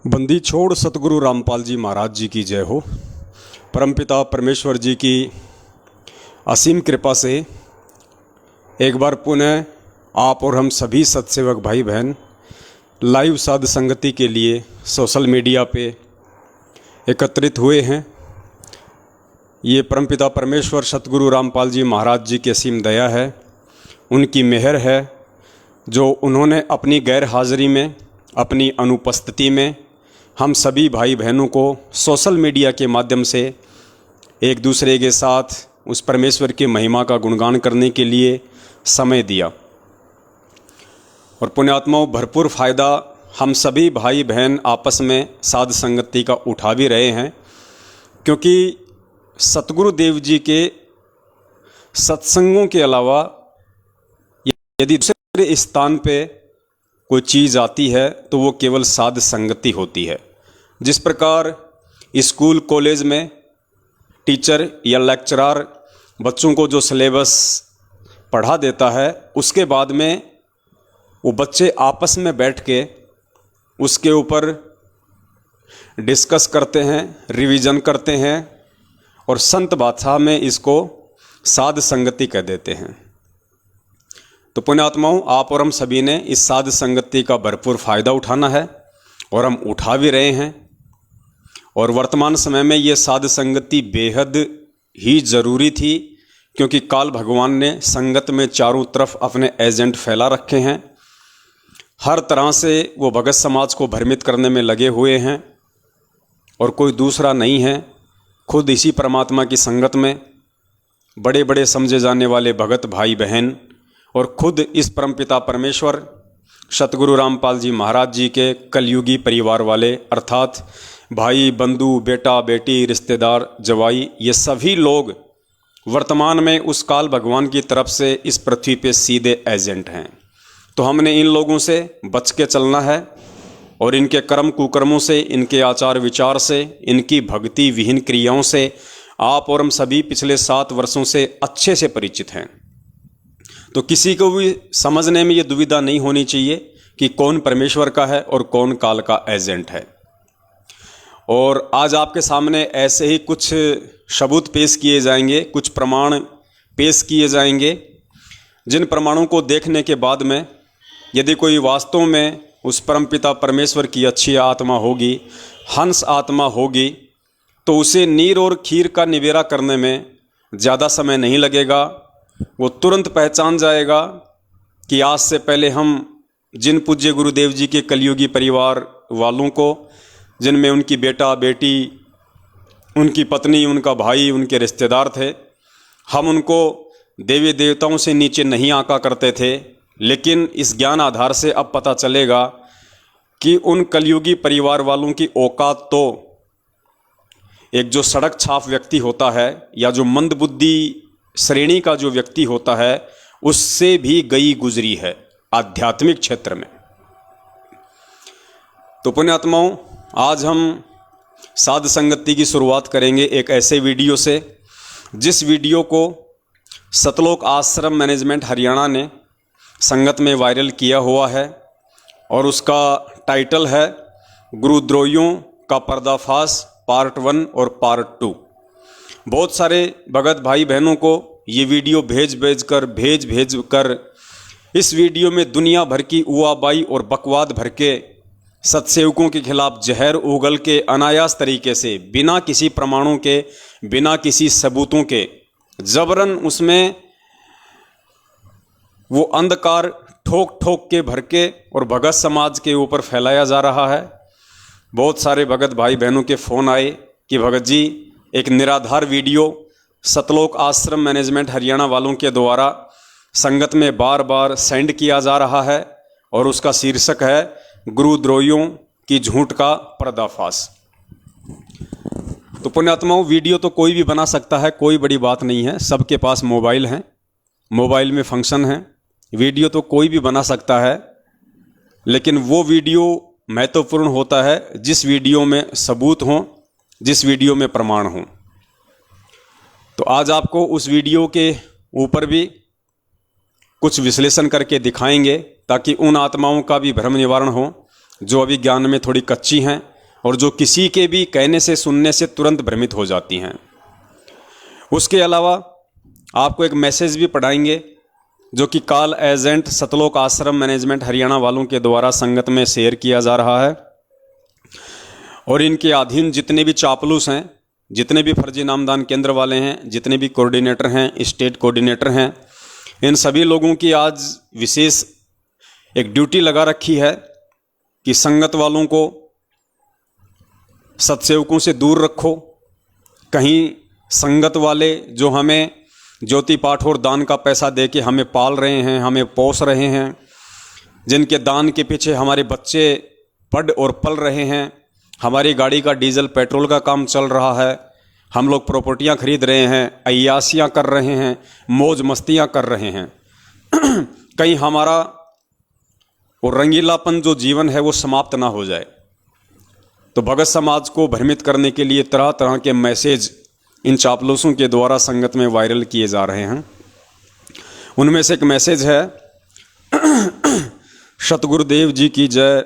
बंदी छोड़ सतगुरु रामपाल जी महाराज जी की जय हो। परमपिता परमेश्वर जी की असीम कृपा से एक बार पुनः आप और हम सभी सत्सेवक भाई बहन लाइव साध संगति के लिए सोशल मीडिया पे एकत्रित हुए हैं। ये परमपिता परमेश्वर सतगुरु रामपाल जी महाराज जी की असीम दया है, उनकी मेहर है, जो उन्होंने अपनी गैर हाजिरी में, अपनी अनुपस्थिति में हम सभी भाई बहनों को सोशल मीडिया के माध्यम से एक दूसरे के साथ उस परमेश्वर की महिमा का गुणगान करने के लिए समय दिया। और पुण्यात्माओं, भरपूर फ़ायदा हम सभी भाई बहन आपस में साध संगति का उठा भी रहे हैं, क्योंकि सतगुरु देव जी के सत्संगों के अलावा यदि दूसरे स्थान पे कोई चीज़ आती है तो वो केवल साध संगति होती है। जिस प्रकार स्कूल कॉलेज में टीचर या लेक्चरर बच्चों को जो सिलेबस पढ़ा देता है, उसके बाद में वो बच्चे आपस में बैठ के उसके ऊपर डिस्कस करते हैं, रिवीजन करते हैं और संत भाषा में इसको साध संगति कह देते हैं। तो पुण्यात्माओं, आप और हम सभी ने इस साध संगति का भरपूर फ़ायदा उठाना है और हम उठा भी रहे हैं। और वर्तमान समय में ये साध संगति बेहद ही ज़रूरी थी, क्योंकि काल भगवान ने संगत में चारों तरफ अपने एजेंट फैला रखे हैं। हर तरह से वो भगत समाज को भ्रमित करने में लगे हुए हैं और कोई दूसरा नहीं है, खुद इसी परमात्मा की संगत में बड़े बड़े समझे जाने वाले भगत भाई बहन और खुद इस परमपिता परमेश्वर सतगुरु रामपाल जी महाराज जी के कलयुगी परिवार वाले, अर्थात भाई बंधु बेटा बेटी रिश्तेदार जवाई, ये सभी लोग वर्तमान में उस काल भगवान की तरफ से इस पृथ्वी पे सीधे एजेंट हैं। तो हमने इन लोगों से बच के चलना है और इनके कर्म कुकर्मों से, इनके आचार विचार से, इनकी भक्ति विहीन क्रियाओं से आप और हम सभी पिछले 7 वर्षों से अच्छे से परिचित हैं। तो किसी को भी समझने में ये दुविधा नहीं होनी चाहिए कि कौन परमेश्वर का है और कौन काल का एजेंट है। और आज आपके सामने ऐसे ही कुछ सबूत पेश किए जाएंगे, कुछ प्रमाण पेश किए जाएंगे, जिन प्रमाणों को देखने के बाद में यदि कोई वास्तव में उस परमपिता परमेश्वर की अच्छी आत्मा होगी, हंस आत्मा होगी, तो उसे नीर और खीर का निवेरा करने में ज़्यादा समय नहीं लगेगा। वो तुरंत पहचान जाएगा कि आज से पहले हम जिन पूज्य गुरुदेव जी के कलयुगी परिवार वालों को, जिनमें उनकी बेटा बेटी, उनकी पत्नी, उनका भाई, उनके रिश्तेदार थे, हम उनको देवी देवताओं से नीचे नहीं आंका करते थे। लेकिन इस ज्ञान आधार से अब पता चलेगा कि उन कलयुगी परिवार वालों की औकात तो एक जो सड़क छाप व्यक्ति होता है या जो मंदबुद्धि श्रेणी का जो व्यक्ति होता है, उससे भी गई गुजरी है आध्यात्मिक क्षेत्र में। तो पुण्यात्माओं, आज हम साध संगति की शुरुआत करेंगे एक ऐसे वीडियो से, जिस वीडियो को सतलोक आश्रम मैनेजमेंट हरियाणा ने संगत में वायरल किया हुआ है और उसका टाइटल है गुरुद्रोहियों का पर्दाफाश पार्ट 1 और पार्ट 2। बहुत सारे भगत भाई बहनों को ये वीडियो भेज कर इस वीडियो में दुनिया भर की उआबाई और बकवाद भर के सत्सेवकों के खिलाफ जहर उगल के अनायास तरीके से, बिना किसी प्रमाणों के, बिना किसी सबूतों के, जबरन उसमें वो अंधकार ठोक ठोक के भर के और भगत समाज के ऊपर फैलाया जा रहा है। बहुत सारे भगत भाई बहनों के फ़ोन आए कि भगत जी, एक निराधार वीडियो सतलोक आश्रम मैनेजमेंट हरियाणा वालों के द्वारा संगत में बार बार सेंड किया जा रहा है और उसका शीर्षक है गुरुद्रोहियों की झूठ का पर्दाफाश। तो पुण्यात्माओं, वीडियो तो कोई भी बना सकता है, कोई बड़ी बात नहीं है। सबके पास मोबाइल हैं, मोबाइल में फंक्शन है, वीडियो तो कोई भी बना सकता है। लेकिन वो वीडियो महत्वपूर्ण होता है जिस वीडियो में सबूत हों, जिस वीडियो में प्रमाण हों। तो आज आपको उस वीडियो के ऊपर भी कुछ विश्लेषण करके दिखाएंगे, ताकि उन आत्माओं का भी भ्रम निवारण हो जो अभी ज्ञान में थोड़ी कच्ची हैं, और जो किसी के भी कहने से सुनने से तुरंत भ्रमित हो जाती हैं। उसके अलावा आपको एक मैसेज भी पढ़ाएंगे जो कि कॉल एजेंट सतलोक आश्रम मैनेजमेंट हरियाणा वालों के द्वारा संगत में शेयर किया जा रहा है। और इनके अधीन जितने भी चापलूस हैं, जितने भी फर्जी नामदान केंद्र वाले हैं, जितने भी कोऑर्डिनेटर हैं, स्टेट कोऑर्डिनेटर हैं, इन सभी लोगों की आज विशेष एक ड्यूटी लगा रखी है कि संगत वालों को सत्सेवकों से दूर रखो। कहीं संगत वाले जो हमें ज्योति पाठ और दान का पैसा दे के हमें पाल रहे हैं, हमें पोस रहे हैं, जिनके दान के पीछे हमारे बच्चे पढ़ और पल रहे हैं, हमारी गाड़ी का डीजल पेट्रोल का काम चल रहा है, हम लोग प्रॉपर्टियां खरीद रहे हैं, अय्यासियां कर रहे हैं, मौज मस्तियां कर रहे हैं, कहीं हमारा वो रंगीलापन जो जीवन है वो समाप्त ना हो जाए। तो भगत समाज को भ्रमित करने के लिए तरह तरह के मैसेज इन चापलूसों के द्वारा संगत में वायरल किए जा रहे हैं। उनमें से एक मैसेज है, सतगुरुदेव जी की जय,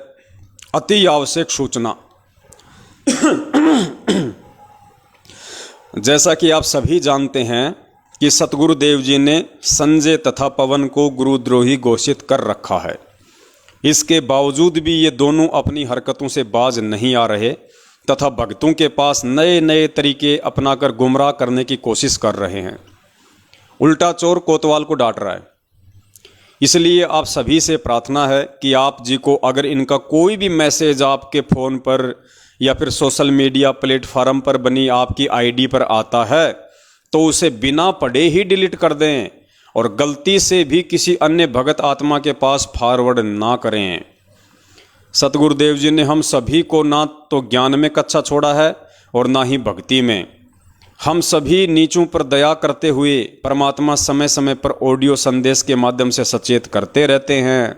अति आवश्यक सूचना। जैसा कि आप सभी जानते हैं कि सतगुरुदेव जी ने संजय तथा पवन को गुरुद्रोही घोषित कर रखा है। इसके बावजूद भी ये दोनों अपनी हरकतों से बाज नहीं आ रहे तथा भक्तों के पास नए नए तरीके अपनाकर गुमराह करने की कोशिश कर रहे हैं। उल्टा चोर कोतवाल को डांट रहा है। इसलिए आप सभी से प्रार्थना है कि आप जी को अगर इनका कोई भी मैसेज आपके फ़ोन पर या फिर सोशल मीडिया प्लेटफार्म पर बनी आपकी आईडी पर आता है तो उसे बिना पढ़े ही डिलीट कर दें और गलती से भी किसी अन्य भगत आत्मा के पास फॉरवर्ड ना करें। सतगुरुदेव जी ने हम सभी को ना तो ज्ञान में कच्चा छोड़ा है और ना ही भक्ति में। हम सभी नीचों पर दया करते हुए परमात्मा समय समय पर ऑडियो संदेश के माध्यम से सचेत करते रहते हैं।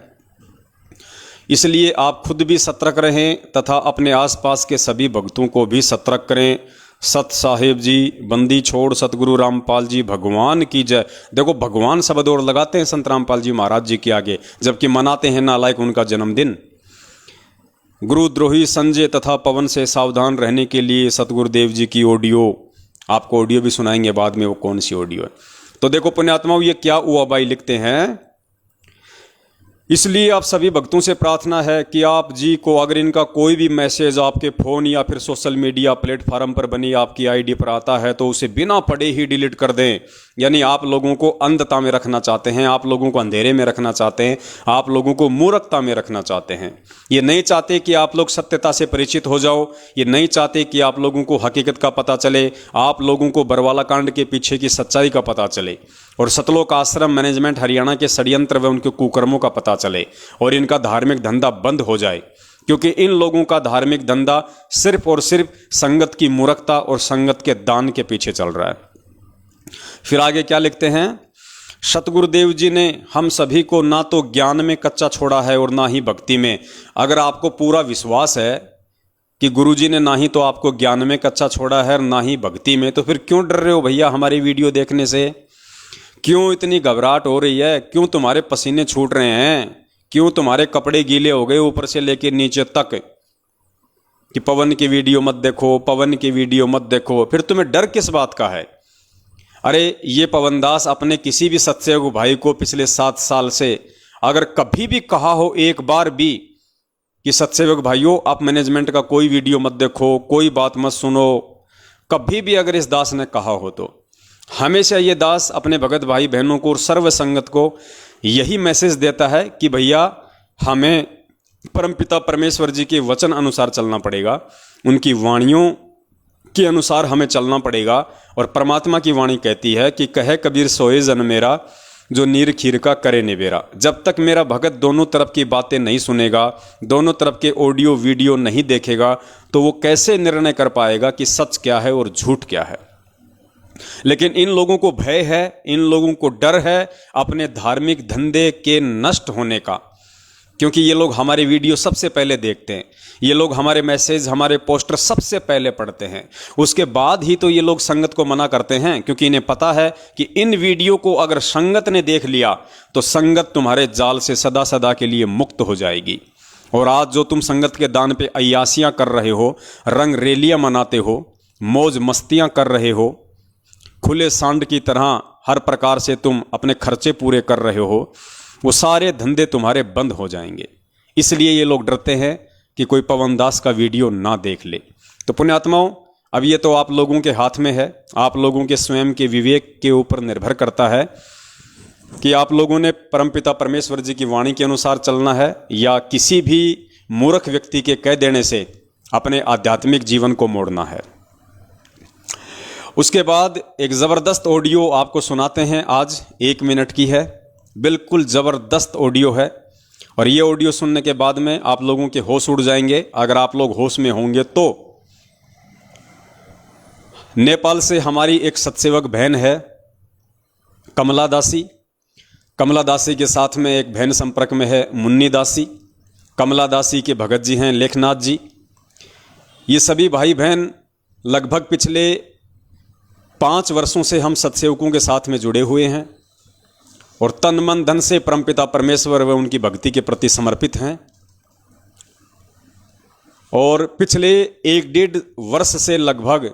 इसलिए आप खुद भी सतर्क रहें तथा अपने आसपास के सभी भक्तों को भी सतर्क करें। सत साहेब जी, बंदी छोड़ सतगुरु रामपाल जी भगवान की जय। देखो, भगवान शब्द और लगाते हैं संत रामपाल जी महाराज जी के आगे, जबकि मनाते हैं नालायक उनका जन्मदिन। गुरुद्रोही संजय तथा पवन से सावधान रहने के लिए सतगुरुदेव जी की ऑडियो, आपको ऑडियो भी सुनाएंगे बाद में वो कौन सी ऑडियो है। तो देखो पुण्यात्माओं, ये क्या हुआ भाई, लिखते हैं, इसलिए आप सभी भक्तों से प्रार्थना है कि आप जी को अगर इनका कोई भी मैसेज आपके फ़ोन या फिर सोशल मीडिया प्लेटफार्म पर बनी आपकी आईडी पर आता है तो उसे बिना पढ़े ही डिलीट कर दें। यानी आप लोगों को अंधता में रखना चाहते हैं, आप लोगों को अंधेरे में रखना चाहते हैं, आप लोगों को मूर्खता में रखना चाहते हैं। ये नहीं चाहते कि आप लोग सत्यता से परिचित हो जाओ, ये नहीं चाहते कि आप लोगों को हकीकत का पता चले, आप लोगों को बरवाला कांड के पीछे की सच्चाई का पता चले और सतलोक आश्रम मैनेजमेंट हरियाणा के षड्यंत्र व उनके कुकर्मों का पता चले और इनका धार्मिक धंधा बंद हो जाए। क्योंकि इन लोगों का धार्मिक धंधा सिर्फ और सिर्फ संगत की मूर्खता और संगत के दान के पीछे चल रहा है। फिर आगे क्या लिखते हैं, सतगुरुदेव जी ने हम सभी को ना तो ज्ञान में कच्चा छोड़ा है और ना ही भक्ति में। अगर आपको पूरा विश्वास है कि गुरु जी ने ना ही तो आपको ज्ञान में कच्चा छोड़ा है और ना ही भक्ति में, तो फिर क्यों डर रहे हो भैया हमारी वीडियो देखने से? क्यों इतनी घबराहट हो रही है? क्यों तुम्हारे पसीने छूट रहे हैं? क्यों तुम्हारे कपड़े गीले हो गए ऊपर से लेकर नीचे तक कि पवन की वीडियो मत देखो, पवन की वीडियो मत देखो? फिर तुम्हें डर किस बात का है? अरे ये पवनदास अपने किसी भी सत्सेवक भाई को पिछले 7 साल से अगर कभी भी कहा हो एक बार भी कि सत्सेवक भाइयों आप मैनेजमेंट का कोई वीडियो मत देखो, कोई बात मत सुनो, कभी भी अगर इस दास ने कहा हो तो हमेशा ये दास अपने भगत भाई बहनों को और सर्व संगत को यही मैसेज देता है कि भैया हमें परमपिता परमेश्वर जी के वचन अनुसार चलना पड़ेगा, उनकी वाणियों के अनुसार हमें चलना पड़ेगा। और परमात्मा की वाणी कहती है कि कहे कबीर सोए जन मेरा, जो नीर खीर का करे निबेरा। जब तक मेरा भगत दोनों तरफ की बातें नहीं सुनेगा, दोनों तरफ के ऑडियो वीडियो नहीं देखेगा, तो वो कैसे निर्णय कर पाएगा कि सच क्या है और झूठ क्या है। लेकिन इन लोगों को भय है, इन लोगों को डर है अपने धार्मिक धंधे के नष्ट होने का, क्योंकि ये लोग हमारे वीडियो सबसे पहले देखते हैं, ये लोग हमारे मैसेज हमारे पोस्टर सबसे पहले पढ़ते हैं, उसके बाद ही तो ये लोग संगत को मना करते हैं। क्योंकि इन्हें पता है कि इन वीडियो को अगर संगत ने देख लिया तो संगत तुम्हारे जाल से सदा सदा के लिए मुक्त हो जाएगी। और आज जो तुम संगत के दान पे अय्यासियाँ कर रहे हो, रंग रेलियाँ मनाते हो, मौज मस्तियाँ कर रहे हो, खुले सांड की तरह हर प्रकार से तुम अपने खर्चे पूरे कर रहे हो, वो सारे धंधे तुम्हारे बंद हो जाएंगे। इसलिए ये लोग डरते हैं कि कोई पवन दास का वीडियो ना देख ले। तो पुण्यात्माओं, अब ये तो आप लोगों के हाथ में है, आप लोगों के स्वयं के विवेक के ऊपर निर्भर करता है कि आप लोगों ने परमपिता परमेश्वर जी की वाणी के अनुसार चलना है या किसी भी मूर्ख व्यक्ति के कह देने से अपने आध्यात्मिक जीवन को मोड़ना है। उसके बाद एक ज़बरदस्त ऑडियो आपको सुनाते हैं, आज 1 मिनट की है, बिल्कुल ज़बरदस्त ऑडियो है। और ये ऑडियो सुनने के बाद में आप लोगों के होश उड़ जाएंगे, अगर आप लोग होश में होंगे तो। नेपाल से हमारी एक सत्सेवक बहन है कमला दासी। कमला दासी के साथ में एक बहन संपर्क में है मुन्नी दासी। कमला दासी के भगत जी हैं लेखनाथ जी। ये सभी भाई बहन लगभग पिछले 5 वर्षों से हम सत्सेवकों के साथ में जुड़े हुए हैं और तन मन धन से परमपिता परमेश्वर व उनकी भक्ति के प्रति समर्पित हैं। और पिछले 1-1.5 वर्ष से लगभग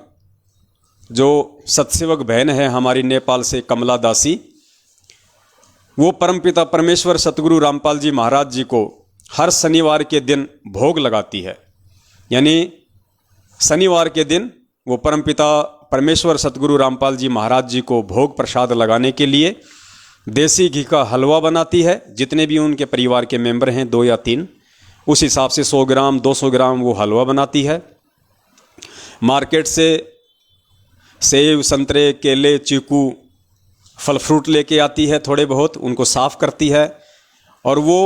जो सत्सेवक बहन है हमारी नेपाल से कमला दासी, वो परमपिता परमेश्वर सतगुरु रामपाल जी महाराज जी को हर शनिवार के दिन भोग लगाती है। यानी शनिवार के दिन वो परमपिता परमेश्वर सतगुरु रामपाल जी महाराज जी को भोग प्रसाद लगाने के लिए देसी घी का हलवा बनाती है। जितने भी उनके परिवार के मेंबर हैं 2 या 3, उस हिसाब से 100 ग्राम 200 ग्राम वो हलवा बनाती है। मार्केट से सेब संतरे केले चीकू फल फ्रूट लेके आती है, थोड़े बहुत उनको साफ करती है और वो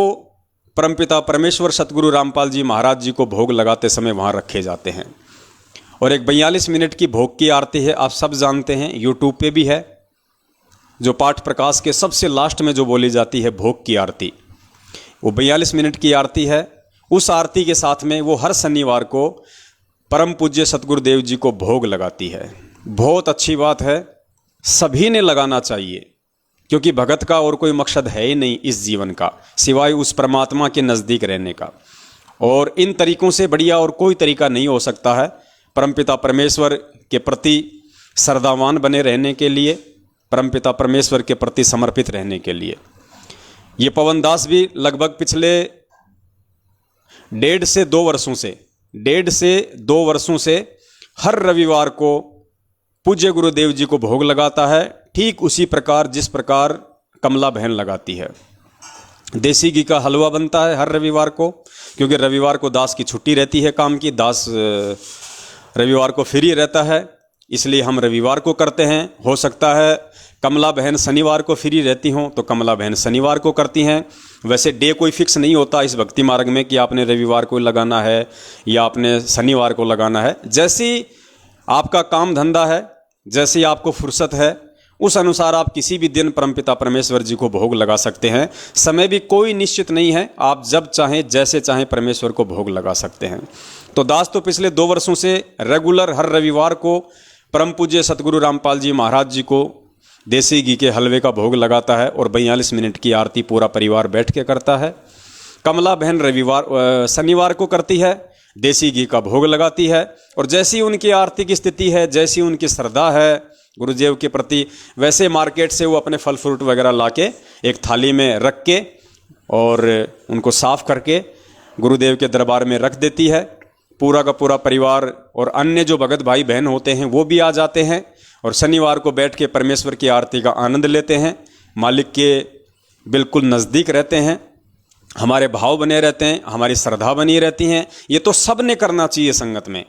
परमपिता परमेश्वर सतगुरु रामपाल जी महाराज जी को भोग लगाते समय वहाँ रखे जाते हैं। और एक 42 मिनट की भोग की आरती है, आप सब जानते हैं, यूट्यूब पे भी है, जो पाठ प्रकाश के सबसे लास्ट में जो बोली जाती है भोग की आरती, वो 42 मिनट की आरती है। उस आरती के साथ में वो हर शनिवार को परम पूज्य सतगुरुदेव जी को भोग लगाती है। बहुत अच्छी बात है, सभी ने लगाना चाहिए, क्योंकि भगत का और कोई मकसद है ही नहीं इस जीवन का सिवाय उस परमात्मा के नज़दीक रहने का। और इन तरीकों से बढ़िया और कोई तरीका नहीं हो सकता है परमपिता परमेश्वर के प्रति श्रद्धावान बने रहने के लिए, परमपिता परमेश्वर के प्रति समर्पित रहने के लिए। ये पवन दास भी लगभग पिछले 1.5 से 2 वर्षों से हर रविवार को पूज्य गुरुदेव जी को भोग लगाता है, ठीक उसी प्रकार जिस प्रकार कमला बहन लगाती है। देसी घी का हलवा बनता है हर रविवार को, क्योंकि रविवार को दास की छुट्टी रहती है काम की, दास रविवार को फ्री रहता है, इसलिए हम रविवार को करते हैं। हो सकता है कमला बहन शनिवार को फ्री रहती हों तो कमला बहन शनिवार को करती हैं। वैसे डे कोई फिक्स नहीं होता इस भक्ति मार्ग में कि आपने रविवार को लगाना है या आपने शनिवार को लगाना है। जैसी आपका काम धंधा है, जैसी आपको फुर्सत है, उस अनुसार आप किसी भी दिन परमपिता परमेश्वर जी को भोग लगा सकते हैं। समय भी कोई निश्चित नहीं है, आप जब चाहें जैसे चाहें परमेश्वर को भोग लगा सकते हैं। तो दास तो पिछले 2 वर्षों से रेगुलर हर रविवार को परम पूज्य सतगुरु रामपाल जी महाराज जी को देसी घी के हलवे का भोग लगाता है और 42 मिनट की आरती पूरा परिवार बैठ के करता है। कमला बहन शनिवार को करती है, देसी घी का भोग लगाती है और जैसी उनकी आर्थिक स्थिति है, जैसी उनकी श्रद्धा है गुरुदेव के प्रति, वैसे मार्केट से वो अपने फल फ्रूट वगैरह लाके एक थाली में रख के और उनको साफ करके गुरुदेव के दरबार में रख देती है। पूरा का पूरा परिवार और अन्य जो भगत भाई बहन होते हैं वो भी आ जाते हैं और शनिवार को बैठ के परमेश्वर की आरती का आनंद लेते हैं, मालिक के बिल्कुल नज़दीक रहते हैं, हमारे भाव बने रहते हैं, हमारी श्रद्धा बनी रहती हैं। ये तो सब ने करना चाहिए संगत में।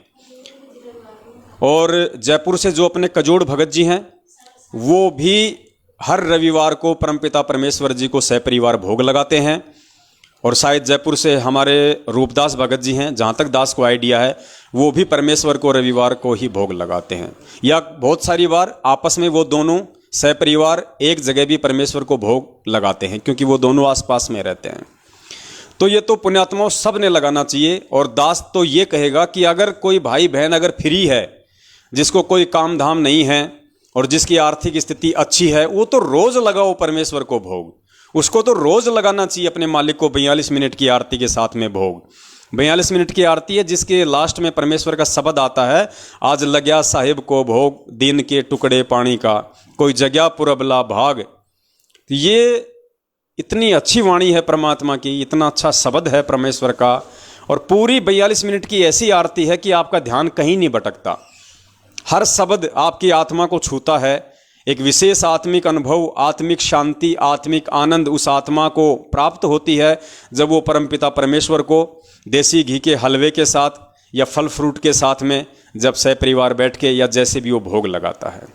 और जयपुर से जो अपने कजोड़ भगत जी हैं वो भी हर रविवार को परमपिता परमेश्वर जी को सपरिवार भोग लगाते हैं। और शायद जयपुर से हमारे रूपदास भगत जी हैं, जहाँ तक दास को आइडिया है, वो भी परमेश्वर को रविवार को ही भोग लगाते हैं। या बहुत सारी बार आपस में वो दोनों सपरिवार एक जगह भी परमेश्वर को भोग लगाते हैं, क्योंकि वो दोनों आसपास में रहते हैं। तो ये तो पुण्यात्माओं सब ने लगाना चाहिए। और दास तो ये कहेगा कि अगर कोई भाई बहन अगर फ्री है, जिसको कोई काम धाम नहीं है और जिसकी आर्थिक स्थिति अच्छी है, वो तो रोज लगाओ परमेश्वर को भोग। उसको तो रोज लगाना चाहिए अपने मालिक को 42 मिनट की आरती के साथ में भोग। 42 मिनट की आरती है जिसके लास्ट में परमेश्वर का शब्द आता है, आज लग्या साहिब को भोग दिन के टुकड़े पानी का, कोई जगह पुरबला भाग। ये इतनी अच्छी वाणी है परमात्मा की, इतना अच्छा शब्द है परमेश्वर का, और पूरी 42 मिनट की ऐसी आरती है कि आपका ध्यान कहीं नहीं भटकता। हर शब्द आपकी आत्मा को छूता है, एक विशेष आत्मिक अनुभव, आत्मिक शांति, आत्मिक आनंद उस आत्मा को प्राप्त होती है जब वो परमपिता परमेश्वर को देसी घी के हलवे के साथ या फल फ्रूट के साथ में जब सहपरिवार बैठ के या जैसे भी वो भोग लगाता है।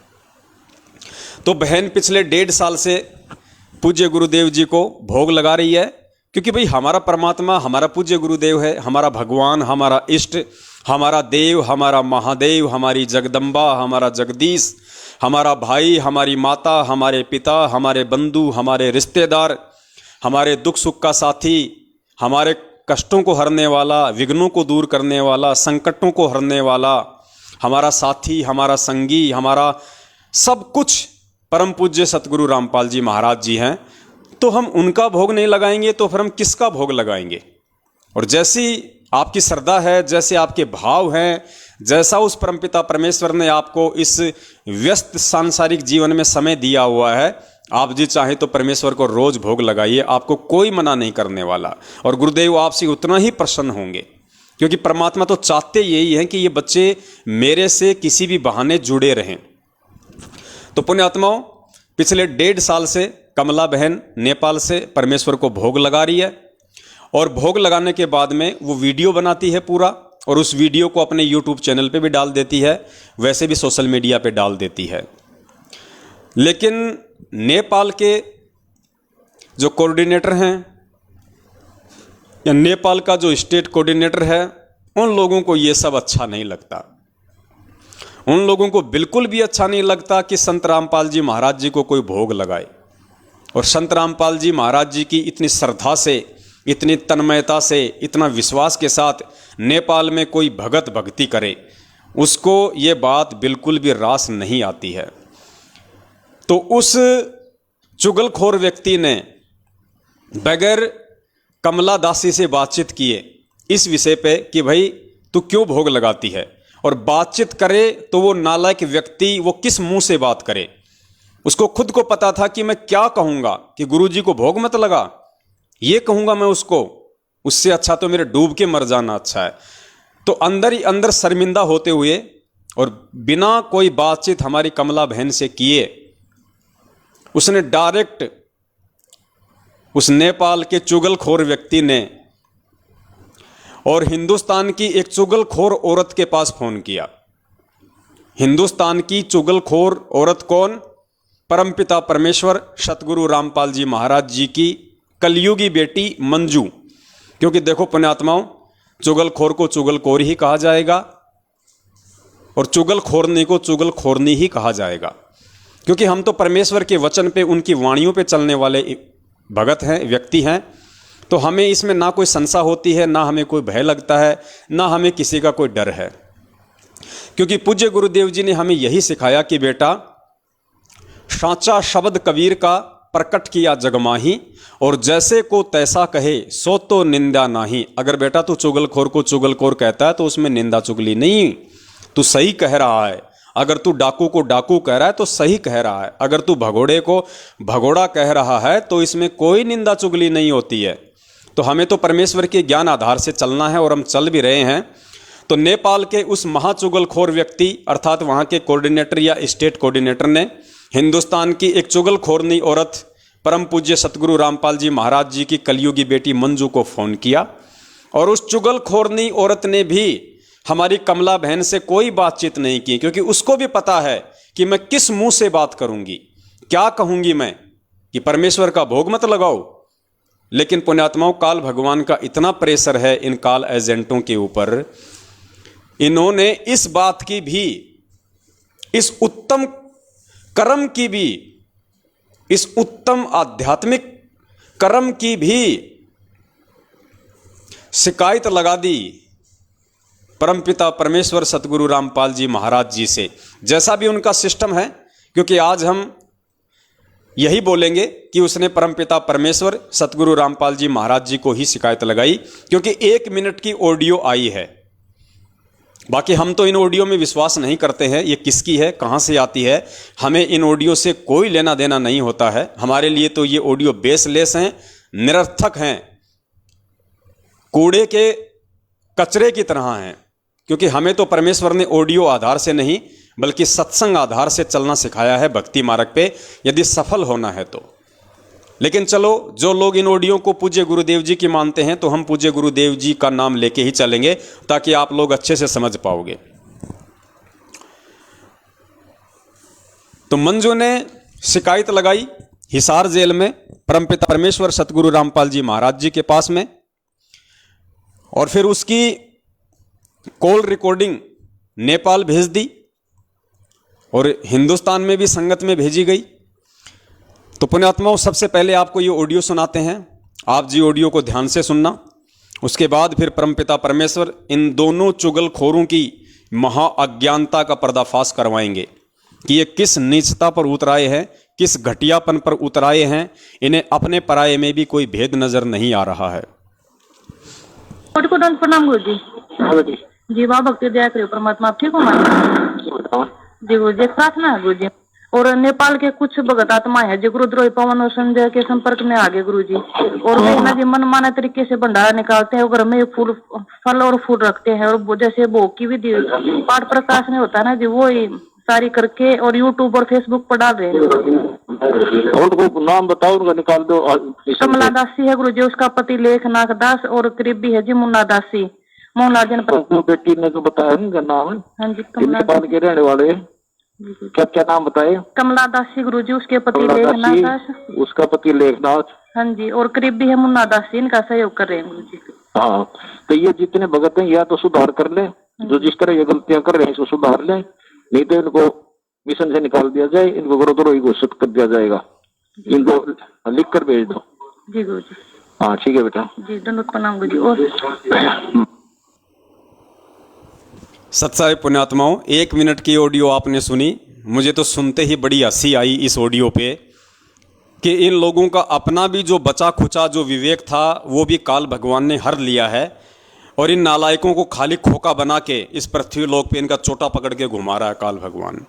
तो बहन पिछले 1.5 साल से पूज्य गुरुदेव जी को भोग लगा रही है, क्योंकि भाई हमारा परमात्मा हमारा पूज्य गुरुदेव है, हमारा भगवान, हमारा इष्ट, हमारा देव, हमारा महादेव, हमारी जगदम्बा, हमारा जगदीश, हमारा भाई, हमारी माता, हमारे पिता, हमारे बंधु, हमारे रिश्तेदार, हमारे दुख सुख का साथी, हमारे कष्टों को हरने वाला, विघ्नों को दूर करने वाला, संकटों को हरने वाला, हमारा साथी, हमारा संगी, हमारा सब कुछ परम पूज्य सतगुरु रामपाल जी महाराज जी हैं। तो हम उनका भोग नहीं लगाएंगे तो फिर हम किसका भोग लगाएंगे? और जैसी आपकी श्रद्धा है, जैसे आपके भाव हैं, जैसा उस परमपिता परमेश्वर ने आपको इस व्यस्त सांसारिक जीवन में समय दिया हुआ है, आप जी चाहे तो परमेश्वर को रोज भोग लगाइए, आपको कोई मना नहीं करने वाला, और गुरुदेव आपसे उतना ही प्रसन्न होंगे, क्योंकि परमात्मा तो चाहते यही है कि ये बच्चे मेरे से किसी भी बहाने जुड़े रहें। तो पुण्यात्माओं, पिछले 1.5 साल से कमला बहन नेपाल से परमेश्वर को भोग लगा रही है, और भोग लगाने के बाद में वो वीडियो बनाती है पूरा, और उस वीडियो को अपने YouTube चैनल पे भी डाल देती है, वैसे भी सोशल मीडिया पे डाल देती है। लेकिन नेपाल के जो कोऑर्डिनेटर हैं या नेपाल का जो स्टेट कोऑर्डिनेटर है, उन लोगों को ये सब अच्छा नहीं लगता। उन लोगों को बिल्कुल भी अच्छा नहीं लगता कि संत रामपाल जी महाराज जी को कोई भोग लगाए, और संत रामपाल जी महाराज जी की इतनी श्रद्धा से, इतनी तन्मयता से, इतना विश्वास के साथ नेपाल में कोई भगत भक्ति करे, उसको ये बात बिल्कुल भी रास नहीं आती है। तो उस चुगलखोर व्यक्ति ने बगैर कमला दासी से बातचीत किए इस विषय पे कि भाई तू क्यों भोग लगाती है, और बातचीत करे तो वो नालायक व्यक्ति वो किस मुंह से बात करे। उसको खुद को पता था कि मैं क्या कहूँगा, कि गुरुजी को भोग मत लगा, ये कहूँगा मैं उसको, उससे अच्छा तो मेरे डूब के मर जाना अच्छा है। तो अंदर ही अंदर शर्मिंदा होते हुए और बिना कोई बातचीत हमारी कमला बहन से किए उसने डायरेक्ट उस नेपाल के चुगलखोर व्यक्ति ने और हिंदुस्तान की एक चुगलखोर औरत के पास फोन किया। हिंदुस्तान की चुगलखोर औरत कौन? परमपिता परमेश्वर सतगुरु रामपाल जी महाराज जी की कलयुगी बेटी मंजू। क्योंकि देखो पुण्यात्माओं, चुगलखोर को चुगलखोर ही कहा जाएगा और चुगलखोरनी को चुगलखोरनी ही कहा जाएगा, क्योंकि हम तो परमेश्वर के वचन पे, उनकी वाणियों पे चलने वाले भगत हैं, व्यक्ति हैं। तो हमें इसमें ना कोई संशय होती है, ना हमें कोई भय लगता है, ना हमें किसी का कोई डर है, क्योंकि पूज्य गुरुदेव जी ने हमें यही सिखाया कि बेटा साचा शब्द कबीर का प्रकट किया जगमाही, और जैसे को तैसा कहे सो तो निंदा नाही। अगर बेटा तू चुगलखोर को चुगलखोर कहता है तो उसमें निंदा चुगली नहीं, तू सही कह रहा है। अगर तू डाकू को डाकू कह रहा है तो सही कह रहा है। अगर तू भगोड़े को भगोड़ा कह रहा है तो इसमें कोई निंदा चुगली नहीं होती है। तो हमें तो परमेश्वर के ज्ञान आधार से चलना है, और हम चल भी रहे हैं। तो नेपाल के उस महाचुगलखोर व्यक्ति अर्थात वहाँ के कोऑर्डिनेटर या स्टेट कोऑर्डिनेटर ने हिंदुस्तान की एक चुगलखोरनी औरत परम पूज्य सतगुरु रामपाल जी महाराज जी की कलयुगी बेटी मंजू को फ़ोन किया, और उस चुगलखोरनी औरत ने भी हमारी कमला बहन से कोई बातचीत नहीं की, क्योंकि उसको भी पता है कि मैं किस मुंह से बात करूंगी, क्या कहूंगी मैं कि परमेश्वर का भोग मत लगाओ। लेकिन पुण्यात्माओं, काल भगवान का इतना प्रेशर है इन काल एजेंटों के ऊपर, इन्होंने इस बात की भी, इस उत्तम कर्म की भी, इस उत्तम आध्यात्मिक कर्म की भी शिकायत लगा दी परमपिता परमेश्वर सतगुरु रामपाल जी महाराज जी से, जैसा भी उनका सिस्टम है। क्योंकि आज हम यही बोलेंगे कि उसने परमपिता परमेश्वर सतगुरु रामपाल जी महाराज जी को ही शिकायत लगाई, क्योंकि 1 मिनट की ऑडियो आई है। बाकी हम तो इन ऑडियो में विश्वास नहीं करते हैं, ये किसकी है, कहाँ से आती है, हमें इन ऑडियो से कोई लेना देना नहीं होता है। हमारे लिए तो ये ऑडियो बेसलेस हैं, निरर्थक हैं, कूड़े के कचरे की तरह हैं, क्योंकि हमें तो परमेश्वर ने ऑडियो आधार से नहीं बल्कि सत्संग आधार से चलना सिखाया है भक्ति मार्ग पे, यदि सफल होना है तो। लेकिन चलो, जो लोग इन ऑडियो को पूज्य गुरुदेव जी की मानते हैं, तो हम पूज्य गुरुदेव जी का नाम लेके ही चलेंगे, ताकि आप लोग अच्छे से समझ पाओगे। तो मंजू ने शिकायत लगाई हिसार जेल में परमपिता परमेश्वर सतगुरु रामपाल जी महाराज जी के पास में, और फिर उसकी कॉल रिकॉर्डिंग नेपाल भेज दी और हिंदुस्तान में भी संगत में भेजी गई। तो पुण्यात्माओं, सबसे पहले आपको ये ऑडियो सुनाते हैं, आप जी ऑडियो को ध्यान से सुनना। उसके बाद फिर परमपिता परमेश्वर इन दोनों चुगलखोरों की महा अज्ञानता का पर्दाफाश करवाएंगे कि ये किस नीचता पर उतराए हैं, किस घटियापन पर उतराए हैं, इन्हें अपने पराये में भी कोई भेद नजर नहीं आ रहा है। प्रणाम गुरु जी। जी वाह, भक्ति दया करियो परमात्मा। आप ठीक हो मां जी? गुरु जी प्रार्थना है गुरु जी, और नेपाल के कुछ भगत आत्मा है जो गुरुद्रोही पवन और संजय के संपर्क में आ गए गुरु जी, और वे ना जी मन माने तरीके से भंडारा निकालते हैं, घर में फूल फल और फूल रखते हैं, और जैसे भोग की विधि पाठ प्रकाश में होता है ना जी, वो ही सारी करके और यूट्यूब और फेसबुक पर डाल रहे हैं। उनको नाम बताओ, उनका निकाल दो। कमला दासी है गुरु जी, उसका पति लेखनाथ दास, और करीबी है जी मुन्ना दासी, मोहनलाल जनपद। बेटी ने तो बताया उनका नाम। हाँ जी, कमला नेपाल के रहने वाले। क्या क्या नाम बताए? कमला दासी गुरु जी, उसके पति लेखनाथ दास, उसका पति लेखनाथ। हाँ जी, और करीबी है मुन्ना दासी, इनका सहयोग कर रहे हैं गुरु जी। हाँ, तो ये जितने भगत हैं या तो सुधार कर ले, जो जिस तरह ये गलतियां कर रहे हैं इसको सुधार ले, नहीं तो इनको मिशन से निकाल दिया जाए, इनको गुरुद्रोही घोषित कर दिया जाएगा। इनको लिख कर भेज दो। जी गुरु जी। हाँ ठीक है बेटा जी, दंडवत प्रणाम गुरु जी। और सत्साई पुण्यात्माओं, 1 मिनट की ऑडियो आपने सुनी। मुझे तो सुनते ही बड़ी हंसी आई इस ऑडियो पे कि इन लोगों का अपना भी जो बचा खुचा जो विवेक था वो भी काल भगवान ने हर लिया है, और इन नालायकों को खाली खोखा बना के इस पृथ्वी लोक पे इनका चोटा पकड़ के घुमा रहा है काल भगवान।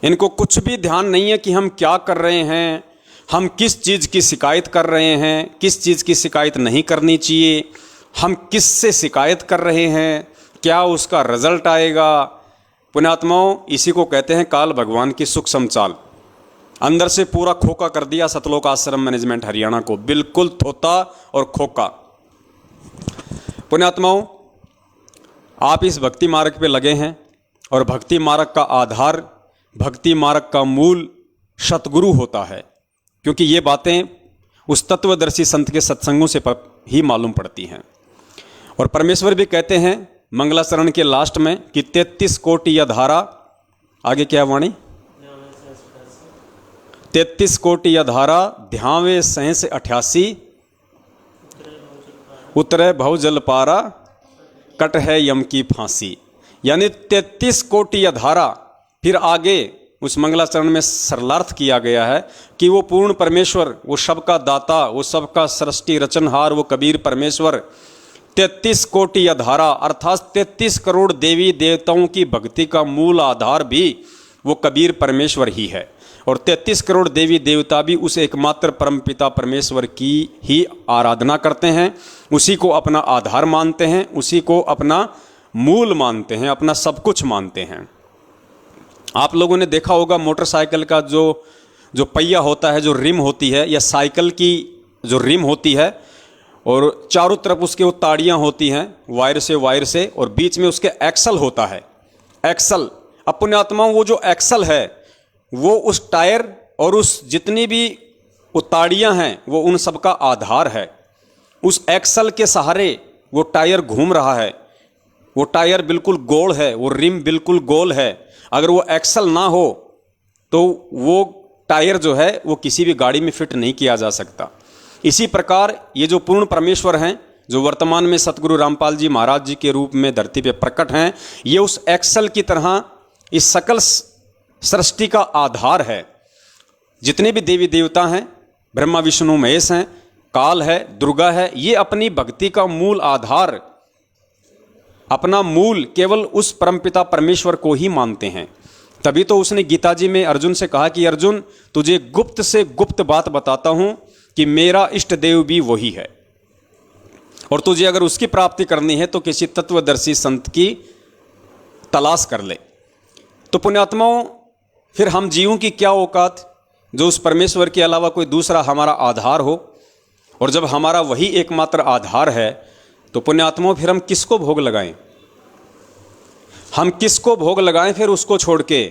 इनको कुछ भी ध्यान नहीं है कि हम क्या कर रहे हैं, हम किस चीज़ की शिकायत कर रहे हैं, किस चीज़ की शिकायत नहीं करनी चाहिए, हम किस से शिकायत कर रहे हैं, क्या उसका रिजल्ट आएगा। पुण्यात्माओं, इसी को कहते हैं काल भगवान की सूक्ष्म चाल। अंदर से पूरा खोखा कर दिया सतलोक आश्रम मैनेजमेंट हरियाणा को, बिल्कुल थोता और खोखा। पुण्यात्माओं, आप इस भक्ति मार्ग पे लगे हैं, और भक्ति मार्ग का आधार, भक्ति मार्ग का मूल सतगुरु होता है, क्योंकि ये बातें उस तत्वदर्शी संत के सत्संगों से ही मालूम पड़ती हैं। और परमेश्वर भी कहते हैं मंगलाचरण के लास्ट में कि 33 कोटि या धारा, आगे क्या वाणी, 33 कोटि या धारा ध्यावे सहस 88, उतरे भव जल पारा, कट है यम की फांसी। यानी 33 कोटि या धारा। फिर आगे उस मंगलाचरण में सरलार्थ किया गया है कि वो पूर्ण परमेश्वर, वो सबका दाता, वो सबका सृष्टि रचनहार, वो कबीर परमेश्वर 33 कोटि या धारा अर्थात 33 करोड़ देवी देवताओं की भक्ति का मूल आधार भी वो कबीर परमेश्वर ही है, और 33 करोड़ देवी देवता भी उस एकमात्र परमपिता परमेश्वर की ही आराधना करते हैं, उसी को अपना आधार मानते हैं, उसी को अपना मूल मानते हैं, अपना सब कुछ मानते हैं। आप लोगों ने देखा होगा मोटरसाइकिल का जो पहिया होता है, जो रिम होती है, या साइकिल की जो रिम होती है, और चारों तरफ उसके वो ताड़ियाँ होती हैं वायर से, और बीच में उसके एक्सल होता है। एक्सल, अब पुण्यात्माओं, वो जो एक्सल है वो उस टायर और उस जितनी भी वो ताड़ियाँ हैं वो उन सब का आधार है। उस एक्सल के सहारे वो टायर घूम रहा है, वो टायर बिल्कुल गोल है, वो रिम बिल्कुल गोल है। अगर वो एक्सल ना हो तो वो टायर जो है वो किसी भी गाड़ी में फिट नहीं किया जा सकता। इसी प्रकार ये जो पूर्ण परमेश्वर हैं, जो वर्तमान में सतगुरु रामपाल जी महाराज जी के रूप में धरती पे प्रकट हैं, ये उस एक्सल की तरह इस सकल सृष्टि का आधार है। जितने भी देवी देवता हैं, ब्रह्मा विष्णु महेश हैं, काल है, दुर्गा है, ये अपनी भक्ति का मूल आधार, अपना मूल केवल उस परमपिता परमेश्वर को ही मानते हैं। तभी तो उसने गीता जी में अर्जुन से कहा कि अर्जुन, तुझे गुप्त से गुप्त बात बताता हूं कि मेरा इष्ट देव भी वही है, और तुझे अगर उसकी प्राप्ति करनी है तो किसी तत्वदर्शी संत की तलाश कर ले। तो पुण्यात्माओं, फिर हम जीवों की क्या औकात जो उस परमेश्वर के अलावा कोई दूसरा हमारा आधार हो, और जब हमारा वही एकमात्र आधार है तो पुण्यात्माओं फिर हम किसको भोग लगाएं? हम किसको भोग लगाएं फिर उसको छोड़ के?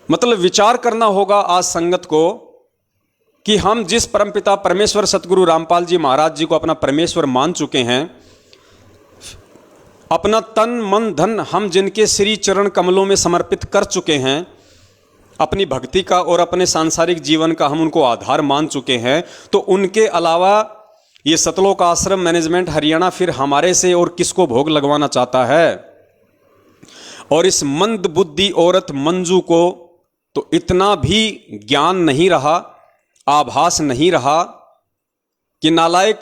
मतलब विचार करना होगा आज संगत को कि हम जिस परमपिता परमेश्वर सतगुरु रामपाल जी महाराज जी को अपना परमेश्वर मान चुके हैं, अपना तन मन धन हम जिनके श्री चरण कमलों में समर्पित कर चुके हैं, अपनी भक्ति का और अपने सांसारिक जीवन का हम उनको आधार मान चुके हैं, तो उनके अलावा ये सतलोक आश्रम मैनेजमेंट हरियाणा फिर हमारे से और किसको भोग लगवाना चाहता है? और इस मंद बुद्धि औरत मंजू को तो इतना भी ज्ञान नहीं रहा, आभास नहीं रहा कि नालायक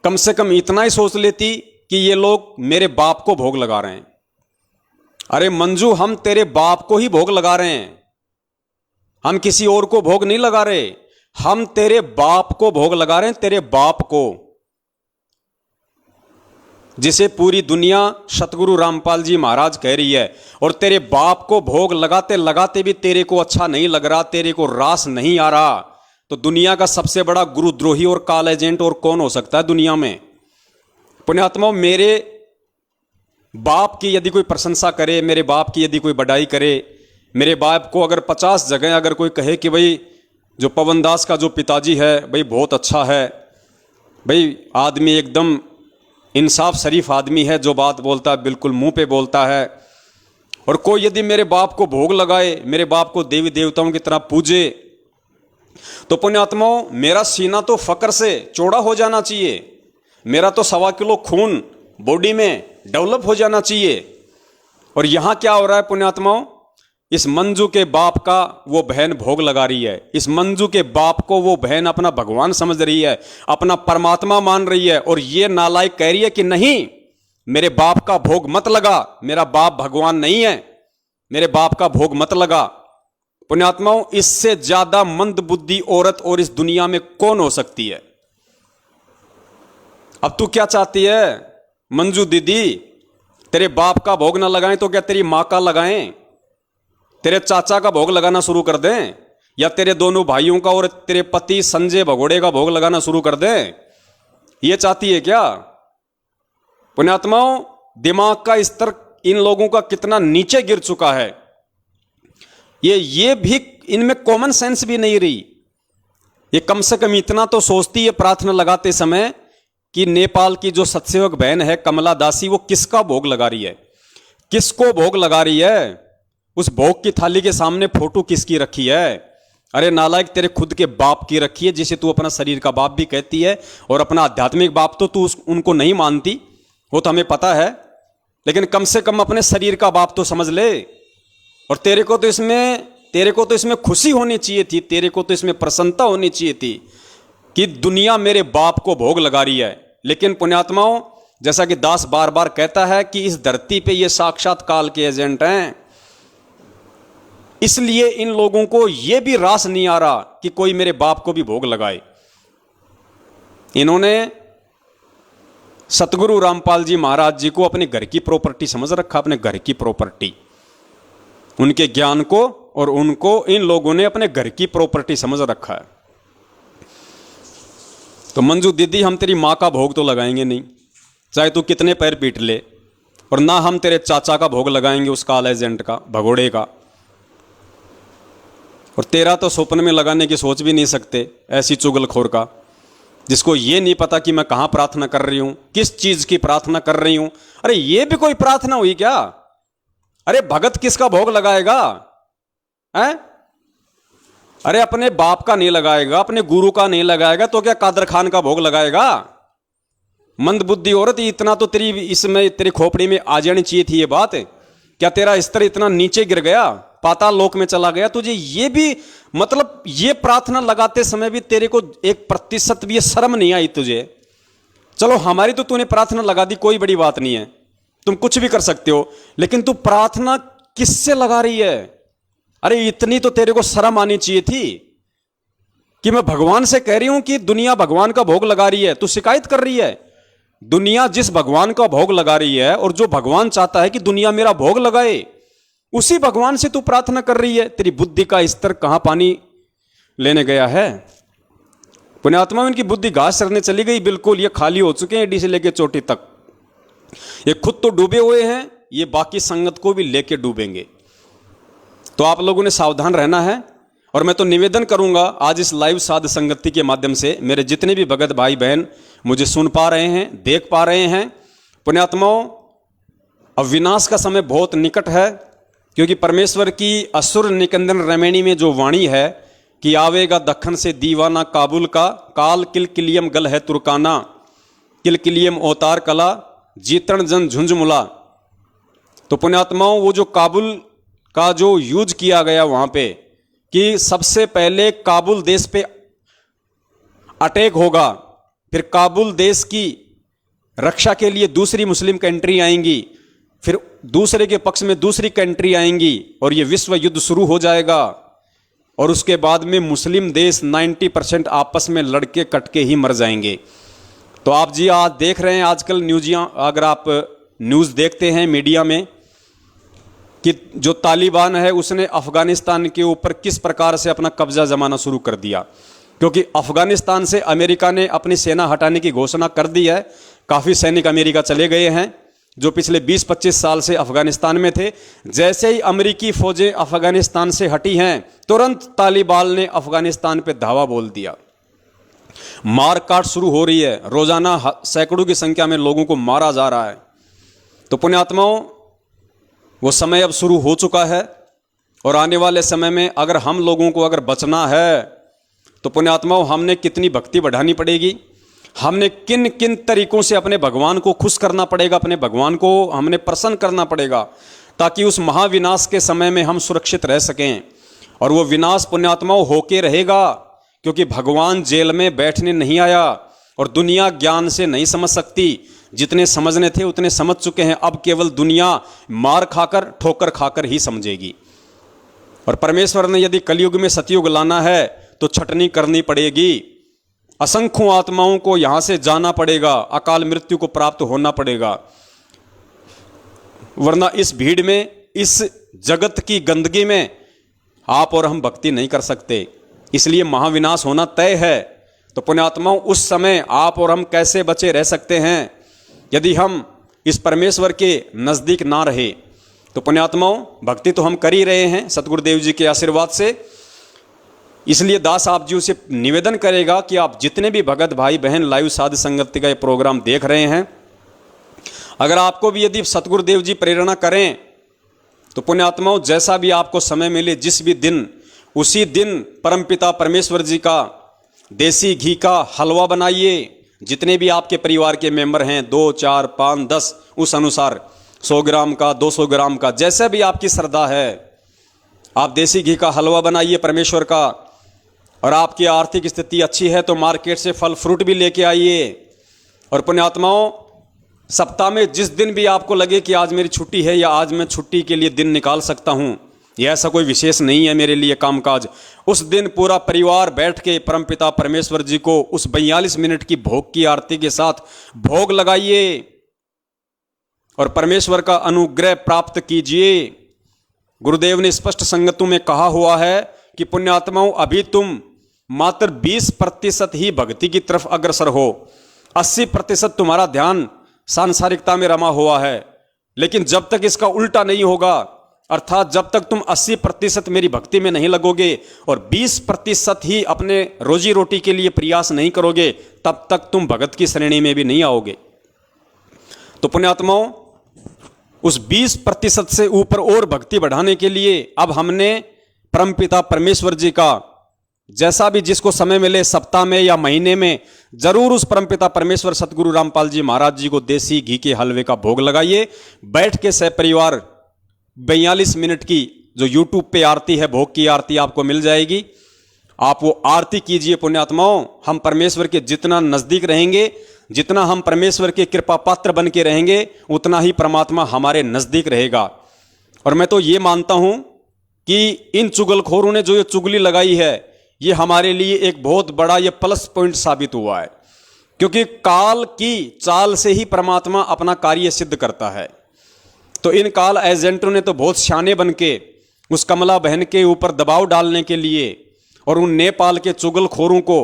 कम से कम इतना ही सोच लेती कि ये लोग मेरे बाप को भोग लगा रहे हैं। अरे मंजू, हम तेरे बाप को ही भोग लगा रहे हैं, हम किसी और को भोग नहीं लगा रहे, हम तेरे बाप को भोग लगा रहे हैं, तेरे बाप को, जिसे पूरी दुनिया सतगुरु रामपाल जी महाराज कह रही है। और तेरे बाप को भोग लगाते लगाते भी तेरे को अच्छा नहीं लग रहा, तेरे को रास नहीं आ रहा, तो दुनिया का सबसे बड़ा गुरुद्रोही और काल एजेंट और कौन हो सकता है दुनिया में? पुण्यात्माओं, मेरे बाप की यदि कोई प्रशंसा करे, मेरे बाप की यदि कोई बड़ाई करे, मेरे बाप को अगर 50 जगह अगर कोई कहे कि भाई जो पवन दास का जो पिताजी है भाई बहुत अच्छा है, भाई आदमी एकदम इंसाफ शरीफ आदमी है, जो बात बोलता है बिल्कुल मुंह पे बोलता है, और कोई यदि मेरे बाप को भोग लगाए, मेरे बाप को देवी देवताओं की तरह पूजे, तो पुण्यात्माओं मेरा सीना तो फक्र से चौड़ा हो जाना चाहिए, मेरा तो 1.25 किलो खून बॉडी में डेवलप हो जाना चाहिए। और यहां क्या हो रहा है पुण्यात्माओं? इस मंजू के बाप का वो बहन भोग लगा रही है, इस मंजू के बाप को वो बहन अपना भगवान समझ रही है, अपना परमात्मा मान रही है, और ये नालायक कह रही है कि नहीं, मेरे बाप का भोग मत लगा, मेरा बाप भगवान नहीं है, मेरे बाप का भोग मत लगा। पुण्यात्माओं, इससे ज्यादा मंद बुद्धि औरत और इस दुनिया में कौन हो सकती है? अब तू क्या चाहती है मंजू दीदी? तेरे बाप का भोग ना लगाएं तो क्या तेरी मां का लगाएं? तेरे चाचा का भोग लगाना शुरू कर दें, या तेरे दोनों भाइयों का और तेरे पति संजय भगोड़े का भोग लगाना शुरू कर दें? ये चाहती है क्या? पुण्यात्माओं, दिमाग का स्तर इन लोगों का कितना नीचे गिर चुका है, ये भी इनमें कॉमन सेंस भी नहीं रही। ये कम से कम इतना तो सोचती है प्रार्थना लगाते समय कि नेपाल की जो सतसेवक बहन है कमला दासी, वो किसका भोग लगा रही है, किसको भोग लगा रही है, उस भोग की थाली के सामने फोटो किसकी रखी है? अरे नालायक, तेरे खुद के बाप की रखी है, जिसे तू अपना शरीर का बाप भी कहती है, और अपना आध्यात्मिक बाप तो तू उनको नहीं मानती, वो तो हमें पता है, लेकिन कम से कम अपने शरीर का बाप तो समझ ले। और तेरे को तो इसमें खुशी होनी चाहिए थी, तेरे को तो इसमें प्रसन्नता होनी चाहिए थी कि दुनिया मेरे बाप को भोग लगा रही है। लेकिन पुण्यात्माओं, जैसा कि दास बार बार कहता है कि इस धरती पे ये साक्षात काल के एजेंट हैं, इसलिए इन लोगों को यह भी रास नहीं आ रहा कि कोई मेरे बाप को भी भोग लगाए। इन्होंने सतगुरु रामपाल जी महाराज जी को अपने घर की प्रॉपर्टी समझ रखा, अपने घर की प्रॉपर्टी, उनके ज्ञान को और उनको इन लोगों ने अपने घर की प्रॉपर्टी समझ रखा है। तो मंजू दीदी, हम तेरी माँ का भोग तो लगाएंगे नहीं, चाहे तू कितने पैर पीट ले, और ना हम तेरे चाचा का भोग लगाएंगे, उस काल एजेंट का, भगोड़े का, और तेरा तो स्वप्न में लगाने की सोच भी नहीं सकते, ऐसी चुगलखोर का, जिसको ये नहीं पता कि मैं कहाँ प्रार्थना कर रही हूं, किस चीज की प्रार्थना कर रही हूं। अरे ये भी कोई प्रार्थना हुई क्या? अरे भगत किसका भोग लगाएगा है? अरे अपने बाप का नहीं लगाएगा, अपने गुरु का नहीं लगाएगा, तो क्या कादर खान का भोग लगाएगा? मंद बुद्धि औरत, इतना तो तेरी इसमें तेरी खोपड़ी में आ जानी चाहिए थी ये बात। क्या तेरा स्तर इतना नीचे गिर गया? पाताल लोक में चला गया, तुझे ये भी मतलब ये प्रार्थना लगाते समय भी तेरे को 1% भी ये शर्म नहीं आई तुझे? चलो हमारी तो तूने प्रार्थना लगा दी, कोई बड़ी बात नहीं है, तुम कुछ भी कर सकते हो, लेकिन तू प्रार्थना किससे लगा रही है? अरे इतनी तो तेरे को शर्म आनी चाहिए थी कि मैं भगवान से कह रही हूं कि दुनिया भगवान का भोग लगा रही है, तू शिकायत कर रही है। दुनिया जिस भगवान का भोग लगा रही है और जो भगवान चाहता है कि दुनिया मेरा भोग लगाए, उसी भगवान से तू प्रार्थना कर रही है। तेरी बुद्धि का स्तर कहां पानी लेने गया है? पुण्यात्मा, इनकी बुद्धि घास चरने चली गई, बिल्कुल ये खाली हो चुके हैं एडी से लेके चोटी तक। ये खुद तो डूबे हुए हैं, ये बाकी संगत को भी लेके डूबेंगे। तो आप लोगों ने सावधान रहना है। और मैं तो निवेदन करूंगा आज इस लाइव साध संगति के माध्यम से, मेरे जितने भी भगत भाई बहन मुझे सुन पा रहे हैं, देख पा रहे हैं, पुण्यात्माओं, अब विनाश का समय बहुत निकट है, क्योंकि परमेश्वर की असुर निकंदन रमैणी में जो वाणी है कि आवेगा दखन से दीवाना काबुल का, काल किलकिलियम गल है तुर्काना, किलकिलियम अवतार कला, जीतन जन झुंझमुला। तो पुण्यात्माओं, वो जो काबुल का जो यूज किया गया वहां पे कि सबसे पहले काबुल देश पे अटैक होगा, फिर काबुल देश की रक्षा के लिए दूसरी मुस्लिम कंट्री आएंगी, फिर दूसरे के पक्ष में दूसरी कंट्री आएंगी और ये विश्व युद्ध शुरू हो जाएगा। और उसके बाद में मुस्लिम देश 90% आपस में लड़के कटके ही मर जाएंगे। तो आप जी आज देख रहे हैं आजकल न्यूज़, अगर आप न्यूज़ देखते हैं मीडिया में, कि जो तालिबान है उसने अफगानिस्तान के ऊपर किस प्रकार से अपना कब्जा जमाना शुरू कर दिया, क्योंकि अफगानिस्तान से अमेरिका ने अपनी सेना हटाने की घोषणा कर दी है। काफ़ी सैनिक अमेरिका चले गए हैं जो पिछले 20-25 साल से अफगानिस्तान में थे। जैसे ही अमेरिकी फौजें अफगानिस्तान से हटी हैं, तुरंत तालिबान ने अफगानिस्तान पे धावा बोल दिया। मारकाट शुरू हो रही है, रोजाना सैकड़ों की संख्या में लोगों को मारा जा रहा है। तो पुण्यात्माओं, वो समय अब शुरू हो चुका है और आने वाले समय में अगर हम लोगों को अगर बचना है तो पुण्यात्माओं, हमने कितनी भक्ति बढ़ानी पड़ेगी, हमने किन किन तरीकों से अपने भगवान को खुश करना पड़ेगा, अपने भगवान को हमने प्रसन्न करना पड़ेगा, ताकि उस महाविनाश के समय में हम सुरक्षित रह सकें। और वो विनाश पुण्यात्माओं होके रहेगा, क्योंकि भगवान जेल में बैठने नहीं आया और दुनिया ज्ञान से नहीं समझ सकती। जितने समझने थे उतने समझ चुके हैं, अब केवल दुनिया मार खाकर ठोकर खाकर ही समझेगी। और परमेश्वर ने यदि कलयुग में सतयुग लाना है तो छटनी करनी पड़ेगी, असंख्यों आत्माओं को यहां से जाना पड़ेगा, अकाल मृत्यु को प्राप्त होना पड़ेगा, वरना इस भीड़ में, इस जगत की गंदगी में आप और हम भक्ति नहीं कर सकते। इसलिए महाविनाश होना तय है। तो पुण्यात्माओं, उस समय आप और हम कैसे बचे रह सकते हैं यदि हम इस परमेश्वर के नजदीक ना रहे? तो पुण्यात्माओं, भक्ति तो हम कर ही रहे हैं सतगुरुदेव जी के आशीर्वाद से। इसलिए दास आप जी से निवेदन करेगा कि आप जितने भी भगत भाई बहन लाइव साध संगति का ये प्रोग्राम देख रहे हैं, अगर आपको भी यदि सतगुरुदेव जी प्रेरणा करें तो पुण्यात्माओं, जैसा भी आपको समय मिले, जिस भी दिन, उसी दिन परमपिता परमेश्वर जी का देसी घी का हलवा बनाइए। जितने भी आपके परिवार के मेंबर हैं, 2, 4, 5, 10, उस अनुसार 100 ग्राम का, 200 ग्राम का, जैसे भी आपकी श्रद्धा है, आप देसी घी का हलवा बनाइए परमेश्वर का। और आपकी आर्थिक स्थिति अच्छी है तो मार्केट से फल फ्रूट भी लेके आइए। और पुण्यात्माओं, सप्ताह में जिस दिन भी आपको लगे कि आज मेरी छुट्टी है या आज मैं छुट्टी के लिए दिन निकाल सकता हूं, यह ऐसा कोई विशेष नहीं है मेरे लिए कामकाज, उस दिन पूरा परिवार बैठ के परमपिता परमेश्वर जी को उस 42 मिनट की भोग की आरती के साथ भोग लगाइए और परमेश्वर का अनुग्रह प्राप्त कीजिए। गुरुदेव ने स्पष्ट संगतों में कहा हुआ है कि पुण्यात्माओं, अभी तुम मात्र 20% ही भक्ति की तरफ अग्रसर हो, 80% तुम्हारा ध्यान सांसारिकता में रमा हुआ है। लेकिन जब तक इसका उल्टा नहीं होगा, अर्थात जब तक तुम 80% मेरी भक्ति में नहीं लगोगे और 20% ही अपने रोजी रोटी के लिए प्रयास नहीं करोगे, तब तक तुम भगत की श्रेणी में भी नहीं आओगे। तो पुण्यात्माओं, उस 20% से ऊपर और भक्ति बढ़ाने के लिए अब हमने परमपिता परमेश्वर जी का, जैसा भी जिसको समय मिले, सप्ताह में या महीने में, जरूर उस परमपिता परमेश्वर सतगुरु रामपाल जी महाराज जी को देसी घी के हलवे का भोग लगाइए। बैठ के सह परिवार 42 मिनट की जो यूट्यूब पे आरती है, भोग की आरती आपको मिल जाएगी। आप वो आरती कीजिए पुण्यात्माओं। हम परमेश्वर के जितना नजदीक रहेंगे, जितना हम परमेश्वर के कृपा पात्र बन के रहेंगे, उतना ही परमात्मा हमारे नजदीक रहेगा। और मैं तो ये मानता हूं कि इन चुगलखोरों ने जो ये चुगली लगाई है, ये हमारे लिए एक बहुत बड़ा ये प्लस पॉइंट साबित हुआ है, क्योंकि काल की चाल से ही परमात्मा अपना कार्य सिद्ध करता है। तो इन काल एजेंटों ने तो बहुत शाने बन के उस कमला बहन के ऊपर दबाव डालने के लिए और उन नेपाल के चुगलखोरों को,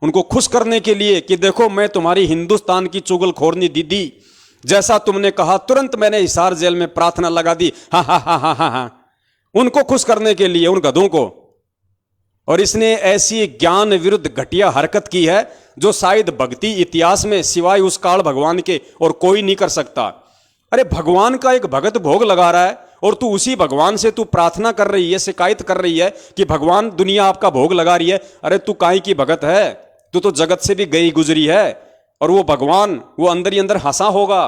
उनको खुश करने के लिए कि देखो मैं तुम्हारी हिंदुस्तान की चुगलखोरनी दीदी, जैसा तुमने कहा तुरंत मैंने हिसार जेल में प्रार्थना लगा दी, हा हा हा हा हा हा, उनको खुश करने के लिए, उन गधों को। और इसने ऐसी ज्ञान विरुद्ध घटिया हरकत की है जो शायद भक्ति इतिहास में सिवाय उस काल भगवान के और कोई नहीं कर सकता। अरे भगवान का एक भगत भोग लगा रहा है और तू उसी भगवान से तू प्रार्थना कर रही है, शिकायत कर रही है कि भगवान दुनिया आपका भोग लगा रही है। अरे तू काहे की भगत है, तू तो जगत से भी गई गुजरी है। और वो भगवान वो अंदर ही अंदर हंसा होगा,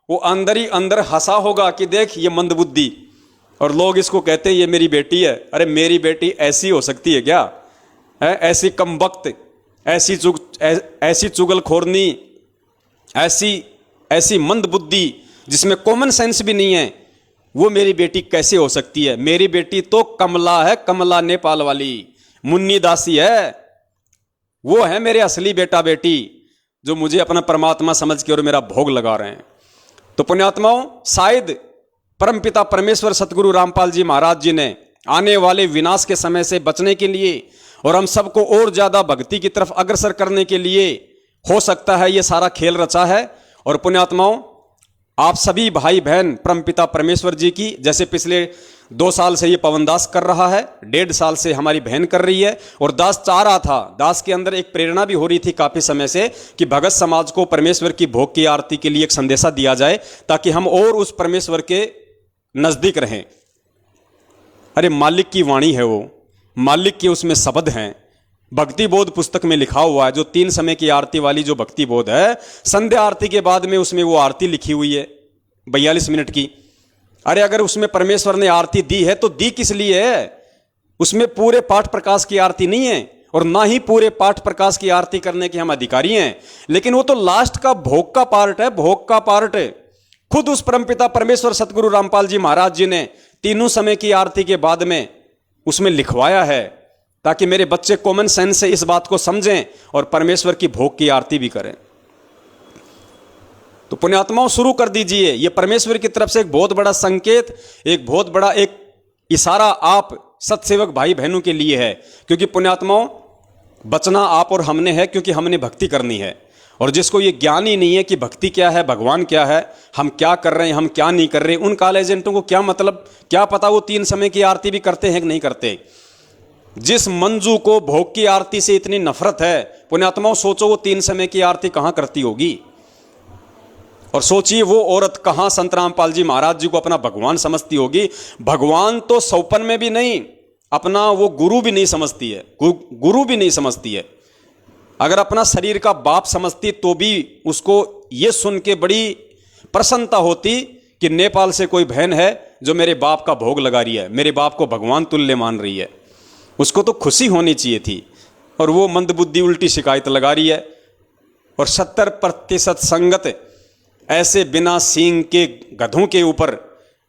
वो अंदर ही अंदर हंसा होगा कि देख ये मंदबुद्धि, और लोग इसको कहते हैं ये मेरी बेटी है। अरे मेरी बेटी ऐसी हो सकती है क्या? है ऐसी कमबख्त, ऐसी चुगलखोरनी, ऐसी मंदबुद्धि जिसमें कॉमन सेंस भी नहीं है, वो मेरी बेटी कैसे हो सकती है? मेरी बेटी तो कमला है, कमला नेपाल वाली मुन्नी दासी है। वो है मेरे असली बेटा बेटी जो मुझे अपना परमात्मा समझ के और मेरा भोग लगा रहे हैं। तो पुण्यात्माओं, शायद परमपिता परमेश्वर सतगुरु रामपाल जी महाराज जी ने आने वाले विनाश के समय से बचने के लिए और हम सबको और ज्यादा भक्ति की तरफ अग्रसर करने के लिए हो सकता है ये सारा खेल रचा है। और पुण्यात्माओं, आप सभी भाई बहन परमपिता परमेश्वर जी की, जैसे पिछले 2 साल से ये पवन दास कर रहा है, 1.5 साल से हमारी बहन कर रही है, और दास चाह रहा था, दास के अंदर एक प्रेरणा भी हो रही थी काफी समय से कि भगत समाज को परमेश्वर की भोग की आरती के लिए एक संदेशा दिया जाए ताकि हम और उस परमेश्वर के नजदीक रहें। अरे मालिक की वाणी है वो, मालिक के उसमें शब्द हैं। भक्ति बोध पुस्तक में लिखा हुआ है, जो 3 समय की आरती वाली जो भक्ति बोध है, संध्या आरती के बाद में उसमें वो आरती लिखी हुई है 42 मिनट की। अरे अगर उसमें परमेश्वर ने आरती दी है तो दी किस लिए है? उसमें पूरे पाठ प्रकाश की आरती नहीं है और ना ही पूरे पाठ प्रकाश की आरती करने के हम अधिकारी हैं, लेकिन वो तो लास्ट का भोग का पार्ट है, भोग का पार्ट है। खुद उस परमपिता परमेश्वर सतगुरु रामपाल जी महाराज जी ने 3 समय की आरती के बाद में उसमें लिखवाया है ताकि मेरे बच्चे कॉमन सेंस से इस बात को समझें और परमेश्वर की भोग की आरती भी करें। तो पुण्यात्माओं, शुरू कर दीजिए। यह परमेश्वर की तरफ से एक बहुत बड़ा संकेत, एक बहुत बड़ा एक इशारा आप सत्सेवक भाई बहनों के लिए है, क्योंकि पुण्यात्माओं बचना आप और हमने है, क्योंकि हमने भक्ति करनी है। और जिसको ये ज्ञान ही नहीं है कि भक्ति क्या है, भगवान क्या है, हम क्या कर रहे हैं, हम क्या नहीं कर रहे, उन काल एजेंटों को क्या मतलब, क्या पता वो 3 समय की आरती भी करते हैं कि नहीं करते। जिस मंजू को भोग की आरती से इतनी नफरत है, पुण्यात्माओं सोचो वो 3 समय की आरती कहां करती होगी। और सोचिए वो औरत कहां संत रामपाल जी महाराज जी को अपना भगवान समझती होगी। भगवान तो सौपन में भी नहीं, अपना वो गुरु भी नहीं समझती है, गुरु भी नहीं समझती है। अगर अपना शरीर का बाप समझती तो भी उसको ये सुन के बड़ी प्रसन्नता होती कि नेपाल से कोई बहन है जो मेरे बाप का भोग लगा रही है, मेरे बाप को भगवान तुल्य मान रही है। उसको तो खुशी होनी चाहिए थी, और वो मंदबुद्धि उल्टी शिकायत लगा रही है। और 70% संगत ऐसे बिना सींग के गधों के ऊपर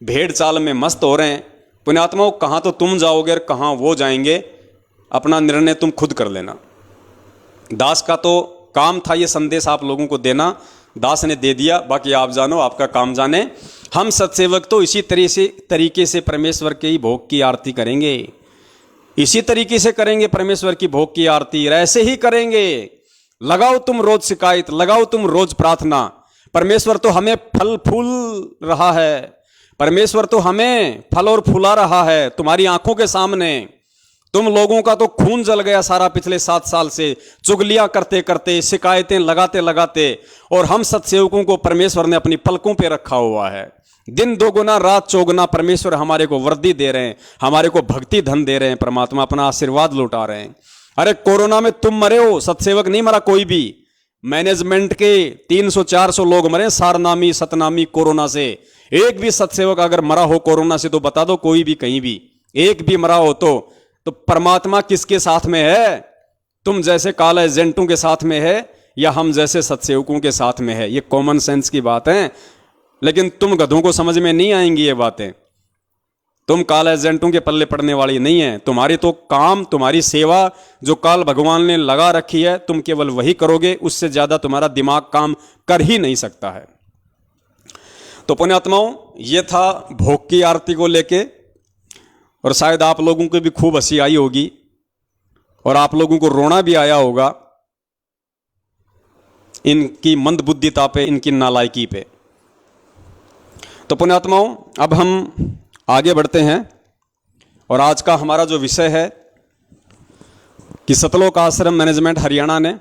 भेड़ चाल में मस्त हो रहे हैं। पुण्यात्माओं, कहाँ तो तुम जाओगे और कहाँ वो जाएंगे, अपना निर्णय तुम खुद कर लेना। दास का तो काम था ये संदेश आप लोगों को देना, दास ने दे दिया, बाकी आप जानो, आपका काम जाने। हम सत्सेवक तो इसी तरीके से परमेश्वर के ही भोग की आरती करेंगे, इसी तरीके से करेंगे परमेश्वर की भोग की आरती, ऐसे ही करेंगे। लगाओ तुम रोज शिकायत, लगाओ तुम रोज प्रार्थना। परमेश्वर तो हमें फल फूल रहा है, परमेश्वर तो हमें फल और फूला रहा है तुम्हारी आंखों के सामने। तुम लोगों का तो खून जल गया सारा पिछले 7 साल से, चुगलियां करते करते, शिकायतें लगाते लगाते, और हम सत्सेवकों को परमेश्वर ने अपनी पलकों पे रखा हुआ है। दिन 2 गुना रात 4 गुना परमेश्वर हमारे को वर्दी दे रहे हैं, हमारे को भक्ति धन दे रहे हैं, परमात्मा अपना आशीर्वाद लौटा रहे हैं। अरे कोरोना में तुम मरे हो, सत्सेवक नहीं मरा कोई भी। मैनेजमेंट के 300-400 लोग मरे सारनामी सतनामी कोरोना से, एक भी सत्सेवक अगर मरा हो कोरोना से तो बता दो, कोई भी कहीं भी एक भी मरा हो तो परमात्मा किसके साथ में है? तुम जैसे काल एजेंटों के साथ में है या हम जैसे सत्सेवकों के साथ में है? ये कॉमन सेंस की बात है, लेकिन तुम गधों को समझ में नहीं आएंगी ये बातें। तुम काल एजेंटों के पल्ले पड़ने वाली नहीं है। तुम्हारी तो काम, तुम्हारी सेवा जो काल भगवान ने लगा रखी है, तुम केवल वही करोगे, उससे ज्यादा तुम्हारा दिमाग काम कर ही नहीं सकता है। तो पुण्यात्माओं, ये था भोग की आरती को लेके, और शायद आप लोगों को भी खूब हंसी आई होगी और आप लोगों को रोना भी आया होगा इनकी मंदबुद्धिता पे, इनकी नालायकी पे। तो पुण्यात्माओं, अब हम आगे बढ़ते हैं और आज का हमारा जो विषय है कि सतलोक आश्रम मैनेजमेंट हरियाणा ने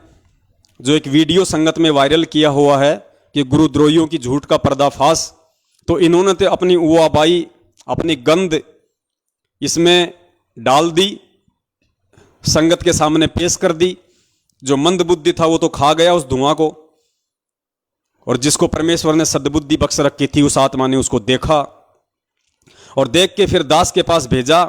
जो एक वीडियो संगत में वायरल किया हुआ है कि गुरुद्रोहियों की झूठ का पर्दाफाश, तो इन्होंने तो अपनी उआबाई, अपनी गंद इसमें डाल दी, संगत के सामने पेश कर दी। जो मंदबुद्धि था वो तो खा गया उस धुआं को, और जिसको परमेश्वर ने सद्बुद्धि बख्श रखी थी उस आत्मा ने उसको देखा और देख के फिर दास के पास भेजा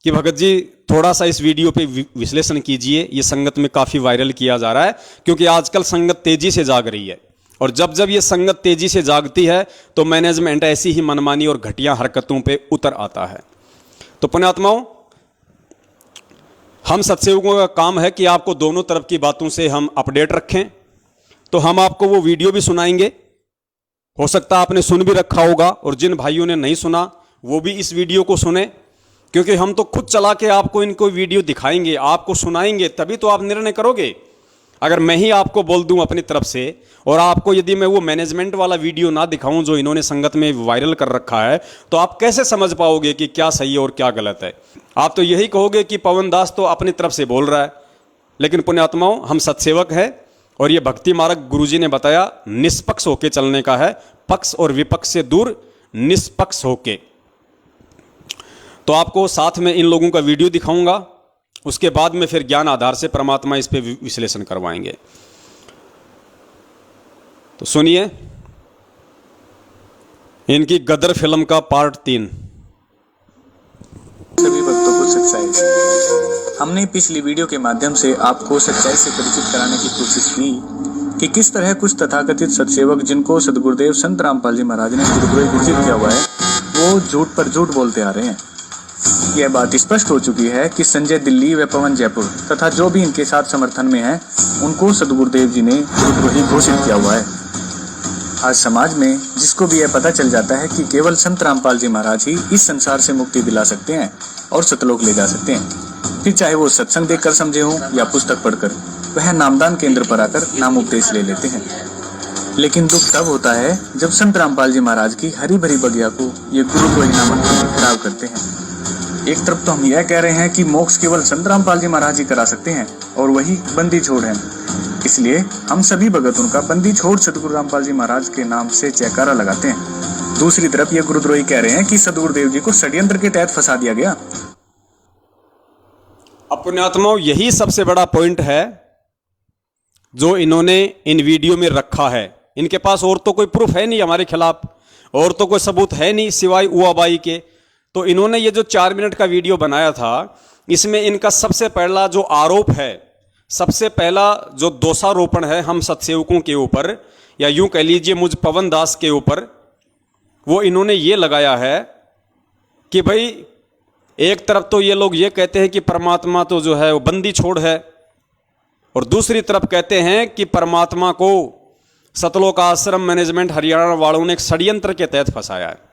कि भगत जी थोड़ा सा इस वीडियो पे विश्लेषण कीजिए, ये संगत में काफी वायरल किया जा रहा है, क्योंकि आजकल संगत तेजी से जाग रही है और जब जब ये संगत तेजी से जागती है तो मैनेजमेंट ऐसी ही मनमानी और घटिया हरकतों पे उतर आता है। तो पुण्यात्माओं, हम सत्सेवकों का काम है कि आपको दोनों तरफ की बातों से हम अपडेट रखें। तो हम आपको वो वीडियो भी सुनाएंगे, हो सकता है आपने सुन भी रखा होगा, और जिन भाइयों ने नहीं सुना वो भी इस वीडियो को सुने, क्योंकि हम तो खुद चला के आपको इनको वीडियो दिखाएंगे, आपको सुनाएंगे, तभी तो आप निर्णय करोगे। अगर मैं ही आपको बोल दूं अपनी तरफ से और आपको यदि मैं वो मैनेजमेंट वाला वीडियो ना दिखाऊं जो इन्होंने संगत में वायरल कर रखा है, तो आप कैसे समझ पाओगे कि क्या सही है और क्या गलत है? आप तो यही कहोगे कि पवन दास तो अपनी तरफ से बोल रहा है। लेकिन पुण्यात्माओं, हम सत्सेवक हैं और ये भक्ति मार्ग गुरुजी ने बताया निष्पक्ष होके चलने का है, पक्ष और विपक्ष से दूर निष्पक्ष होके। तो आपको साथ में इन लोगों का वीडियो दिखाऊंगा, उसके बाद में फिर ज्ञान आधार से परमात्मा इस पे विश्लेषण करवाएंगे। तो सुनिए इनकी गदर फिल्म का पार्ट 3। सभी भक्तों को सच्चाई। हमने पिछली वीडियो के माध्यम से आपको सच्चाई से परिचित कराने की कोशिश की कि किस तरह कुछ तथाकथित सत्सेवक जिनको सदगुरुदेव संत रामपाल जी महाराज ने गुरुद्रोही घोषित किया हुआ है, वो झूठ पर झूठ बोलते आ रहे हैं। यह बात स्पष्ट हो चुकी है कि संजय दिल्ली व पवन जयपुर तथा जो भी इनके साथ समर्थन में है, उनको सदगुरुदेव जी ने गुरुद्रोही घोषित किया हुआ है। आज समाज में जिसको भी यह पता चल जाता है कि केवल संत रामपाल जी महाराज ही इस संसार से मुक्ति दिला सकते हैं और सतलोक ले जा सकते हैं, फिर चाहे वो सत्संग देखकर समझे हों या पुस्तक पढ़कर, वह नामदान केंद्र पर आकर नाम उपदेश ले लेते हैं। लेकिन दुख तब होता है जब संत रामपाल जी महाराज की हरी भरी बगिया को ये गुरुद्रोही नामक खराब करते हैं। एक तरफ तो हम यह कह रहे हैं कि मोक्ष केवल संत रामपाल जी महाराज ही करा सकते हैं और वही बंदी छोड़ है, इसलिए हम सभी भगत उनका बंदी छोड़ सदगुरु रामपाल जी महाराज के नाम से जयकारा लगाते हैं। दूसरी तरफ ये गुरुद्रोही कह रहे हैं कि सदगुरुदेव जी को षड्यंत्र के तहत फंसा दिया गया। अब पुण्यात्माओं, यही सबसे बड़ा पॉइंट है जो इन्होंने इन वीडियो में रखा है। इनके पास और तो कोई प्रूफ है नहीं हमारे खिलाफ, और तो कोई सबूत है नहीं सिवाय उआबाई के। तो इन्होंने ये जो 4 मिनट का वीडियो बनाया था, इसमें इनका सबसे पहला जो आरोप है, सबसे पहला जो दोषारोपण है हम सत्सेवकों के ऊपर, या यूं कह लीजिए मुझ पवन दास के ऊपर, वो इन्होंने ये लगाया है कि भाई एक तरफ तो ये लोग ये कहते हैं कि परमात्मा तो जो है वो बंदी छोड़ है, और दूसरी तरफ कहते हैं कि परमात्मा को सतलोक आश्रम मैनेजमेंट हरियाणा वालों ने एक षड्यंत्र के तहत फंसाया है।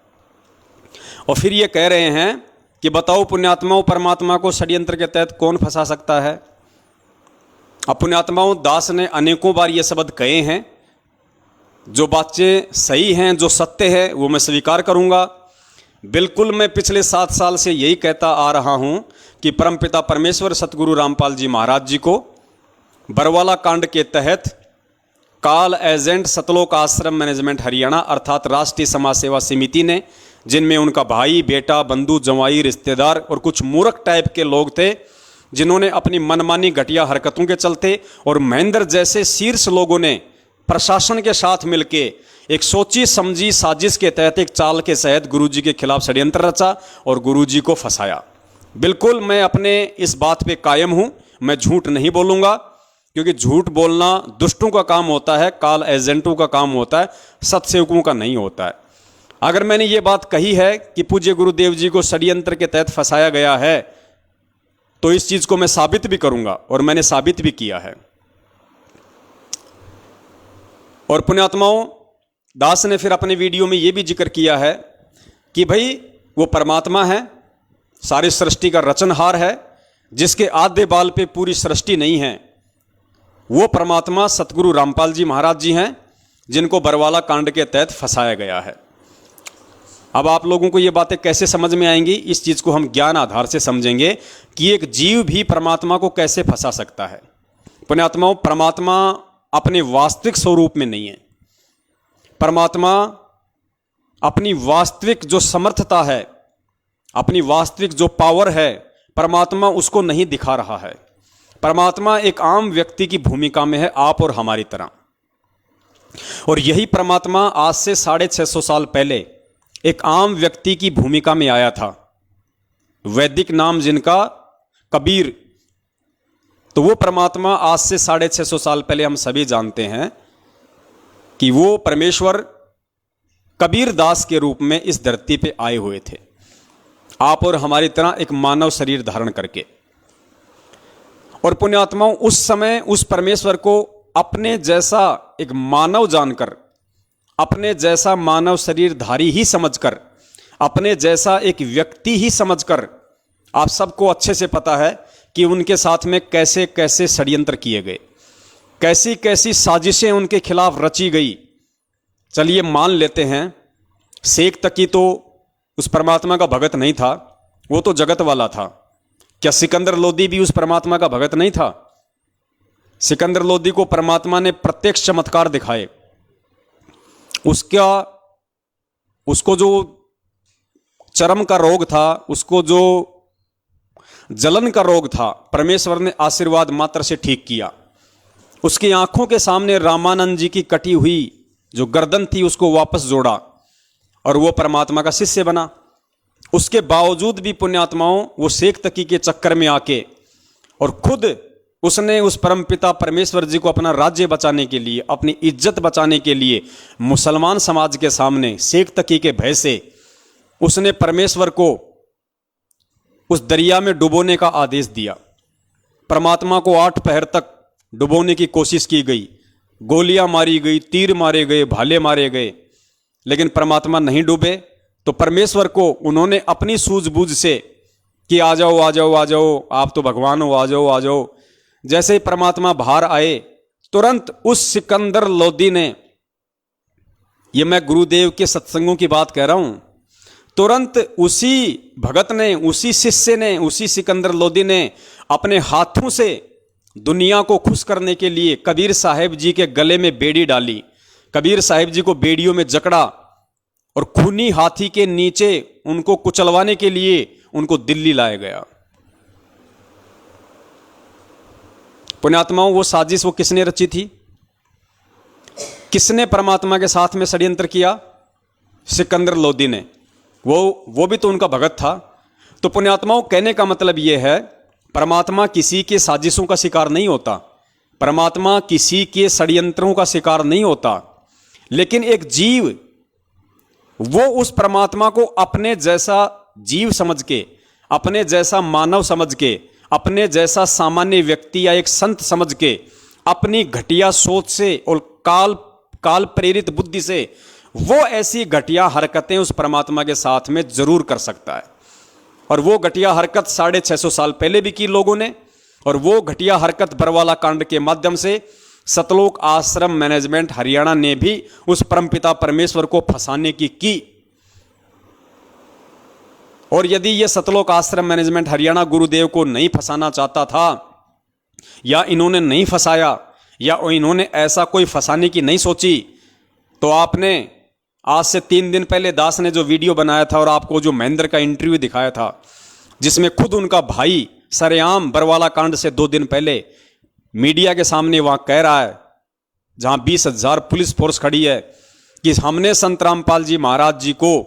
और फिर ये कह रहे हैं कि बताओ पुण्यात्माओं, परमात्मा को षड्यंत्र के तहत कौन फंसा सकता है? अब पुण्यात्माओं, दास ने अनेकों बार ये शब्द कहे हैं। जो बातें सही हैं, जो सत्य है, वो मैं स्वीकार करूंगा। बिल्कुल मैं पिछले 7 साल से यही कहता आ रहा हूं कि परमपिता परमेश्वर सतगुरु रामपाल जी महाराज जी को बरवाला कांड के तहत काल एजेंट सतलोक आश्रम मैनेजमेंट हरियाणा अर्थात राष्ट्रीय समाज सेवा समिति ने, जिनमें उनका भाई, बेटा, बंधु, जवाई, रिश्तेदार और कुछ मूर्ख टाइप के लोग थे, जिन्होंने अपनी मनमानी घटिया हरकतों के चलते और महेंद्र जैसे शीर्ष लोगों ने प्रशासन के साथ मिलके एक सोची समझी साजिश के तहत एक चाल के तहत गुरुजी के खिलाफ षड्यंत्र रचा और गुरुजी को फंसाया। बिल्कुल मैं अपने इस बात पे कायम हूं, मैं झूठ नहीं बोलूंगा, क्योंकि झूठ बोलना दुष्टों का काम होता है, काल एजेंटों का काम होता है, सत्सेवकों का नहीं होता है। अगर मैंने ये बात कही है कि पूज्य गुरुदेव जी को षड्यंत्र के तहत फंसाया गया है, तो इस चीज को मैं साबित भी करूंगा और मैंने साबित भी किया है। और पुण्यात्माओं, दास ने फिर अपने वीडियो में यह भी जिक्र किया है कि भाई वो परमात्मा है, सारी सृष्टि का रचनहार है, जिसके आद्य बाल पे पूरी सृष्टि नहीं है। वो परमात्मा सतगुरु रामपाल जी महाराज जी हैं, जिनको बरवाला कांड के तहत फंसाया गया है। अब आप लोगों को ये बातें कैसे समझ में आएंगी, इस चीज को हम ज्ञान आधार से समझेंगे कि एक जीव भी परमात्मा को कैसे फंसा सकता है। पुण्यात्माओं, परमात्मा अपने वास्तविक स्वरूप में नहीं है। परमात्मा अपनी वास्तविक जो समर्थता है, अपनी वास्तविक जो पावर है, परमात्मा उसको नहीं दिखा रहा है। परमात्मा एक आम व्यक्ति की भूमिका में है, आप और हमारी तरह। और यही परमात्मा आज से 650 साल पहले एक आम व्यक्ति की भूमिका में आया था। वैदिक नाम जिनका कबीर, तो वो परमात्मा आज से 650 साल पहले हम सभी जानते हैं कि वो परमेश्वर कबीर दास के रूप में इस धरती पे आए हुए थे, आप और हमारी तरह एक मानव शरीर धारण करके। और पुण्यात्माओं, उस समय उस परमेश्वर को अपने जैसा एक मानव जानकर, अपने जैसा मानव शरीरधारी ही समझकर, अपने जैसा एक व्यक्ति ही समझकर, आप सबको अच्छे से पता है कि उनके साथ में कैसे कैसे षड्यंत्र किए गए, कैसी कैसी साजिशें उनके खिलाफ रची गई। चलिए मान लेते हैं, शेख तकी तो उस परमात्मा का भगत नहीं था, वो तो जगत वाला था। क्या सिकंदर लोदी भी उस परमात्मा का भगत नहीं था? सिकंदर लोदी को परमात्मा ने प्रत्यक्ष चमत्कार दिखाए। उसको जो चर्म का रोग था, उसको जो जलन का रोग था, परमेश्वर ने आशीर्वाद मात्र से ठीक किया। उसकी आंखों के सामने रामानंद जी की कटी हुई जो गर्दन थी उसको वापस जोड़ा और वो परमात्मा का शिष्य बना। उसके बावजूद भी पुण्यात्माओं, वो शेख तकी के चक्कर में आके और खुद उसने उस परमपिता परमेश्वर जी को अपना राज्य बचाने के लिए, अपनी इज्जत बचाने के लिए मुसलमान समाज के सामने शेख तकी के भय से उसने परमेश्वर को उस दरिया में डुबोने का आदेश दिया। परमात्मा को 8 पहर तक डुबोने की कोशिश की गई, गोलियां मारी गई, तीर मारे गए, भाले मारे गए, लेकिन परमात्मा नहीं डूबे। तो परमेश्वर को उन्होंने अपनी सूझबूझ से कि आ जाओ आ जाओ आ जाओ, आप तो भगवान हो, आ जाओ आ जाओ। जैसे ही परमात्मा बाहर आए, तुरंत उस सिकंदर लोदी ने, ये मैं गुरुदेव के सत्संगों की बात कह रहा हूं, तुरंत उसी भगत ने, उसी शिष्य ने, उसी सिकंदर लोदी ने अपने हाथों से दुनिया को खुश करने के लिए कबीर साहिब जी के गले में बेड़ी डाली, कबीर साहिब जी को बेड़ियों में जकड़ा और खूनी हाथी के नीचे उनको कुचलवाने के लिए उनको दिल्ली लाया गया। पुण्यात्माओं, वो साजिश वो किसने रची थी? किसने परमात्मा के साथ में षड्यंत्र किया? सिकंदर लोदी ने। वो भी तो उनका भगत था। तो पुण्यात्माओं, कहने का मतलब यह है, परमात्मा किसी के साजिशों का शिकार नहीं होता, परमात्मा किसी के षड्यंत्रों का शिकार नहीं होता, लेकिन एक जीव वो उस परमात्मा को अपने जैसा जीव समझ के, अपने जैसा मानव समझ के, अपने जैसा सामान्य व्यक्ति या एक संत समझ के, अपनी घटिया सोच से और काल प्रेरित बुद्धि से वो ऐसी घटिया हरकतें उस परमात्मा के साथ में जरूर कर सकता है। और वो घटिया हरकत 650 साल पहले भी की लोगों ने, और वो घटिया हरकत बरवाला कांड के माध्यम से सतलोक आश्रम मैनेजमेंट हरियाणा ने भी उस परमपिता परमेश्वर को फंसाने की। और यदि यह सतलोक आश्रम मैनेजमेंट हरियाणा गुरुदेव को नहीं फंसाना चाहता था, या इन्होंने नहीं फंसाया, या इन्होंने ऐसा कोई फंसाने की नहीं सोची, तो आपने आज से 3 दिन पहले दास ने जो वीडियो बनाया था और आपको जो महेंद्र का इंटरव्यू दिखाया था, जिसमें खुद उनका भाई सरेआम बरवाला कांड से 2 दिन पहले मीडिया के सामने वहां कह रहा है जहां 20,000 पुलिस फोर्स खड़ी है, कि हमने संत रामपाल जी महाराज जी को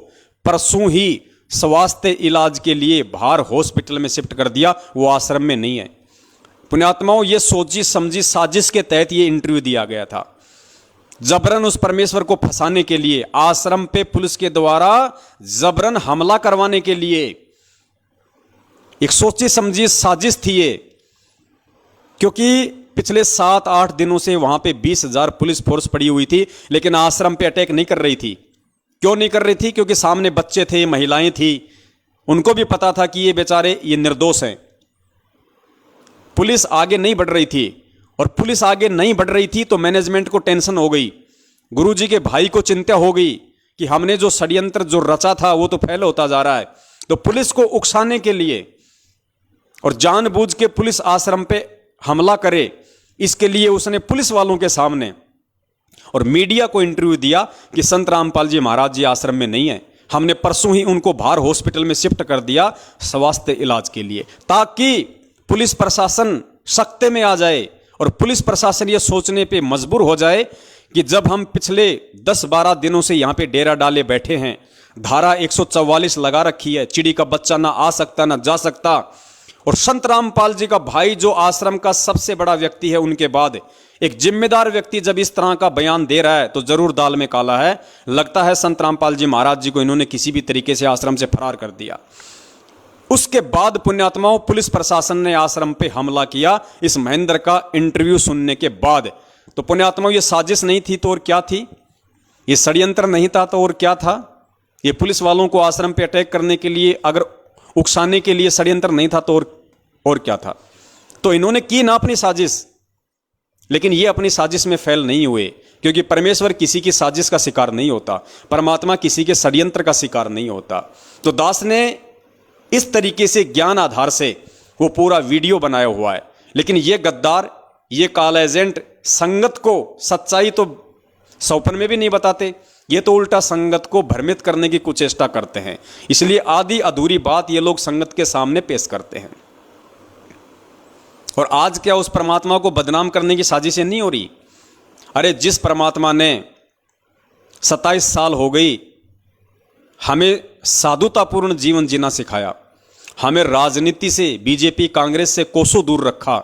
परसों ही स्वास्थ्य इलाज के लिए बाहर हॉस्पिटल में शिफ्ट कर दिया, वो आश्रम में नहीं है। पुण्यात्माओं, ये सोची समझी साजिश के तहत ये इंटरव्यू दिया गया था, जबरन उस परमेश्वर को फंसाने के लिए, आश्रम पे पुलिस के द्वारा जबरन हमला करवाने के लिए एक सोची समझी साजिश थी ये। क्योंकि पिछले 7-8 दिनों से वहां पे 20,000 पुलिस फोर्स पड़ी हुई थी, लेकिन आश्रम पे अटैक नहीं कर रही थी। क्यों नहीं कर रही थी? क्योंकि सामने बच्चे थे, महिलाएं थी, उनको भी पता था कि ये बेचारे ये निर्दोष हैं। पुलिस आगे नहीं बढ़ रही थी, और पुलिस आगे नहीं बढ़ रही थी तो मैनेजमेंट को टेंशन हो गई, गुरुजी के भाई को चिंता हो गई कि हमने जो षड्यंत्र जो रचा था वो तो फैल होता जा रहा है। तो पुलिस को उकसाने के लिए और जानबूझ के पुलिस आश्रम पे हमला करे, इसके लिए उसने पुलिस वालों के सामने और मीडिया को इंटरव्यू दिया कि संत रामपाल जी महाराज जी आश्रम में नहीं है, हमने परसों ही उनको बाहर हॉस्पिटल में शिफ्ट कर दिया स्वास्थ्य इलाज के लिए, ताकि पुलिस प्रशासन सख्ते में आ जाए और पुलिस प्रशासन ये सोचने पे मजबूर हो जाए कि जब हम पिछले 10-12 दिनों से यहां पे डेरा डाले बैठे हैं, धारा 144 लगा रखी है, चिड़ी का बच्चा ना आ सकता ना जा सकता, और संत रामपाल जी का भाई जो आश्रम का सबसे बड़ा व्यक्ति है, उनके बाद एक जिम्मेदार व्यक्ति जब इस तरह का बयान दे रहा है तो जरूर दाल में काला है। लगता है संत रामपाल जी महाराज जी को इन्होंने किसी भी तरीके से आश्रम से फरार कर दिया। उसके बाद पुण्यात्माओं, पुलिस प्रशासन ने आश्रम पे हमला किया इस महेंद्र का इंटरव्यू सुनने के बाद। तो पुण्यात्माओं, ये साजिश नहीं थी तो और क्या थी? ये षड्यंत्र नहीं था तो और क्या था? ये पुलिस वालों को आश्रम पे अटैक करने के लिए, अगर उकसाने के लिए षड्यंत्र नहीं था तो और क्या था? तो इन्होंने की ना अपनी साजिश, लेकिन ये अपनी साजिश में फेल नहीं हुए, क्योंकि परमेश्वर किसी की साजिश का शिकार नहीं होता, परमात्मा किसी के षड्यंत्र का शिकार नहीं होता। तो दास ने इस तरीके से ज्ञान आधार से वो पूरा वीडियो बनाया हुआ है। लेकिन ये गद्दार, ये काला एजेंट संगत को सच्चाई तो सौपन में भी नहीं बताते, ये तो उल्टा संगत को भ्रमित करने की कुचेष्टा करते हैं। इसलिए आधी अधूरी बात ये लोग संगत के सामने पेश करते हैं। और आज क्या उस परमात्मा को बदनाम करने की साजिशें नहीं हो रही? अरे जिस परमात्मा ने 27 साल हो गई हमें साधुतापूर्ण जीवन जीना सिखाया, हमें राजनीति से, बीजेपी कांग्रेस से कोसों दूर रखा,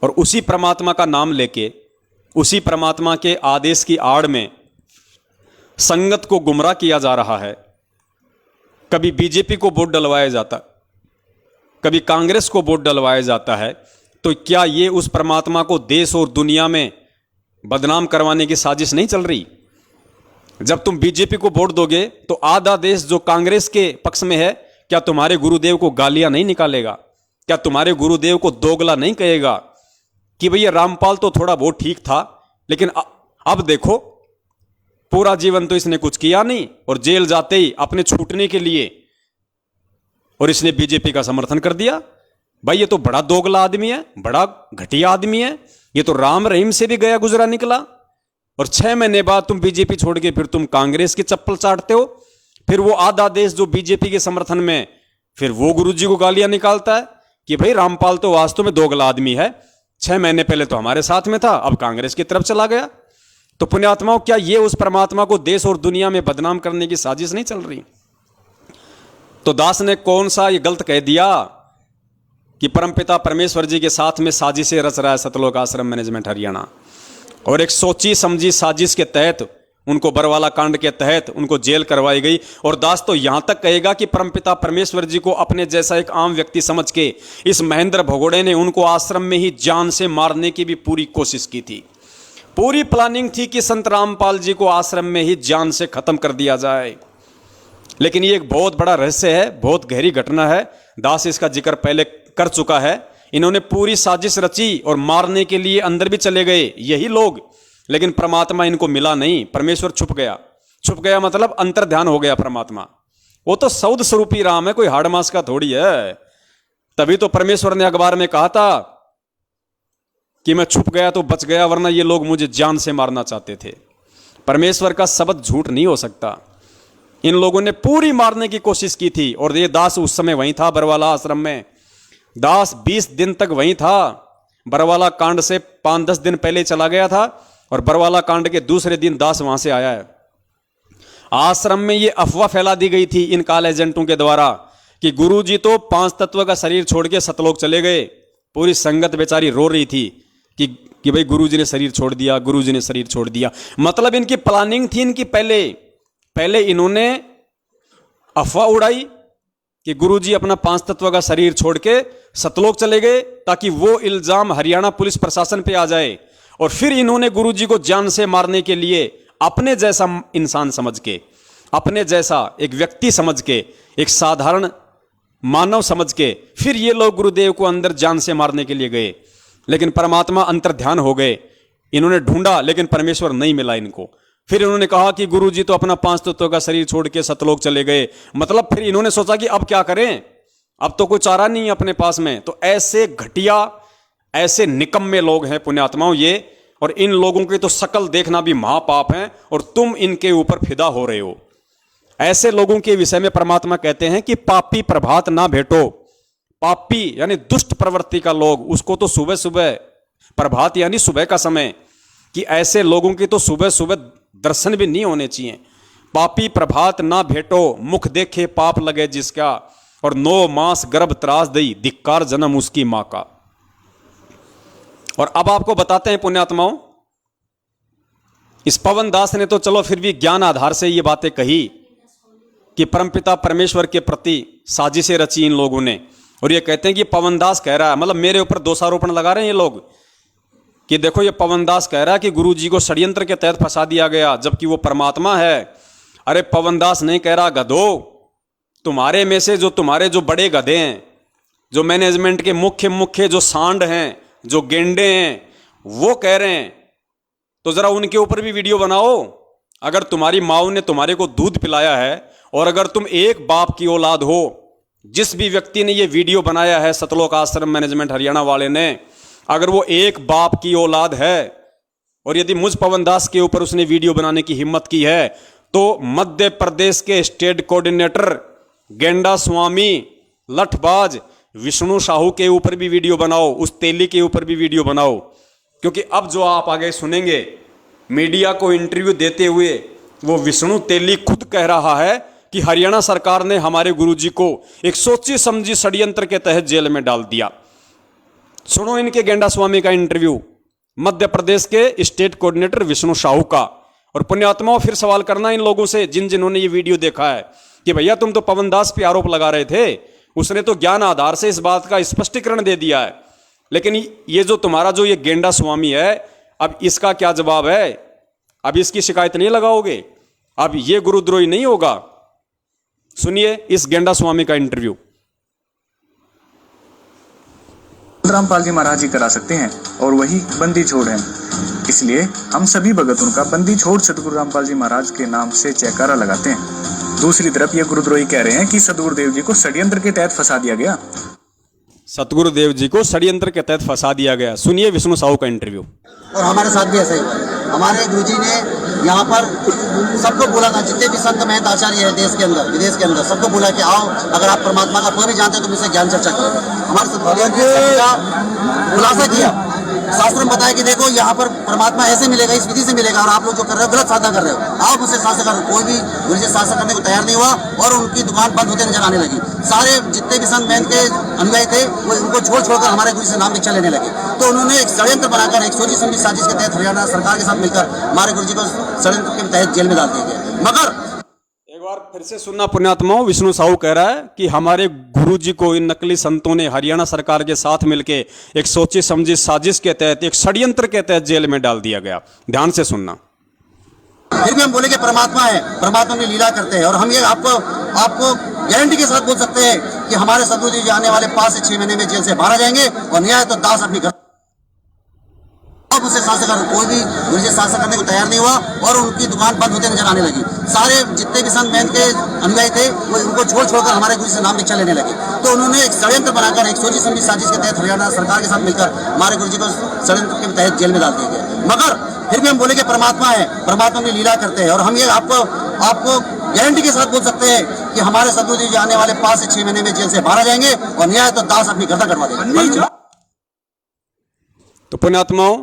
और उसी परमात्मा का नाम लेके, उसी परमात्मा के आदेश की आड़ में संगत को गुमराह किया जा रहा है। कभी बीजेपी को वोट डलवाया जाता, कभी कांग्रेस को वोट डलवाया जाता है। तो क्या ये उस परमात्मा को देश और दुनिया में बदनाम करवाने की साजिश नहीं चल रही? जब तुम बीजेपी को वोट दोगे तो आधा देश जो कांग्रेस के पक्ष में है, क्या तुम्हारे गुरुदेव को गालियां नहीं निकालेगा? क्या तुम्हारे गुरुदेव को दोगला नहीं कहेगा कि भैया रामपाल तो थोड़ा बहुत ठीक था, लेकिन अब देखो पूरा जीवन तो इसने कुछ किया नहीं, और जेल जाते ही अपने छूटने के लिए और इसने बीजेपी का समर्थन कर दिया? भाई ये तो बड़ा दोगला आदमी है, बड़ा घटिया आदमी है, ये तो राम रहीम से भी गया गुजरा निकला। और 6 महीने बाद तुम बीजेपी छोड़ के फिर तुम कांग्रेस की चप्पल चाटते हो। फिर वो आधा देश जो बीजेपी के समर्थन में, फिर वो गुरुजी को गालियां निकालता है कि भाई रामपाल तो वास्तव में दोगला आदमी है, 6 महीने पहले तो हमारे साथ में था, अब कांग्रेस की तरफ चला गया। तो पुण्यात्माओं, क्या ये उस परमात्मा को देश और दुनिया में बदनाम करने की साजिश नहीं चल रही? तो दास ने कौन सा ये गलत कह दिया कि परमपिता परमेश्वर जी के साथ में साजिशें रच रहा है सतलोक आश्रम मैनेजमेंट हरियाणा, और एक सोची समझी साजिश के तहत उनको बरवाला कांड के तहत उनको जेल करवाई गई। और दास तो यहां तक कहेगा कि परमपिता परमेश्वर जी को अपने जैसा एक आम व्यक्ति समझ के इस महेंद्र भगोड़े ने उनको आश्रम में ही जान से मारने की भी पूरी कोशिश की थी। पूरी प्लानिंग थी कि संत रामपाल जी को आश्रम में ही जान से खत्म कर दिया जाए। लेकिन ये एक बहुत बड़ा रहस्य है, बहुत गहरी घटना है। दास इसका जिक्र पहले कर चुका है। इन्होंने पूरी साजिश रची और मारने के लिए अंदर भी चले गए यही लोग, लेकिन परमात्मा इनको मिला नहीं। परमेश्वर छुप गया। छुप गया मतलब अंतर ध्यान हो गया परमात्मा। वो तो सौद स्वरूपी राम है, कोई हाड़ मास का थोड़ी है। तभी तो परमेश्वर ने अखबार में कहा था कि मैं छुप गया तो बच गया, वरना ये लोग मुझे जान से मारना चाहते थे। परमेश्वर का शब्द झूठ नहीं हो सकता। इन लोगों ने पूरी मारने की कोशिश की थी। और ये दास उस समय वहीं था बरवाला आश्रम में। दास 20 दिन तक वहीं था। बरवाला कांड से 5-10 दिन पहले चला गया था और बरवाला कांड के दूसरे दिन दास वहां से आया है। आश्रम में ये अफवाह फैला दी गई थी इन काल एजेंटों के द्वारा कि गुरुजी तो 5 तत्व का शरीर छोड़ के सतलोक चले गए। पूरी संगत बेचारी रो रही थी कि भाई गुरुजी ने शरीर छोड़ दिया, गुरुजी ने शरीर छोड़ दिया। मतलब इनकी प्लानिंग थी इनकी, पहले इन्होंने अफवाह उड़ाई कि गुरुजी अपना 5 तत्व का शरीर छोड़ के सतलोक चले गए ताकि वो इल्जाम हरियाणा पुलिस प्रशासन पे आ जाए। और फिर इन्होंने गुरुजी को जान से मारने के लिए अपने जैसा इंसान समझ के, अपने जैसा एक व्यक्ति समझ के, एक साधारण मानव समझ के फिर ये लोग गुरुदेव को अंदर जान से मारने के लिए गए। लेकिन परमात्मा अंतर्ध्यान हो गए। इन्होंने ढूंढा लेकिन परमेश्वर नहीं मिला इनको। फिर इन्होंने कहा कि गुरुजी तो अपना 5 तत्वों का शरीर छोड़ के सतलोक चले गए। मतलब फिर इन्होंने सोचा कि अब क्या करें, अब तो कोई चारा नहीं है अपने पास में। तो ऐसे घटिया, ऐसे निकम्मे लोग हैं पुण्यात्माओं ये, और इन लोगों की तो शकल देखना भी महापाप है और तुम इनके ऊपर फिदा हो रहे हो। ऐसे लोगों के विषय में परमात्मा कहते हैं कि पापी प्रभात ना भेटो। पापी यानी दुष्ट प्रवृत्ति का लोग, उसको तो सुबह सुबह, प्रभात यानी सुबह का समय, कि ऐसे लोगों की तो सुबह सुबह दर्शन भी नहीं होने चाहिए। पापी प्रभात ना भेटो, मुख देखे पाप लगे जिसका, और 9 मास गर्भ त्रास दई, धिक्कार जन्म उसकी मां का। और अब आपको बताते हैं पुण्यात्माओं, इस पवन दास ने तो चलो फिर भी ज्ञान आधार से ये बातें कही कि परमपिता परमेश्वर के प्रति साजिशें रची इन लोगों ने। और ये कहते हैं कि पवन दास कह रहा है, मतलब मेरे ऊपर दोषारोपण लगा रहे हैं ये लोग कि देखो ये पवन दास कह रहा है कि गुरु जी को षड्यंत्र के तहत फंसा दिया गया, जबकि वो परमात्मा है। अरे पवन दास नहीं कह रहा, गधो, तुम्हारे में से जो बड़े गधे हैं, जो मैनेजमेंट के मुख्य जो सांड हैं, जो गेंडे हैं, वो कह रहे हैं। तो जरा उनके ऊपर भी वीडियो बनाओ। अगर तुम्हारी माँ ने तुम्हारे को दूध पिलाया है और अगर तुम एक बाप की औलाद हो, जिस भी व्यक्ति ने ये वीडियो बनाया है सतलोक आश्रम मैनेजमेंट हरियाणा वाले ने, अगर वो एक बाप की औलाद है और यदि मुझ पवन दास के ऊपर उसने वीडियो बनाने की हिम्मत की है, तो मध्य प्रदेश के स्टेट कोऑर्डिनेटर गेंडा स्वामी लठबाज विष्णु साहू के ऊपर भी वीडियो बनाओ, उस तेली के ऊपर भी वीडियो बनाओ। क्योंकि अब जो आप आगे सुनेंगे मीडिया को इंटरव्यू देते हुए, वो विष्णु तेली खुद कह रहा है कि हरियाणा सरकार ने हमारे गुरुजी को एक सोची समझी षड्यंत्र के तहत जेल में डाल दिया। सुनो इनके गेंडा स्वामी का इंटरव्यू, मध्य प्रदेश के स्टेट कोऑर्डिनेटर विष्णु साहू का। और पुण्यात्माओं फिर सवाल करना इन लोगों से जिन्होंने ये वीडियो देखा है कि भैया तुम तो पवन दास पे आरोप लगा रहे थे, उसने तो ज्ञान आधार से इस बात का स्पष्टीकरण दे दिया है, लेकिन ये जो तुम्हारा जो ये गेंडा स्वामी है, अब इसका क्या जवाब है? अब इसकी शिकायत नहीं लगाओगे? अब ये गुरुद्रोही नहीं होगा? सुनिए इस गेंडा स्वामी का इंटरव्यू। रामपाल जी महाराज ही करा सकते हैं और वही बंदी छोड़ हैं, इसलिए हम सभी भगतों का बंदी छोड़ सदगुरु रामपाल जी महाराज के नाम से जयकारा लगाते हैं। दूसरी तरफ ये गुरुद्रोही कह रहे हैं कि सदगुरुदेव जी को षड्यंत्र के तहत फंसा दिया गया। सतगुरुदेव जी को षड्यंत्र के तहत फंसा दिया गया। सुनिए विष्णु साहू का इंटरव्यू। और हमारे साथ भी ऐसा ही हुआ है। हमारे गुरुजी ने यहाँ पर सबको बोला था, जितने भी संत महंत आचार्य है देश के अंदर विदेश के अंदर, सबको बोला कि आओ, अगर आप परमात्मा का कोई भी जानते हो तो मुझसे ज्ञान चर्चा करो। हमारे साथ खुलासा किया, शास्त्र में बताया कि देखो यहाँ पर परमात्मा ऐसे मिलेगा, इस विधि से मिलेगा, और आप लोग जो कर रहे हो गलत साधना कर रहे हो, आओ मुझसे शास्त्र करो। कोई भी गुरु जी शास्त्र करने को तैयार नहीं हुआ और उनकी दुकान बंद होते नजर आने लगी। सारे जितने भी संत महंत के अनुयायी थे वो उनको छोड़ हमारे गुरु से नाम दीक्षा लेने लगे। तो उन्होंने एक षड्यंत्र बनाकर एक सोची समझी साजिश के तहत हरियाणा सरकार के साथ मिलकर हमारे गुरु जी को षड्यंत्र के तहत जेल में डाल दिया गया। मगर एक बार फिर से सुनना पुण्यात्माओं, विष्णु साहू कह रहा है कि हमारे गुरुजी को इन नकली संतों ने हरियाणा सरकार के साथ मिलकर एक सोची समझी साजिश के तहत, एक षड्यंत्र के तहत जेल में डाल दिया गया। ध्यान से सुनना। फिर भी हम बोले कि परमात्मा है, परमात्मा में लीला करते हैं, और हम ये आपको गारंटी के साथ बोल सकते हैं कि हमारे सदगुरु जी आने वाले 5 से 6 महीने में जेल से बाहर आ जाएंगे और न्याय तो दास अपनी घर मुझसे शासन कर। कोई भी गुरु जी शासन करने को तैयार नहीं हुआ और उनकी दुकान बंद होते नजर आने लगी। सारे जितने भी संत महंत के अनुयायी थे वो उनको छोड़कर हमारे गुरु से नाम दीक्षा लेने लगे। तो उन्होंने एक षड्यंत्र बनाकर एक सोची समझी साजिश के तहत हरियाणा सरकार के साथ मिलकर हमारे गुरु जी को षड्यंत्र के तहत जेल में डाल दिया गया। मगर फिर भी हम बोले कि परमात्मा है, परमात्मा में लीला करते हैं, और हम ये आपको गारंटी के साथ बोल सकते हैं कि हमारे सदगुरु जी आने वाले 5 से 6 महीने में जेल से बाहर आ जाएंगे और न्याय तो दास अपनी गर्दन कटवा देंगे। तो पुण्यात्माओं,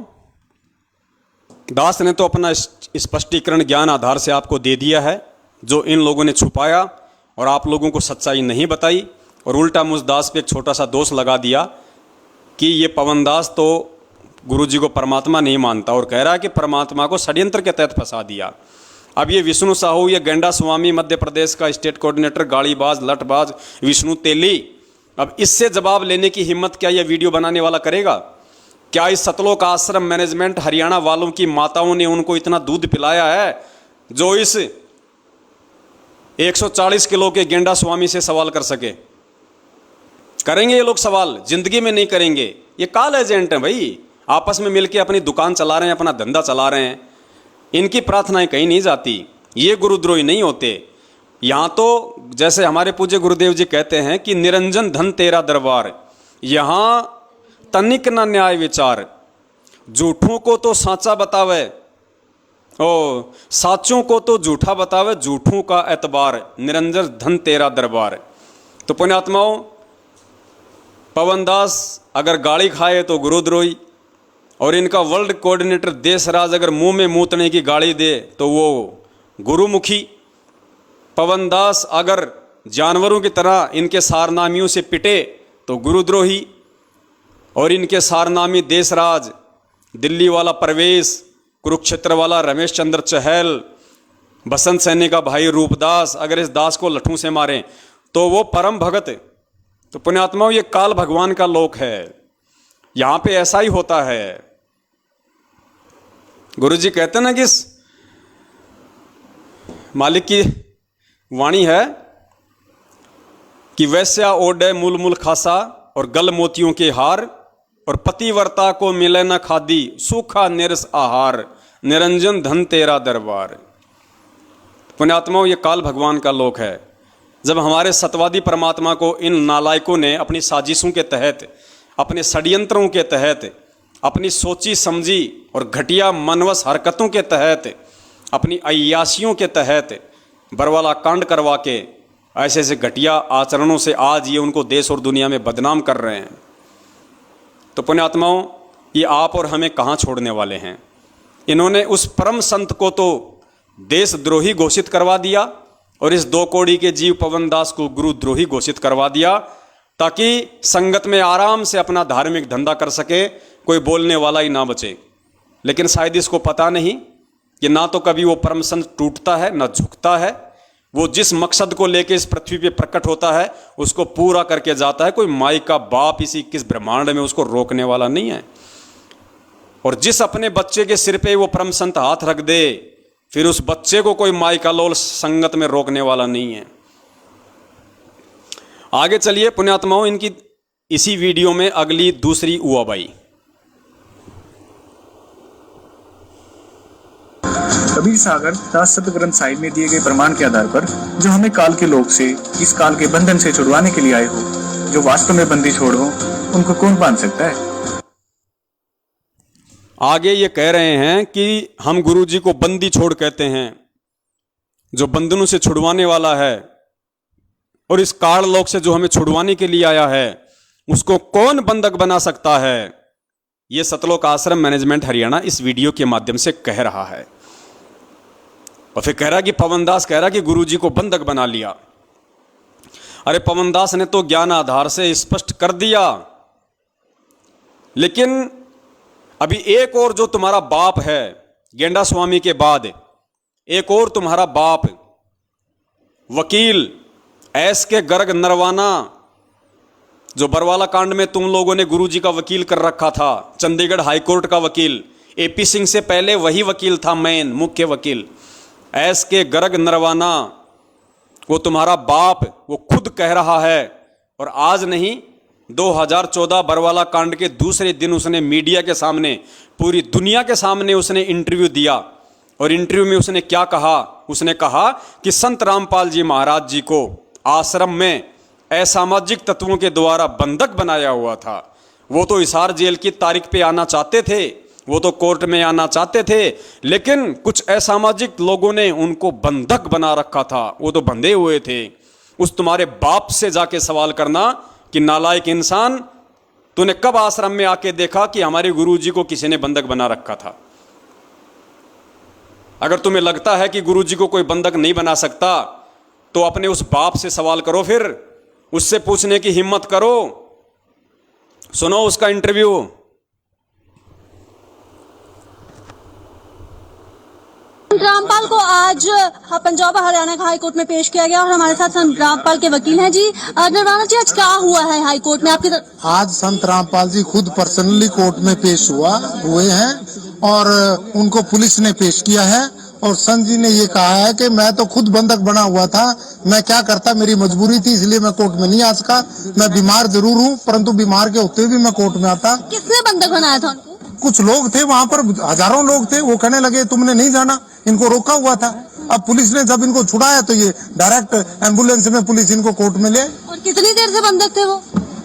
दास ने तो अपना स्पष्टीकरण ज्ञान आधार से आपको दे दिया है, जो इन लोगों ने छुपाया और आप लोगों को सच्चाई नहीं बताई, और उल्टा मुझ दास पे एक छोटा सा दोष लगा दिया कि ये पवन दास तो गुरु जी को परमात्मा नहीं मानता और कह रहा है कि परमात्मा को षड्यंत्र के तहत फंसा दिया। अब ये विष्णु साहू, ये गेंडा स्वामी, मध्य प्रदेश का स्टेट कोऑर्डिनेटर, गाड़ीबाज, लठबाज विष्णु तेली, अब इससे जवाब लेने की हिम्मत क्या ये वीडियो बनाने वाला करेगा? क्या इस सतलोक आश्रम मैनेजमेंट हरियाणा वालों की माताओं ने उनको इतना दूध पिलाया है जो इस 140 किलो के गेंडा स्वामी से सवाल कर सके? करेंगे ये लोग सवाल? जिंदगी में नहीं करेंगे। ये कॉल एजेंट हैं भाई, आपस में मिलके अपनी दुकान चला रहे हैं, अपना धंधा चला रहे हैं। इनकी प्रार्थनाएं कहीं नहीं जाती, ये गुरुद्रोही नहीं होते। यहाँ तो जैसे हमारे पूज्य गुरुदेव जी कहते हैं कि निरंजन धन तेरा दरबार, यहाँ तनिक न न्याय विचार, झूठों को तो साचा बतावे ओ साचों को तो झूठा बतावे, झूठों का एतबार, निरंजन धन तेरा दरबार। तो पुण्यात्माओं, पवन दास अगर गाली खाए तो गुरुद्रोही, और इनका वर्ल्ड कोऑर्डिनेटर देशराज अगर मुंह में मूतने की गाली दे तो वो गुरुमुखी। पवन दास अगर जानवरों की तरह इनके सारनामियों से पिटे तो गुरुद्रोही, और इनके सारनामी देशराज, दिल्ली वाला परवेश, कुरुक्षेत्र वाला रमेश चंद्र चहल, बसंत सैनी का भाई रूपदास अगर इस दास को लठों से मारें तो वो परम भगत। तो पुण्यात्माओं, ये काल भगवान का लोक है, यहां पे ऐसा ही होता है। गुरु जी कहते ना कि मालिक की वाणी है कि वैश्या ओडे मूल मूल खासा और गल मोतियों के हार, और पतिव्रता को मिले न खादी सूखा निरस आहार, निरंजन धन तेरा दरबार। पुण्यात्माओं, ये काल भगवान का लोक है। जब हमारे सतवादी परमात्मा को इन नालायकों ने अपनी साजिशों के तहत, अपने षड्यंत्रों के तहत, अपनी सोची समझी और घटिया मनवस हरकतों के तहत, अपनी अय्यासियों के तहत बरवाला कांड करवा के ऐसे ऐसे घटिया आचरणों से आज ये उनको देश और दुनिया में बदनाम कर रहे हैं। तो पुण्यात्माओं, ये आप और हमें कहाँ छोड़ने वाले हैं? इन्होंने उस परम संत को तो देशद्रोही घोषित करवा दिया और इस 2 कौड़ी के जीव पवन दास को गुरुद्रोही घोषित करवा दिया, ताकि संगत में आराम से अपना धार्मिक धंधा कर सके, कोई बोलने वाला ही ना बचे। लेकिन शायद इसको पता नहीं कि ना तो कभी वो परम संत टूटता है ना झुकता है। वो जिस मकसद को लेके इस पृथ्वी पे प्रकट होता है उसको पूरा करके जाता है। कोई माई का बाप इसी किस ब्रह्मांड में उसको रोकने वाला नहीं है। और जिस अपने बच्चे के सिर पे वो परम संत हाथ रख दे, फिर उस बच्चे को कोई माई का लोल संगत में रोकने वाला नहीं है। आगे चलिए पुण्यात्माओं, इनकी इसी वीडियो में अगली दूसरी उआबाई। कबीर सागर दास सत ग्रंथ साहिब में दिए गए प्रमाण के आधार पर जो हमें काल के लोक से, इस काल के बंधन से छुड़वाने के लिए आए हो, जो वास्तव में बंदी छोड़ हो, उनको कौन बांध सकता है? आगे ये कह रहे हैं कि हम गुरु जी को बंदी छोड़ कहते हैं, जो बंधनों से छुड़वाने वाला है, और इस काल लोक से जो हमें छुड़वाने के लिए आया है उसको कौन बंधक बना सकता है? ये सतलोक आश्रम मैनेजमेंट हरियाणा इस वीडियो के माध्यम से कह रहा है। और फिर कह रहा कि पवन दास कह रहा कि गुरुजी को बंधक बना लिया। अरे पवन दास ने तो ज्ञान आधार से स्पष्ट कर दिया, लेकिन अभी एक और जो तुम्हारा बाप है गेंडा स्वामी के बाद, एक और तुम्हारा बाप वकील एस के गर्ग नरवाना, जो बरवाला कांड में तुम लोगों ने गुरुजी का वकील कर रखा था, चंडीगढ़ हाईकोर्ट का वकील, एपी सिंह से पहले वही वकील था, मेन मुख्य वकील एस के गर्ग नरवाना, वो तुम्हारा बाप, वो खुद कह रहा है। और आज नहीं, 2014 बरवाला कांड के दूसरे दिन उसने मीडिया के सामने, पूरी दुनिया के सामने उसने इंटरव्यू दिया। और इंटरव्यू में उसने क्या कहा? उसने कहा कि संत रामपाल जी महाराज जी को आश्रम में असामाजिक तत्वों के द्वारा बंधक बनाया हुआ था। वो तो हिसार जेल की तारीख पे आना चाहते थे, वो तो कोर्ट में आना चाहते थे, लेकिन कुछ असामाजिक लोगों ने उनको बंधक बना रखा था, वो तो बंधे हुए थे। उस तुम्हारे बाप से जाके सवाल करना कि नालायक इंसान, तूने कब आश्रम में आके देखा कि हमारे गुरुजी को किसी ने बंधक बना रखा था? अगर तुम्हें लगता है कि गुरुजी को कोई बंधक नहीं बना सकता तो अपने उस बाप से सवाल करो, फिर उससे पूछने की हिम्मत करो। सुनो उसका इंटरव्यू। रामपाल को आज पंजाब हरियाणा हाई कोर्ट में पेश किया गया और हमारे साथ संत रामपाल के वकील हैं जी। निर्वाणा जी, आज क्या हुआ है हाई कोर्ट में आपकी तरफ? आज संत रामपाल जी खुद पर्सनली कोर्ट में पेश हुए हैं और उनको पुलिस ने पेश किया है। और संत जी ने ये कहा है कि मैं तो खुद बंधक बना हुआ था, मैं क्या करता, मेरी मजबूरी थी, इसलिए मैं कोर्ट में नहीं आ सका। मैं बीमार जरूर हूँ, परंतु बीमार के होते हुए भी मैं कोर्ट में आता। किसने बंधक बनाया था उनको? कुछ लोग थे वहाँ पर, हजारों लोग थे, वो कहने लगे तुमने नहीं जाना, इनको रोका हुआ था। अब पुलिस ने जब इनको छुड़ाया तो ये डायरेक्ट एम्बुलेंस में पुलिस इनको कोर्ट में ले। और कितनी देर से बंधक थे वो?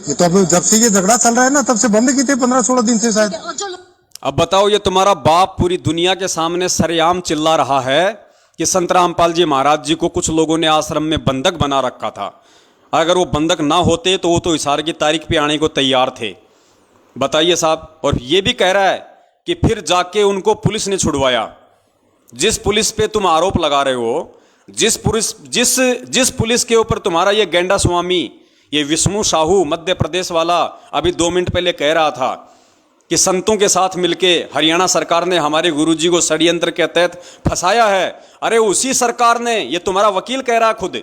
ये तो अब जब से ये झगड़ा चल रहा है ना, तब से बंद की थे, 15-16 दिन से शायद। और जो अब बताओ, ये तुम्हारा बाप पूरी दुनिया के सामने सरेआम चिल्ला रहा है कि संत रामपाल जी महाराज जी को कुछ लोगों ने आश्रम में बंधक बना रखा था। अगर वो बंधक ना होते तो वो तो इशारे की तारीख पे आने को तैयार थे। बताइए साहब। और ये भी कह रहा है कि फिर जाके उनको पुलिस ने छुड़वाया। जिस पुलिस पे तुम आरोप लगा रहे हो, जिस पुलिस के ऊपर तुम्हारा ये गेंडा स्वामी, ये विष्णु साहू मध्य प्रदेश वाला अभी 2 मिनट पहले कह रहा था कि संतों के साथ मिलके हरियाणा सरकार ने हमारे गुरुजी को षड्यंत्र के तहत फंसाया है। अरे उसी सरकार ने, ये तुम्हारा वकील कह रहा है, खुद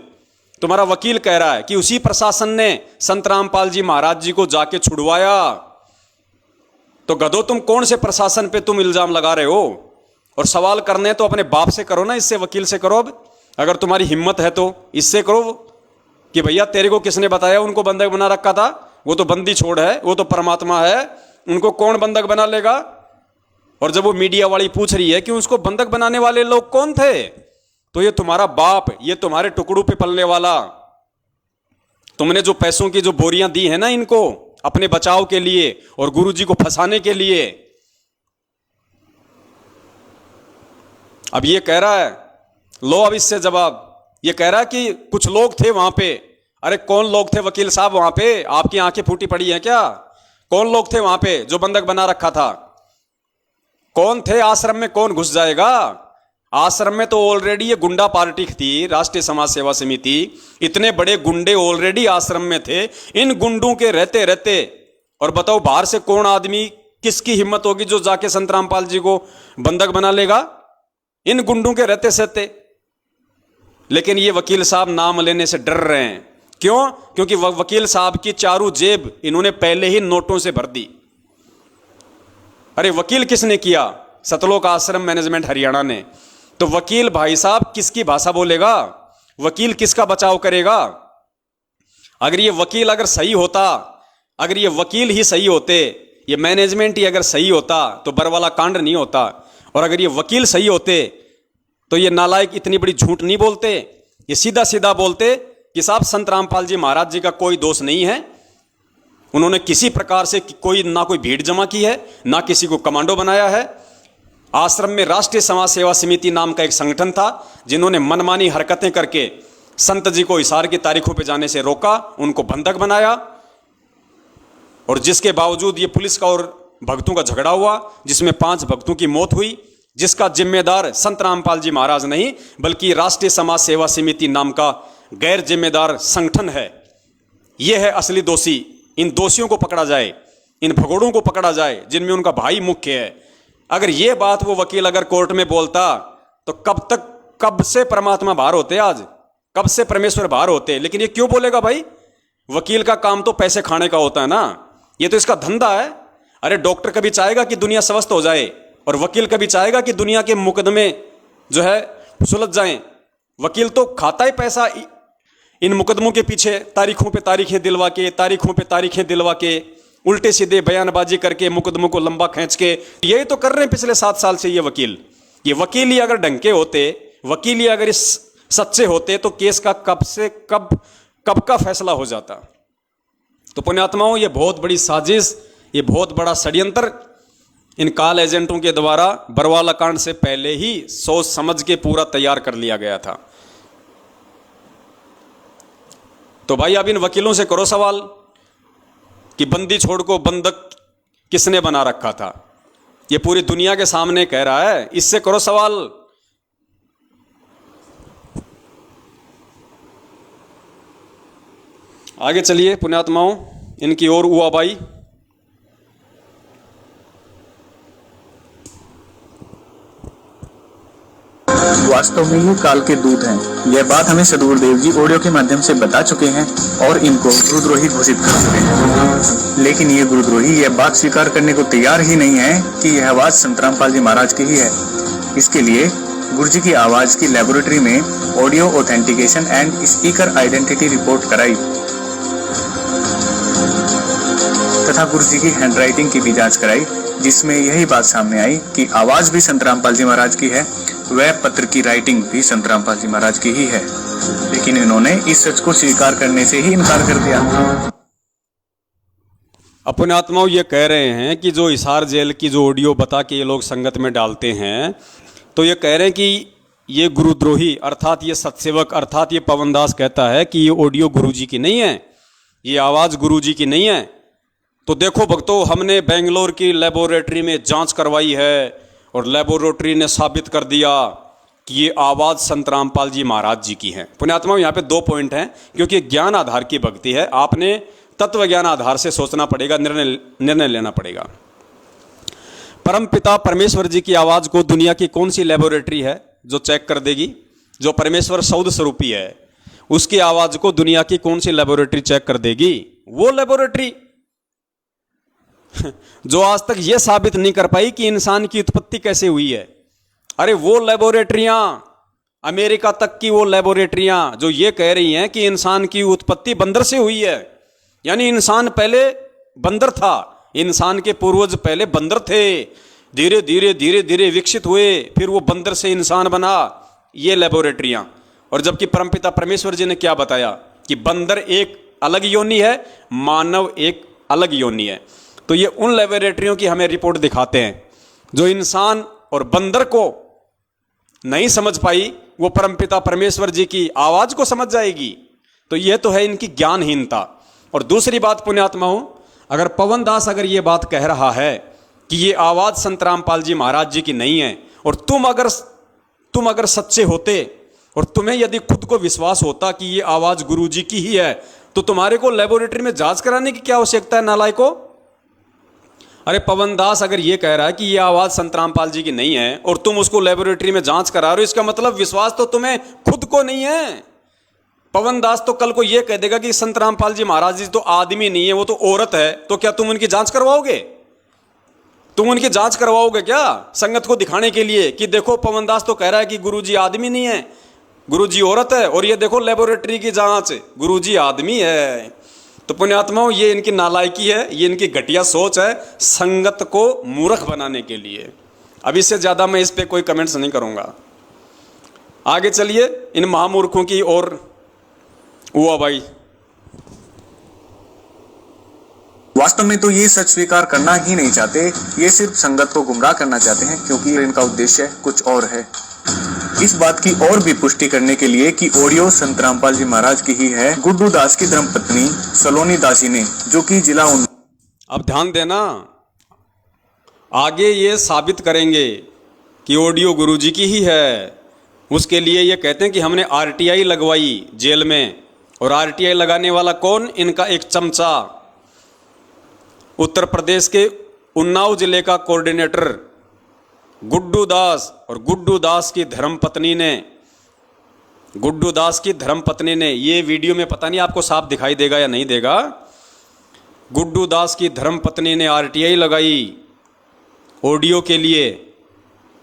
तुम्हारा वकील कह रहा है कि उसी प्रशासन ने संत रामपाल जी महाराज जी को जाके छुड़वाया। तो गधो, तुम कौन से प्रशासन पे तुम इल्जाम लगा रहे हो? और सवाल करने तो अपने बाप से करो ना, इससे वकील से करो। अब अगर तुम्हारी हिम्मत है तो इससे करो कि भैया तेरे को किसने बताया उनको बंधक बना रखा था? वो तो बंदी छोड़ है, वो तो परमात्मा है, उनको कौन बंधक बना लेगा? और जब वो मीडिया वाली पूछ रही है कि उसको बंधक बनाने वाले लोग कौन थे, तो ये तुम्हारा बाप, ये तुम्हारे टुकड़ों पे पलने वाला, तुमने जो पैसों की जो बोरियां दी है ना इनको अपने बचाव के लिए और गुरुजी को फंसाने के लिए। अब ये कह रहा है, लो अब इससे जवाब। ये कह रहा है कि कुछ लोग थे वहां पे। अरे कौन लोग थे वकील साहब वहां पे? आपकी आंखें फूटी पड़ी हैं क्या? कौन लोग थे वहां पे जो बंधक बना रखा था? कौन थे? आश्रम में कौन घुस जाएगा? आश्रम में तो ऑलरेडी ये गुंडा पार्टी थी, राष्ट्रीय समाज सेवा समिति। इतने बड़े गुंडे ऑलरेडी आश्रम में थे। इन गुंडों के रहते रहते, और बताओ बाहर से कौन आदमी, किसकी हिम्मत होगी जो जाके संत रामपाल जी को बंधक बना लेगा? इन गुंडों के रहते सहते। लेकिन ये वकील साहब नाम लेने से डर रहे हैं। क्यों? क्योंकि वकील साहब की चारों जेब इन्होंने पहले ही नोटों से भर दी। अरे वकील किसने किया? सतलोक आश्रम मैनेजमेंट हरियाणा ने। तो वकील भाई साहब किसकी भाषा बोलेगा? वकील किसका बचाव करेगा? अगर ये वकील अगर सही होता, अगर ये वकील ही सही होते, ये मैनेजमेंट ही अगर सही होता तो बरवाला कांड नहीं होता। और अगर ये वकील सही होते तो ये नालायक इतनी बड़ी झूठ नहीं बोलते। ये सीधा सीधा बोलते कि साहब संत रामपाल जी महाराज जी का कोई दोष नहीं है, उन्होंने किसी प्रकार से कोई ना कोई भीड़ जमा की है, ना किसी को कमांडो बनाया है। आश्रम में राष्ट्रीय समाज सेवा समिति नाम का एक संगठन था जिन्होंने मनमानी हरकतें करके संत जी को इशारे की तारीखों पर जाने से रोका, उनको बंधक बनाया। और जिसके बावजूद ये पुलिस का और भक्तों का झगड़ा हुआ जिसमें 5 भक्तों की मौत हुई, जिसका जिम्मेदार संत रामपाल जी महाराज नहीं बल्कि राष्ट्रीय समाज सेवा समिति नाम का गैर जिम्मेदार संगठन है। यह है असली दोषी। इन दोषियों को पकड़ा जाए, इन भगोड़ों को पकड़ा जाए जिनमें उनका भाई मुख्य है। अगर यह बात वो वकील अगर कोर्ट में बोलता तो कब से परमात्मा बाहर होते, आज कब से परमेश्वर बाहर होते। लेकिन ये क्यों बोलेगा भाई? वकील का काम तो पैसे खाने का होता है ना, ये तो इसका धंधा है। अरे डॉक्टर कभी चाहेगा कि दुनिया स्वस्थ हो जाए, और वकील कभी चाहेगा कि दुनिया के मुकदमे जो है सुलझ जाएं। वकील तो खाता ही पैसा इन मुकदमों के पीछे, तारीखों पे तारीखें दिलवा के, तारीखों पे तारीखें दिलवा के, उल्टे सीधे बयानबाजी करके मुकदमों को लंबा खींच के। यही तो कर रहे हैं पिछले 7 साल से ये वकील। ये वकील ही अगर ढंग होते, वकील ही अगर इस सच्चे होते तो केस का कब का फैसला हो जाता। तो पुण्यात्माओं, ये बहुत बड़ी साजिश, ये बहुत बड़ा षड्यंत्र इन काल एजेंटों के द्वारा बरवाला कांड से पहले ही सोच समझ के पूरा तैयार कर लिया गया था। तो भाई अब इन वकीलों से करो सवाल कि बंदी छोड़ को बंधक किसने बना रखा था। ये पूरी दुनिया के सामने कह रहा है, इससे करो सवाल आगे चलिए पुण्यात्माओं, इनकी ओर उआबाई। वास्तव में ये काल के दूत हैं। यह बात हमें सदगुरुदेव जी ऑडियो के माध्यम से बता चुके हैं और इनको गुरुद्रोही घोषित कर चुके हैं। लेकिन ये गुरुद्रोही यह बात स्वीकार करने को तैयार ही नहीं है कि यह आवाज संत रामपाल जी महाराज की ही है। इसके लिए गुरु जी की आवाज की लेबोरेटरी में audio authentication and speaker identity report कराई तथा गुरु जी की हैंडराइटिंग की भी जांच कराई, जिसमें यही बात सामने आई कि आवाज भी संत रामपाल जी महाराज की है, वह पत्र की राइटिंग भी संत रामपाल जी महाराज की ही है। लेकिन इन्होंने इस सच को स्वीकार करने से ही इनकार कर दिया। अपने आत्माओं ये कह रहे हैं कि जो हिसार जेल की जो ऑडियो बता के ये लोग संगत में डालते हैं, तो ये कह रहे हैं कि ये गुरुद्रोही अर्थात ये सत्सेवक अर्थात ये पवनदास कहता है कि ये ऑडियो गुरुजी की नहीं है, ये आवाज़ गुरुजी की नहीं है। तो देखो भक्तों, हमने बेंगलोर की लेबोरेटरी में जांच करवाई है और लेबोरेटरी ने साबित कर दिया कि ये आवाज़ संत रामपाल जी महाराज जी की है। पुण्यात्माओं, यहाँ पे 2 पॉइंट हैं, क्योंकि ज्ञान आधार की भक्ति है। आपने तत्व ज्ञान आधार से सोचना पड़ेगा, निर्णय लेना पड़ेगा। परम पिता परमेश्वर जी की आवाज़ को दुनिया की कौन सी लेबोरेटरी है जो चेक कर देगी? जो परमेश्वर सौद स्वरूपी है, उसकी आवाज़ को दुनिया की कौन सी लेबोरेटरी चेक कर देगी? वो लेबोरेटरी जो आज तक ये साबित नहीं कर पाई कि इंसान की उत्पत्ति कैसे हुई है। अरे वो लेबोरेटरियां, अमेरिका तक की वो लेबोरेटरियां जो ये कह रही हैं कि इंसान की उत्पत्ति बंदर से हुई है, यानी इंसान पहले बंदर था, इंसान के पूर्वज पहले बंदर थे, धीरे धीरे धीरे धीरे विकसित हुए, फिर वो बंदर से इंसान बना, ये लेबोरेटरियां। और जबकि परमपिता परमेश्वर जी ने क्या बताया कि बंदर एक अलग योनि है, मानव एक अलग योनि है। तो ये उन लेबोरेटरियों की हमें रिपोर्ट दिखाते हैं जो इंसान और बंदर को नहीं समझ पाई, वो परमपिता परमेश्वर जी की आवाज को समझ जाएगी। तो ये तो है इनकी ज्ञानहीनता। और दूसरी बात पुण्यात्माओं, अगर पवनदास अगर ये बात कह रहा है कि ये आवाज संत रामपाल जी महाराज जी की नहीं है, और तुम अगर सच्चे होते और तुम्हें यदि खुद को विश्वास होता कि ये आवाज गुरु जी की ही है, तो तुम्हारे को लेबोरेटरी में जांच कराने की क्या आवश्यकता है नालायको? अरे पवनदास अगर ये कह रहा है कि ये आवाज संत रामपाल जी की नहीं है और तुम उसको लेबोरेटरी में जांच करा रहे हो, इसका मतलब विश्वास तो तुम्हें खुद को नहीं है। पवनदास तो कल को ये कह देगा कि संत रामपाल जी महाराज जी तो आदमी नहीं है, वो तो औरत है, तो क्या तुम उनकी जांच करवाओगे? तुम उनकी जांच करवाओगे क्या संगत को दिखाने के लिए कि देखो पवनदास तो कह रहा है कि गुरुजी आदमी नहीं है, गुरुजी औरत है, और ये देखो लेबोरेटरी की जांच गुरुजी आदमी है। तो पुण्यात्माओं, ये इनकी नालायकी है, ये इनकी घटिया सोच है संगत को मूर्ख बनाने के लिए। अब इससे ज्यादा मैं इस पे कोई कमेंट्स नहीं करूंगा। आगे चलिए इन महामूर्खों की ओर। हुआ भाई, वास्तव में तो ये सच स्वीकार करना ही नहीं चाहते, ये सिर्फ संगत को गुमराह करना चाहते हैं, क्योंकि इनका उद्देश्य कुछ और है। इस बात की और भी पुष्टि करने के लिए कि ऑडियो संत रामपाल जी महाराज की ही है, गुड्डू दास की धर्मपत्नी सलोनी दासी ने, जो कि जिला अब ध्यान देना, आगे ये साबित करेंगे कि ऑडियो गुरुजी की ही है। उसके लिए ये कहते हैं कि हमने आरटीआई लगवाई जेल में, और आरटीआई लगाने वाला कौन? इनका एक चमचा, उत्तर प्रदेश के उन्नाव जिले का कोऑर्डिनेटर गुड्डू दास। और गुड्डू दास की धर्मपत्नी ने, ये वीडियो में पता नहीं आपको साफ दिखाई देगा या नहीं देगा, गुड्डू दास की धर्मपत्नी ने आरटीआई लगाई ऑडियो के लिए,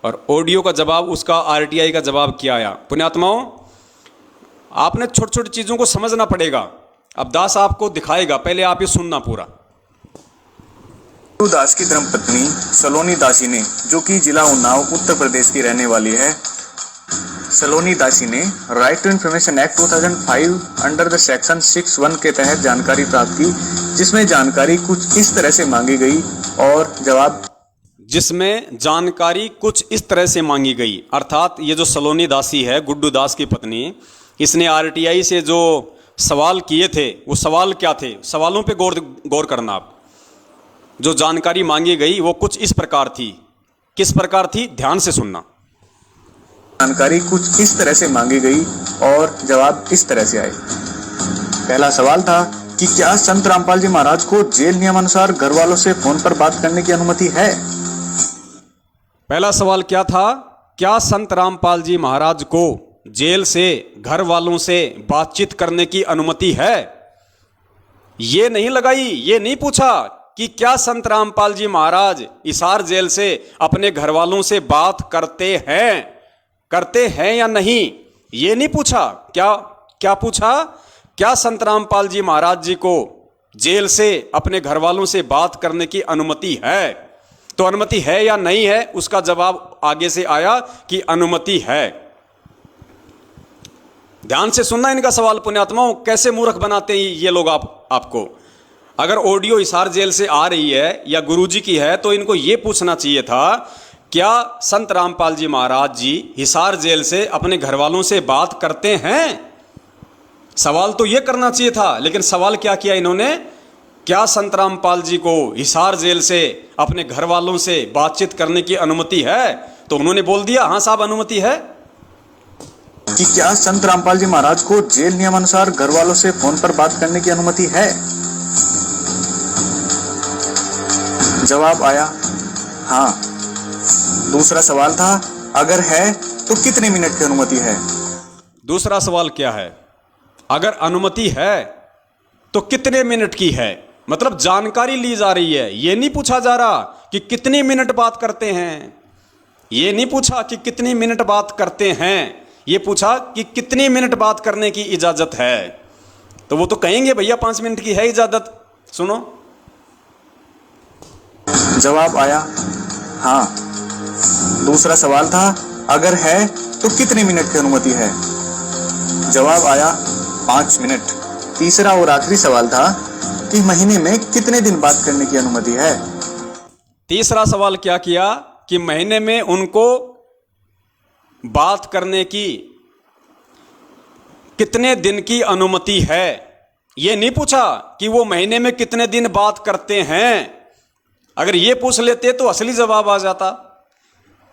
और ऑडियो का जवाब, उसका आरटीआई का जवाब क्या आया? पुण्यात्माओं, आपने छोटी छोटी चीज़ों को समझना पड़ेगा। अब दास आपको दिखाएगा, पहले आप ये सुनना पूरा। गुड्डू दास की धर्मपत्नी सलोनी दासी ने, जो कि जिला उन्नाव उत्तर प्रदेश की रहने वाली है, सलोनी दासी ने right to information act 2005 under the section 6(1) के तहत जानकारी प्राप्त की, जिसमें जानकारी कुछ इस तरह से मांगी गई और जवाब जिसमें जानकारी कुछ इस तरह से मांगी गई। अर्थात ये जो सलोनी दासी है, गुड्डू दास की पत्नी, इसने आरटीआई से जो सवाल किए थे, वो सवाल क्या थे? सवालों पे गौर करना आप। जो जानकारी मांगी गई वो कुछ इस प्रकार थी। किस प्रकार थी? ध्यान से सुनना। जानकारी कुछ इस तरह से मांगी गई और जवाब इस तरह से आए। पहला सवाल था कि क्या संत रामपाल जी महाराज को जेल नियमानुसार घर वालों से फोन पर बात करने की अनुमति है? पहला सवाल क्या था? क्या संत रामपाल जी महाराज को जेल से घर वालों से बातचीत करने की अनुमति है? ये नहीं लगाई, ये नहीं पूछा कि क्या संत रामपाल जी महाराज हिसार जेल से अपने घर वालों से बात करते हैं या नहीं, ये नहीं पूछा। क्या पूछा? क्या संत रामपाल जी महाराज जी को जेल से अपने घर वालों से बात करने की अनुमति है? तो अनुमति है या नहीं है, उसका जवाब आगे से आया कि अनुमति है। ध्यान से सुनना इनका सवाल पुण्यात्माओं, कैसे मूर्ख बनाते हैं ये लोग आपको। अगर ऑडियो हिसार जेल से आ रही है या गुरुजी की है तो इनको ये पूछना चाहिए था, क्या संत रामपाल जी महाराज जी हिसार जेल से अपने घर वालों से बात करते हैं? सवाल तो ये करना चाहिए था, लेकिन सवाल क्या किया इन्होंने? क्या संत रामपाल जी को हिसार जेल से अपने घर वालों से बातचीत करने की अनुमति है? तो उन्होंने बोल दिया हाँ साहब अनुमति है। कि क्या संत रामपाल जी महाराज को जेल नियमानुसार घर वालों से फोन पर बात करने की अनुमति है? जवाब आया हाँ। दूसरा सवाल था, अगर है तो कितने मिनट की अनुमति है? दूसरा सवाल क्या है? अगर अनुमति है तो कितने मिनट की है, मतलब जानकारी ली जा रही है। ये नहीं पूछा जा रहा कि कितने मिनट बात करते हैं, ये नहीं पूछा कि कितनी मिनट बात करते हैं, ये पूछा कि कितनी मिनट बात करने की इजाजत है। तो वो तो कहेंगे भैया 5 मिनट की है इजाजत। सुनो, जवाब आया हाँ। दूसरा सवाल था, अगर है तो कितने मिनट की अनुमति है? जवाब आया 5 मिनट। तीसरा और आखिरी सवाल था कि महीने में कितने दिन बात करने की अनुमति है? तीसरा सवाल क्या किया कि महीने में उनको बात करने की कितने दिन की अनुमति है। ये नहीं पूछा कि वो महीने में कितने दिन बात करते हैं। अगर ये पूछ लेते तो असली जवाब आ जाता।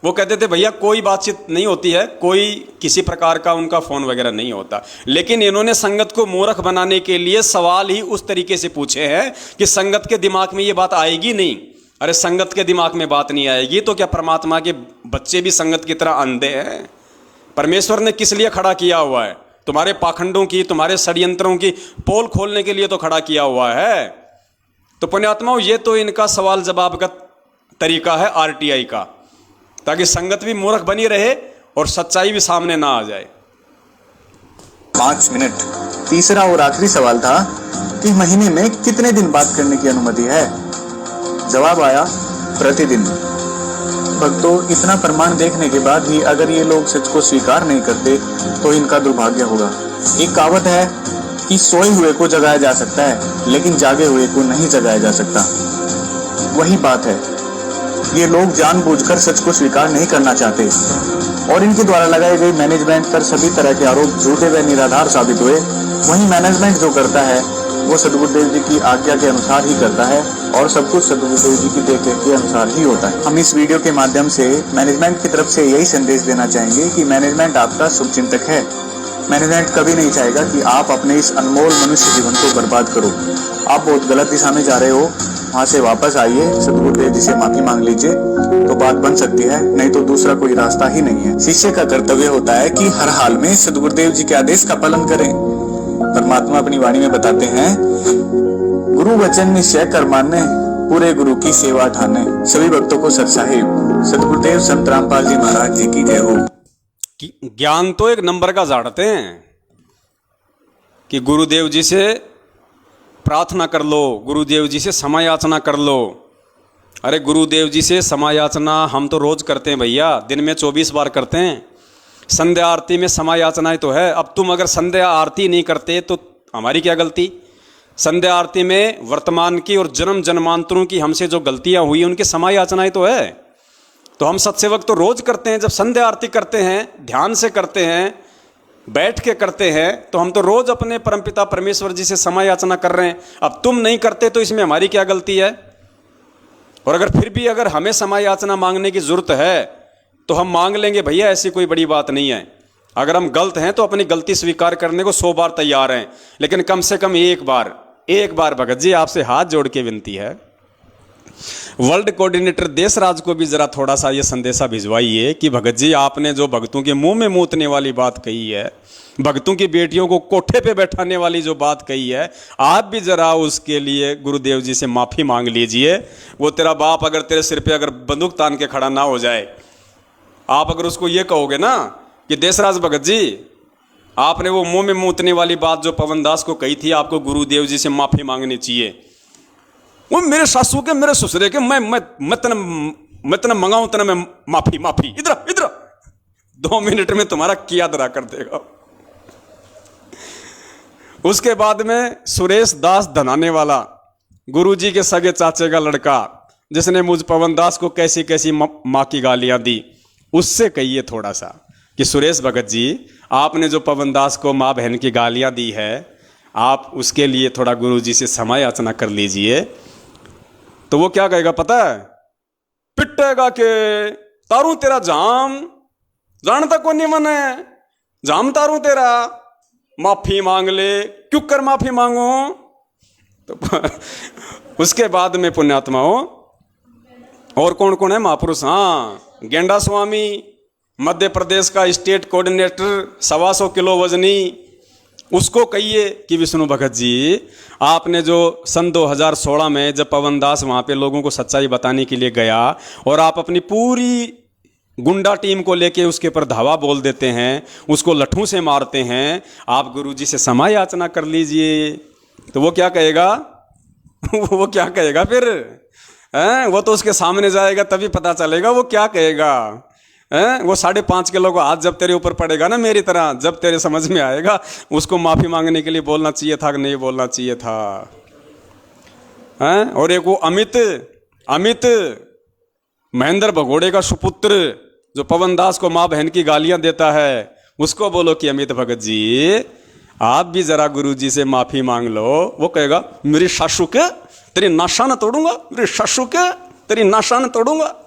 वो कहते थे भैया कोई बातचीत नहीं होती है, कोई किसी प्रकार का उनका फोन वगैरह नहीं होता। लेकिन इन्होंने संगत को मूर्ख बनाने के लिए सवाल ही उस तरीके से पूछे हैं कि संगत के दिमाग में ये बात आएगी नहीं। अरे संगत के दिमाग में बात नहीं आएगी तो क्या परमात्मा के बच्चे भी संगत की तरह अंधे हैं? परमेश्वर ने किस लिए खड़ा किया हुआ है? तुम्हारे पाखंडों की, तुम्हारे षड्यंत्रों की पोल खोलने के लिए तो खड़ा किया हुआ है। तो पुण्यात्माओं, ये तो इनका सवाल जवाब का तरीका है आरटीआई का, ताकि संगत भी मूर्ख बनी रहे और सच्चाई भी सामने ना आ जाए। 5 मिनट। तीसरा और आखिरी सवाल था कि महीने में कितने दिन बात करने की अनुमति है? जवाब आया प्रतिदिन। भक्तों, इतना प्रमाण देखने के बाद भी अगर ये लोग सच को स्वीकार नहीं करते तो इनका दुर्भाग्य होगा। एक कहावत है कि सोए हुए को जगाया जा सकता है लेकिन जागे हुए को नहीं जगाया जा सकता। वही बात है, ये लोग जानबूझकर सच को स्वीकार नहीं करना चाहते और इनके द्वारा लगाई गई मैनेजमेंट पर सभी तरह के आरोप झूठे व निराधार साबित हुए। वही मैनेजमेंट जो करता है वो सद्गुरुदेव जी की आज्ञा के अनुसार ही करता है और सब कुछ सद्गुरुदेव जी की देखरेख के अनुसार ही होता है। हम इस वीडियो के माध्यम से मैनेजमेंट की तरफ से यही संदेश देना चाहेंगे कि मैनेजमेंट आपका शुभचिंतक है। मैनेजमेंट कभी नहीं चाहेगा कि आप अपने इस अनमोल मनुष्य जीवन को बर्बाद करो। आप बहुत गलत दिशा में जा रहे हो, वहाँ से वापस आइए, सद्गुरुदेव जी से माफी मांग लीजिए तो बात बन सकती है, नहीं तो दूसरा कोई रास्ता ही नहीं है। शिष्य का कर्तव्य होता है कि हर हाल में सद्गुरुदेव जी के आदेश का पालन करें। परमात्मा अपनी वाणी में बताते हैं, गुरु वचन निश्चय कर माने, पूरे गुरु की सेवा ठाने। सभी भक्तों को सत साहिब सद्गुरुदेव संत रामपाल जी महाराज जी की जय हो। ज्ञान तो एक नंबर का झाड़ते हैं कि गुरुदेव जी से प्रार्थना कर लो, गुरुदेव जी से समय याचना कर लो। अरे गुरुदेव जी से समय याचना हम तो रोज करते हैं भैया, दिन में 24 बार करते हैं। संध्या आरती में समय याचना तो है। अब तुम अगर संध्या आरती नहीं करते तो हमारी क्या गलती? संध्या आरती में वर्तमान की और जन्म जन्मांतरों की हमसे जो गलतियां हुई उनकी समय याचनाएं तो है। तो हम सत्सेवक तो रोज करते हैं, जब संध्या आरती करते हैं, ध्यान से करते हैं, बैठ के करते हैं, तो हम तो रोज अपने परमपिता परमेश्वर जी से समय याचना कर रहे हैं। अब तुम नहीं करते तो इसमें हमारी क्या गलती है? और अगर फिर भी अगर हमें समय याचना मांगने की जरूरत है तो हम मांग लेंगे भैया, ऐसी कोई बड़ी बात नहीं है। अगर हम गलत हैं तो अपनी गलती स्वीकार करने को 100 बार तैयार हैं, लेकिन कम से कम एक बार एक बार भगत जी आपसे हाथ जोड़ के विनती है, वर्ल्ड कोऑर्डिनेटर देशराज को भी जरा थोड़ा सा ये संदेशा भिजवाइए कि भगत जी आपने जो भक्तों के मुंह में मूतने वाली बात कही है, भक्तों की बेटियों को कोठे पे बैठाने वाली जो बात कही है, आप भी जरा उसके लिए गुरुदेव जी से माफी मांग लीजिए। वो तेरा बाप अगर तेरे सिर पे अगर बंदूक तान के खड़ा ना हो जाए, आप अगर उसको ये कहोगे ना कि देशराज भगत जी आपने वो मुंह में मूतने वाली बात जो पवन दास को कही थी, आपको गुरुदेव जी से माफी मांगनी चाहिए। वो मेरे सासू के मेरे ससुरे के मैं तना मंगाऊं तना मैं माफी इधर 2 मिनट में तुम्हारा किया दरा कर देगा। उसके बाद में सुरेश दास धनाने वाला, गुरुजी के सगे चाचे का लड़का, जिसने मुझ पवन दास को कैसी कैसी माँ की गालियां दी, उससे कहिए थोड़ा सा कि सुरेश भगत जी आपने जो पवन दास को माँ बहन की गालियां दी है, आप उसके लिए थोड़ा गुरुजी से क्षमा याचना कर लीजिए। तो वो क्या कहेगा पता है? पिटेगा के तारू तेरा जाम जानता को नहीं मने जाम तारू तेरा, माफी मांग ले, क्यों कर माफी मांगो। तो उसके बाद में पुण्यात्माओं और कौन कौन है महापुरुष? हाँ, गेंडा स्वामी मध्य प्रदेश का स्टेट कोऑर्डिनेटर, 125 किलो वजनी, उसको कहिए कि विष्णु भगत जी आपने जो सन 2016 में जब पवन दास वहाँ पे लोगों को सच्चाई बताने के लिए गया और आप अपनी पूरी गुंडा टीम को लेके उसके ऊपर धावा बोल देते हैं, उसको लठों से मारते हैं, आप गुरुजी से क्षमा याचना कर लीजिए। तो वो क्या कहेगा? वो क्या कहेगा फिर? वो तो उसके सामने जाएगा तभी पता चलेगा वो क्या कहेगा। वो 5.5 किलो का हाथ जब तेरे ऊपर पड़ेगा ना मेरी तरह, जब तेरे समझ में आएगा उसको माफी मांगने के लिए बोलना चाहिए था कि नहीं बोलना चाहिए था। और एक वो अमित महेंद्र भगोड़े का सुपुत्र जो पवन दास को माँ बहन की गालियां देता है, उसको बोलो कि अमित भगत जी आप भी जरा गुरुजी से माफी मांग लो। वो कहेगा मेरी सासू के तेरी नाशान तोड़ूंगा, मेरी सासू के तेरी नाशान तोड़ूंगा।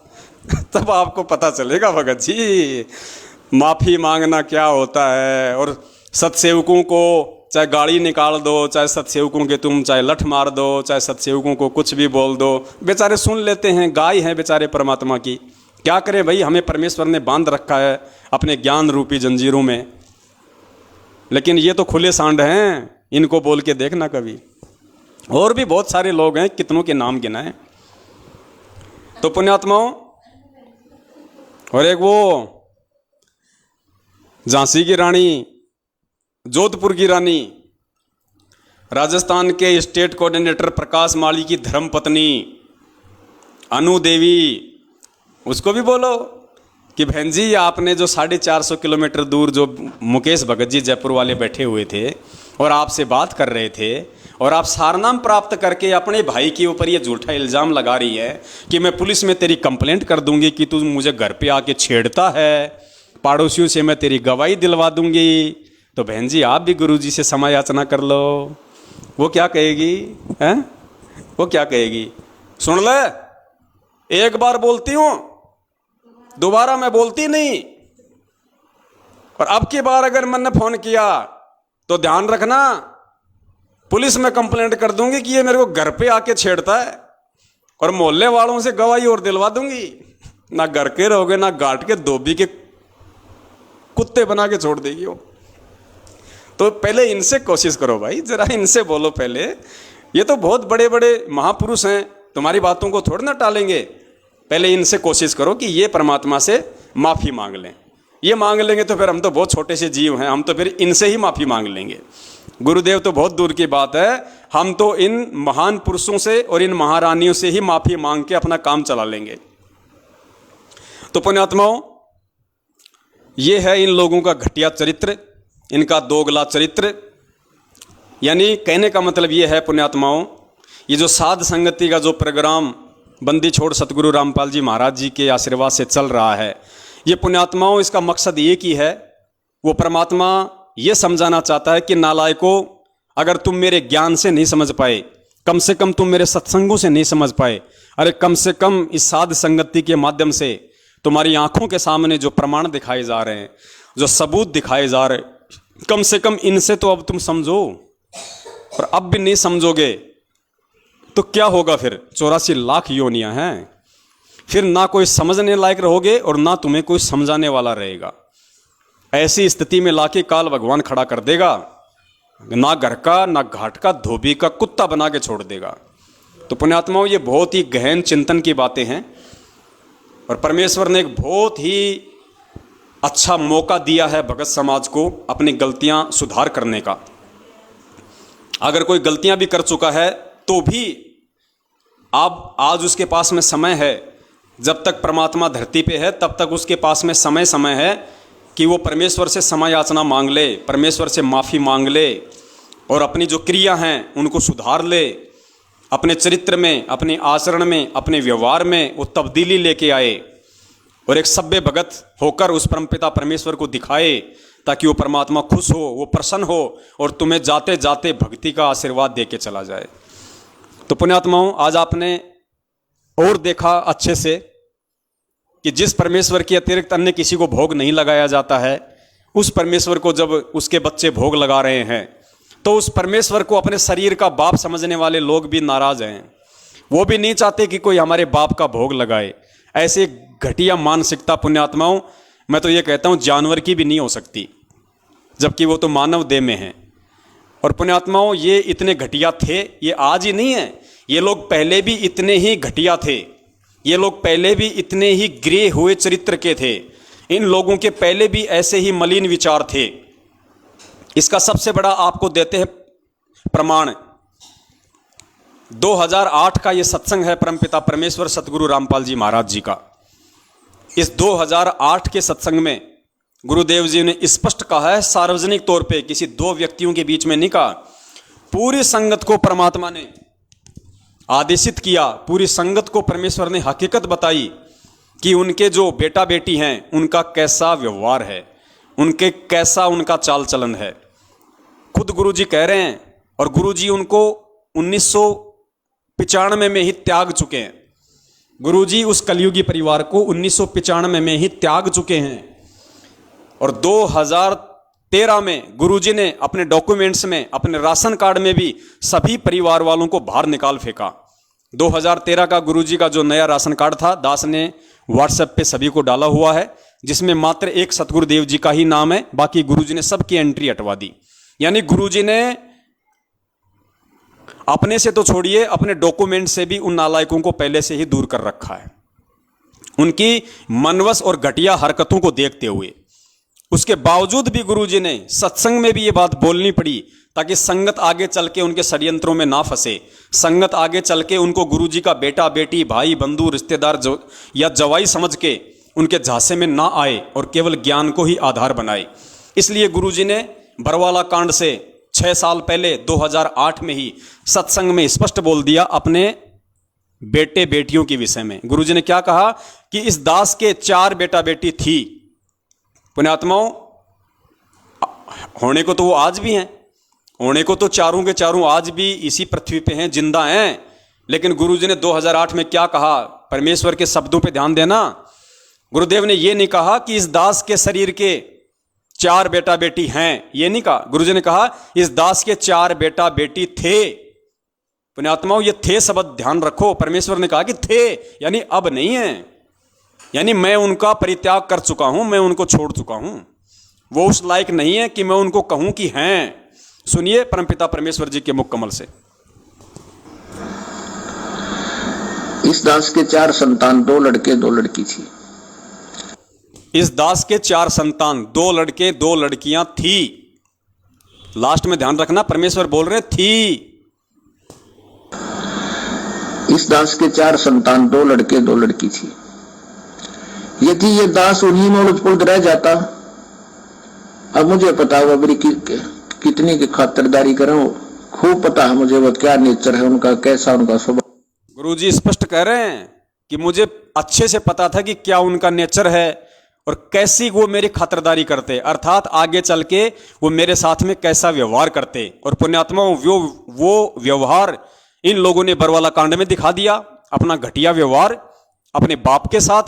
तब आपको पता चलेगा भगत जी माफी मांगना क्या होता है। और सत्सेवकों को चाहे गाड़ी निकाल दो, चाहे सत्सेवकों के तुम चाहे लठ मार दो, चाहे सत्सेवकों को कुछ भी बोल दो, बेचारे सुन लेते हैं, गाय हैं बेचारे परमात्मा की। क्या करें भाई, हमें परमेश्वर ने बांध रखा है अपने ज्ञान रूपी जंजीरों में। लेकिन ये तो खुले सांड हैं, इनको बोल के देखना कभी। और भी बहुत सारे लोग हैं, कितनों के नाम गिनाएं। तो पुण्यात्माओं, और एक वो झांसी की रानी, जोधपुर की रानी, राजस्थान के स्टेट कोऑर्डिनेटर प्रकाश माली की धर्मपत्नी अनु देवी, उसको भी बोलो कि बहन जी आपने जो 450 किलोमीटर दूर जो मुकेश भगत जी जयपुर वाले बैठे हुए थे और आपसे बात कर रहे थे और आप सारनाम प्राप्त करके अपने भाई के ऊपर ये झूठा इल्ज़ाम लगा रही है कि मैं पुलिस में तेरी कंप्लेंट कर दूंगी कि तू मुझे घर पे आके छेड़ता है, पड़ोसियों से मैं तेरी गवाही दिलवा दूंगी। तो बहन जी आप भी गुरुजी से क्षमा याचना कर लो। वो क्या कहेगी? हैं? वो क्या कहेगी? सुन ले, एक बार बोलती हूं, दोबारा मैं बोलती नहीं, और अब की बार अगर मैंने फोन किया तो ध्यान रखना, पुलिस में कंप्लेंट कर दूंगी कि ये मेरे को घर पे आके छेड़ता है, और मोहल्ले वालों से गवाही और दिलवा दूंगी। ना घर के रहोगे ना गांठ के धोबी के कुत्ते बना के छोड़ देगी वो। तो पहले इनसे कोशिश करो भाई, जरा इनसे बोलो पहले। ये तो बहुत बड़े बड़े महापुरुष हैं, तुम्हारी बातों को थोड़ी ना टालेंगे। पहले इनसे कोशिश करो कि ये परमात्मा से माफी मांग लें। ये मांग लेंगे तो फिर हम तो बहुत छोटे से जीव हैं, हम तो फिर इनसे ही माफी मांग लेंगे। गुरुदेव तो बहुत दूर की बात है, हम तो इन महान पुरुषों से और इन महारानियों से ही माफी मांग के अपना काम चला लेंगे। तो पुण्यात्माओं, ये है इन लोगों का घटिया चरित्र, इनका दोगला चरित्र। यानी कहने का मतलब ये है पुण्यात्माओं, ये जो साध संगति का जो प्रोग्राम बंदी छोड़ सतगुरु रामपाल जी महाराज जी के आशीर्वाद से चल रहा है, ये पुण्यात्माओं इसका मकसद एक ही है। वो परमात्मा ये समझाना चाहता है कि नालायकों, अगर तुम मेरे ज्ञान से नहीं समझ पाए, कम से कम तुम मेरे सत्संगों से नहीं समझ पाए, अरे कम से कम इस साध संगति के माध्यम से तुम्हारी आंखों के सामने जो प्रमाण दिखाए जा रहे हैं, जो सबूत दिखाए जा रहे हैं, कम से कम इनसे तो अब तुम समझो। और अब भी नहीं समझोगे तो क्या होगा फिर? 84 लाख योनियां हैं, फिर ना कोई समझने लायक रहोगे और ना तुम्हें कोई समझाने वाला रहेगा। ऐसी स्थिति में लाके काल भगवान खड़ा कर देगा, ना घर का ना घाट का धोबी का कुत्ता बना के छोड़ देगा। तो पुण्यात्माओं, ये बहुत ही गहन चिंतन की बातें हैं और परमेश्वर ने एक बहुत ही अच्छा मौका दिया है भगत समाज को अपनी गलतियां सुधार करने का। अगर कोई गलतियां भी कर चुका है तो भी अब आज उसके पास में समय है, जब तक परमात्मा धरती पे है तब तक उसके पास में समय है कि वो परमेश्वर से क्षमा याचना मांग ले, परमेश्वर से माफ़ी मांग ले और अपनी जो क्रिया हैं उनको सुधार ले, अपने चरित्र में, अपने आचरण में, अपने व्यवहार में वो तब्दीली लेके आए और एक सभ्य भगत होकर उस परमपिता परमेश्वर को दिखाए, ताकि वो परमात्मा खुश हो, वो प्रसन्न हो और तुम्हें जाते जाते भक्ति का आशीर्वाद दे के चला जाए। तो पुण्यात्माओं, आज आपने और देखा अच्छे से कि जिस परमेश्वर के अतिरिक्त अन्य किसी को भोग नहीं लगाया जाता है, उस परमेश्वर को जब उसके बच्चे भोग लगा रहे हैं तो उस परमेश्वर को अपने शरीर का बाप समझने वाले लोग भी नाराज हैं। वो भी नहीं चाहते कि कोई हमारे बाप का भोग लगाए। ऐसे घटिया मानसिकता पुण्यात्माओं, मैं तो ये कहता हूँ जानवर की भी नहीं हो सकती, जबकि वो तो मानव देह में है। और पुण्यात्माओं, ये इतने घटिया थे, ये आज ही नहीं है, ये लोग पहले भी इतने ही घटिया थे, ये लोग पहले भी इतने ही गिरे हुए चरित्र के थे, इन लोगों के पहले भी ऐसे ही मलिन विचार थे। इसका सबसे बड़ा आपको देते हैं प्रमाण, 2008 का ये सत्संग है परमपिता परमेश्वर सतगुरु रामपाल जी महाराज जी का। इस 2008 के सत्संग में गुरुदेव जी ने स्पष्ट कहा है, सार्वजनिक तौर पे, किसी दो व्यक्तियों के बीच में नहीं कहा, पूरी संगत को परमात्मा ने आदेशित किया, पूरी संगत को परमेश्वर ने हकीकत बताई कि उनके जो बेटा बेटी हैं उनका कैसा व्यवहार है, उनके कैसा उनका चाल चलन है। खुद गुरुजी कह रहे हैं, और गुरुजी उनको 1995 में ही त्याग चुके हैं। गुरुजी उस कलयुगी परिवार को 1995 में ही त्याग चुके हैं और 2013 में गुरुजी ने अपने डॉक्यूमेंट्स में, अपने राशन कार्ड में भी सभी परिवार वालों को बाहर निकाल फेंका। 2013 का गुरुजी का जो नया राशन कार्ड था, दास ने व्हाट्सएप पे सभी को डाला हुआ है, जिसमें मात्र एक सतगुरुदेव जी का ही नाम है, बाकी गुरुजी ने सबकी एंट्री हटवा दी। यानी गुरुजी ने अपने से तो छोड़िए, अपने डॉक्यूमेंट से भी उन नालायकों को पहले से ही दूर कर रखा है, उनकी मनवश और घटिया हरकतों को देखते हुए। उसके बावजूद भी गुरुजी ने सत्संग में भी ये बात बोलनी पड़ी, ताकि संगत आगे चल के उनके षड्यंत्रों में ना फंसे, संगत आगे चल के उनको गुरुजी का बेटा बेटी, भाई बंधु, रिश्तेदार या जवाई समझ के उनके झांसे में ना आए और केवल ज्ञान को ही आधार बनाए। इसलिए गुरुजी ने बरवाला कांड से 6 साल पहले 2008 में ही सत्संग में स्पष्ट बोल दिया अपने बेटे बेटियों के विषय में। गुरुजी ने क्या कहा कि इस दास के 4 बेटा बेटी थी। पुण्यात्माओं, होने को तो वो आज भी हैं, होने को तो चारों के चारों आज भी इसी पृथ्वी पे हैं, जिंदा हैं। लेकिन गुरुजी ने 2008 में क्या कहा, परमेश्वर के शब्दों पे ध्यान देना। गुरुदेव ने ये नहीं कहा कि इस दास के शरीर के 4 बेटा बेटी हैं, ये नहीं कहा। गुरुजी ने कहा इस दास के 4 बेटा बेटी थे। पुण्यात्माओं, ये थे शब्द ध्यान रखो। परमेश्वर ने कहा कि थे, यानी अब नहीं है, यानी मैं उनका परित्याग कर चुका हूं, मैं उनको छोड़ चुका हूं। वो उस लायक नहीं है कि मैं उनको कहूं कि हैं। सुनिए परमपिता परमेश्वर जी के मुख कमल से। इस दास के 4 संतान, 2 लड़के 2 लड़की थी। इस दास के 4 संतान, 2 लड़के 2 लड़कियां थी। लास्ट में ध्यान रखना, परमेश्वर बोल रहे थी। इस दास के 4 संतान, 2 लड़के 2 लड़की थी। यदि ये दास उन्हीं में उलझ रह जाता, अब मुझे पता हुआ मेरी कितनी की खातिरदारी करूं, खूब पता है मुझे वो क्या नेचर है उनका, कैसा उनका स्वभाव। गुरुजी स्पष्ट कह रहे हैं कि मुझे अच्छे से पता था कि क्या उनका नेचर है और कैसी वो मेरी खातिरदारी करते, अर्थात आगे चल के वो मेरे साथ में कैसा व्यवहार करते। और पुण्यात्माओं, वो व्यवहार इन लोगों ने बरवाला कांड में दिखा दिया, अपना घटिया व्यवहार अपने बाप के साथ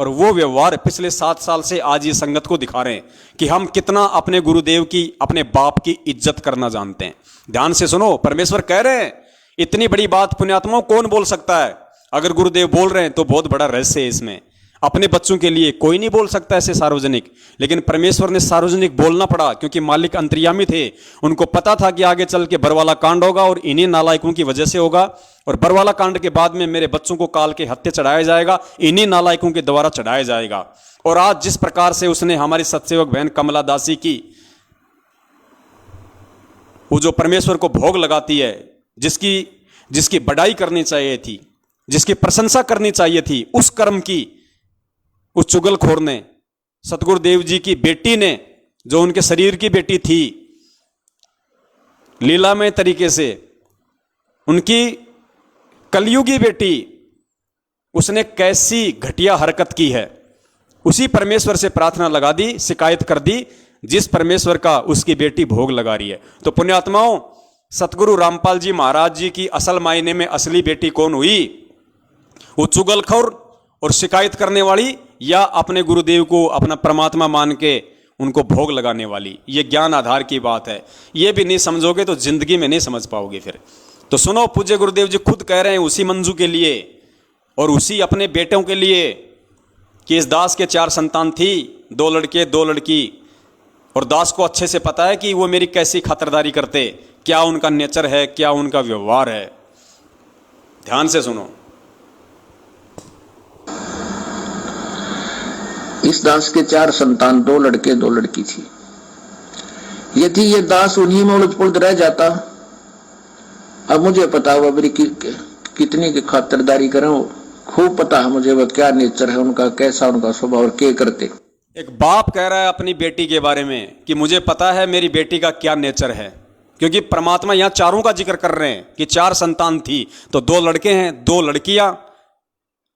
और वो व्यवहार पिछले 7 साल से आज ये संगत को दिखा रहे हैं कि हम कितना अपने गुरुदेव की, अपने बाप की इज्जत करना जानते हैं। ध्यान से सुनो, परमेश्वर कह रहे हैं इतनी बड़ी बात पुण्यात्माओं कौन बोल सकता है? अगर गुरुदेव बोल रहे हैं तो बहुत बड़ा रहस्य है इसमें। अपने बच्चों के लिए कोई नहीं बोल सकता ऐसे सार्वजनिक, लेकिन परमेश्वर ने सार्वजनिक बोलना पड़ा क्योंकि मालिक अंतर्यामी थे। उनको पता था कि आगे चल के बरवाला कांड होगा और इन्हीं नालायकों की वजह से होगा, और बरवाला कांड के बाद में मेरे बच्चों को काल के हत्या चढ़ाया जाएगा, इन्हीं नालायकों के द्वारा चढ़ाया जाएगा। और आज जिस प्रकार से उसने हमारी सत्सेवक बहन कमला दासी की, वो जो परमेश्वर को भोग लगाती है, जिसकी बड़ाई करनी चाहिए थी, जिसकी प्रशंसा करनी चाहिए थी, उस कर्म की उस चुगलखोर ने, सतगुरुदेव जी की बेटी ने, जो उनके शरीर की बेटी थी, लीलामय तरीके से उनकी कलयुगी बेटी, उसने कैसी घटिया हरकत की है। उसी परमेश्वर से प्रार्थना लगा दी, शिकायत कर दी, जिस परमेश्वर का उसकी बेटी भोग लगा रही है। तो पुण्यात्माओं, सतगुरु रामपाल जी महाराज जी की असल मायने में असली बेटी कौन हुई? वो चुगलखोर और शिकायत करने वाली, या अपने गुरुदेव को अपना परमात्मा मान के उनको भोग लगाने वाली? ये ज्ञान आधार की बात है। ये भी नहीं समझोगे तो जिंदगी में नहीं समझ पाओगे फिर। तो सुनो, पूज्य गुरुदेव जी खुद कह रहे हैं उसी मंजू के लिए और उसी अपने बेटों के लिए कि इस दास के 4 संतान थी, 2 लड़के 2 लड़की, और दास को अच्छे से पता है कि वो मेरी कैसी खातिरदारी करते, क्या उनका नेचर है, क्या उनका व्यवहार है। ध्यान से सुनो। इस दास के 4 संतान, 2 लड़के 2 लड़की थी। यदि ये दास उन्हीं में उलझ पुलझ रह जाता, अब मुझे पता हुआ मेरी कितनी की खातिरदारी करूं, खूब पता है मुझे वह क्या नेचर है उनका, कैसा उनका स्वभाव और क्या करते। एक बाप कह रहा है अपनी बेटी के बारे में कि मुझे पता है मेरी बेटी का क्या नेचर है, क्योंकि परमात्मा यहां 4 का जिक्र कर रहे हैं कि 4 संतान थी, तो 2 लड़के हैं 2 लड़कियां,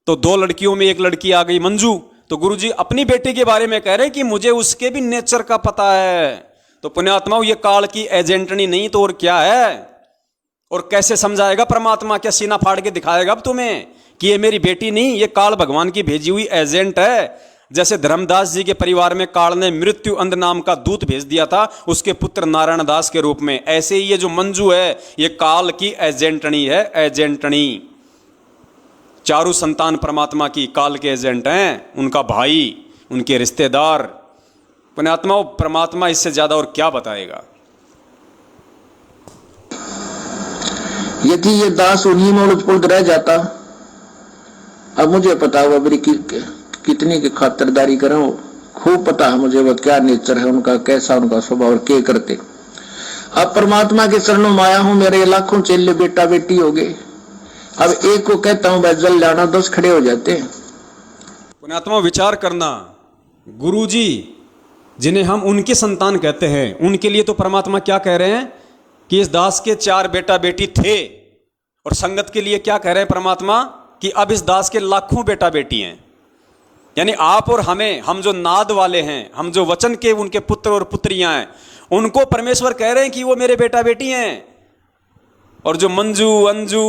तो 2 लड़कियों में एक लड़की आ गई मंजू। तो गुरुजी अपनी बेटी के बारे में कह रहे हैं कि मुझे उसके भी नेचर का पता है। तो पुण्यात्माओं, ये काल की एजेंटनी नहीं तो और क्या है? और कैसे समझाएगा परमात्मा? क्या सीना फाड़ के दिखाएगा अब तुम्हें कि ये मेरी बेटी नहीं, ये काल भगवान की भेजी हुई एजेंट है? जैसे धर्मदास जी के परिवार में काल ने मृत्यु अंध नाम का दूत भेज दिया था उसके पुत्र नारायण दास के रूप में, ऐसे ही ये जो मंजू है ये काल की एजेंटनी है, एजेंटनी। 4 संतान परमात्मा की काल के एजेंट हैं, उनका भाई, उनके रिश्तेदार। पुण्यात्माओं, परमात्मा इससे ज्यादा और क्या बताएगा? यदि ये दास उन्हीं में उलझ पुलझ रह जाता, अब मुझे पता हुआ मेरी कितनी की खातिरदारी करूं, खूब पता है मुझे वह क्या नेचर है उनका, कैसा उनका स्वभाव और क्या करते। अब परमात्मा के चरणों में आया हूं, मेरे लाखों चेले बेटा बेटी हो गए। अब एक को कहता हूं जल जाना, 10 खड़े हो जाते हैं। पुण्यात्मा, विचार करना, गुरुजी जिन्हें हम उनके संतान कहते हैं, उनके लिए तो परमात्मा क्या कह रहे हैं कि इस दास के 4 बेटा बेटी थे, और संगत के लिए क्या कह रहे हैं परमात्मा कि अब इस दास के लाखों बेटा बेटी हैं। यानी आप और हमें, हम जो नाद वाले हैं, हम जो वचन के उनके पुत्र और पुत्रियां हैं, उनको परमेश्वर कह रहे हैं कि वो मेरे बेटा बेटी हैं। और जो मंजू, अंजू,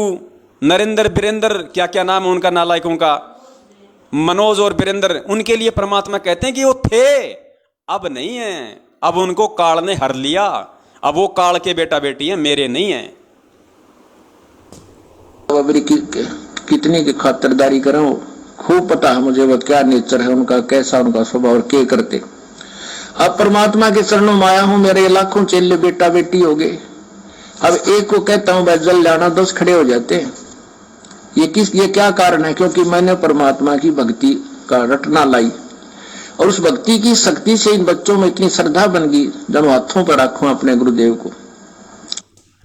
नरेंद्र, बीरेंद्र, क्या क्या नाम है उनका नालायकों का, मनोज और बीरेंद्र, उनके लिए परमात्मा कहते हैं कि वो थे, अब नहीं है, अब उनको काल ने हर लिया, अब वो काल के बेटा बेटी हैं, मेरे नहीं हैं। मेरी कितनी की खातिरदारी करूं, खूब पता है मुझे वह क्या नेचर है उनका, कैसा उनका स्वभाव और क्या करते। अब परमात्मा के चरणों में आया हूं, मेरे लाखों चेले बेटा बेटी हो गए। अब एक को कहता हूं जल जाना, 10 खड़े हो जाते हैं। ये क्या कारण है? क्योंकि मैंने परमात्मा की भक्ति का रटना लाई, और उस भक्ति की शक्ति से इन बच्चों में इतनी श्रद्धा बन गई, जब हाथों पर रखूं अपने गुरुदेव को।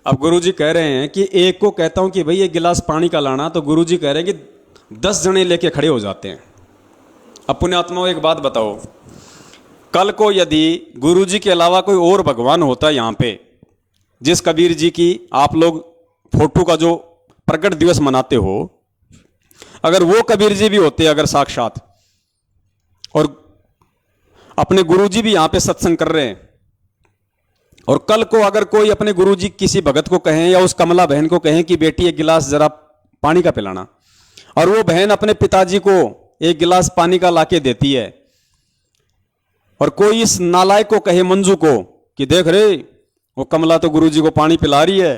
अब गुरुजी कह रहे हैं कि एक को कहता हूं कि भाई 1 गिलास पानी का लाना, तो गुरुजी कह रहे हैं कि 10 जने लेके खड़े हो जाते हैं। अब पुण्यात्माओं, एक बात बताओ, कल को यदि गुरुजी के अलावा कोई और भगवान होता है यहाँ पे, जिस कबीर जी की आप लोग फोटो का जो प्रकट दिवस मनाते हो, अगर वो कबीर जी भी होते अगर साक्षात, और अपने गुरुजी भी यहाँ पे सत्संग कर रहे हैं, और कल को अगर कोई अपने गुरुजी किसी भगत को कहें या उस कमला बहन को कहें कि बेटी 1 गिलास जरा पानी का पिलाना, और वो बहन अपने पिताजी को एक गिलास पानी का लाके देती है, और कोई इस नालायक को कहे, मंजू को, कि देख रे वो कमला तो गुरुजी को पानी पिला रही है,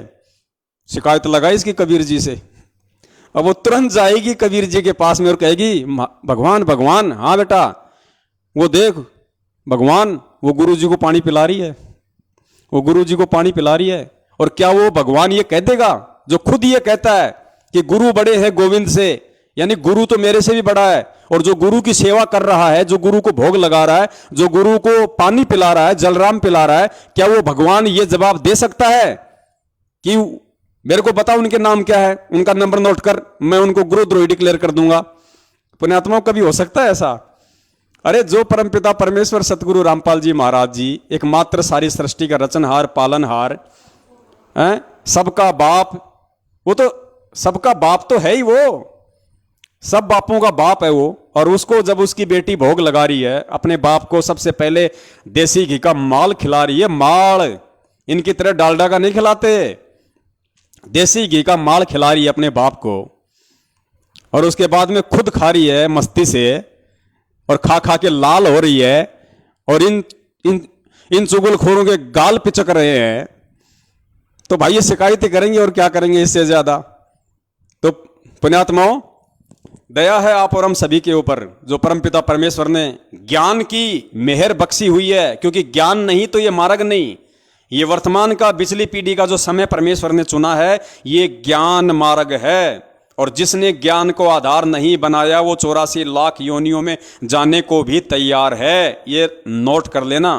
शिकायत लगाई इसकी कबीर जी से। अब वो तुरंत जाएगी कबीर जी के पास में और कहेगी, भगवान भगवान, हाँ बेटा वो देख भगवान वो गुरुजी को पानी पिला रही है, वो गुरुजी को पानी पिला रही है। और क्या वो भगवान ये कह देगा जो खुद ये कहता है कि गुरु बड़े हैं गोविंद से, यानी गुरु तो मेरे से भी बड़ा है, और जो गुरु की सेवा कर रहा है, जो गुरु को भोग लगा रहा है, जो गुरु को पानी पिला रहा है, जलराम पिला रहा है, क्या वो भगवान ये जवाब दे सकता है कि मेरे को बता उनके नाम क्या है, उनका नंबर नोट कर, मैं उनको गुरुद्रोही डिक्लेयर कर दूंगा? पुण्यात्माओं, कभी हो सकता है ऐसा? अरे जो परमपिता परमेश्वर सतगुरु रामपाल जी महाराज जी, एकमात्र सारी सृष्टि का रचनहार पालनहार, सबका बाप, वो तो सबका बाप तो है ही, वो सब बापों का बाप है वो। और उसको जब उसकी बेटी भोग लगा रही है, अपने बाप को सबसे पहले देसी घी का माल खिला रही है, माल, इनकी तरह डालडा का नहीं खिलाते, देसी घी का माल खिला रही है अपने बाप को, और उसके बाद में खुद खा रही है मस्ती से, और खा खा के लाल हो रही है, और इन चुगलखोरों के गाल पिचक रहे हैं। तो भाई ये शिकायतें करेंगे और क्या करेंगे इससे ज्यादा। तो पुण्यात्माओं, दया है आप और हम सभी के ऊपर, जो परमपिता परमेश्वर ने ज्ञान की मेहर बख्शी हुई है, क्योंकि ज्ञान नहीं तो ये मार्ग नहीं, ये वर्तमान का पिछली पीढ़ी का जो समय परमेश्वर ने चुना है, ये ज्ञान मार्ग है। और जिसने ज्ञान को आधार नहीं बनाया, वो 84 लाख योनियों में जाने को भी तैयार है, ये नोट कर लेना।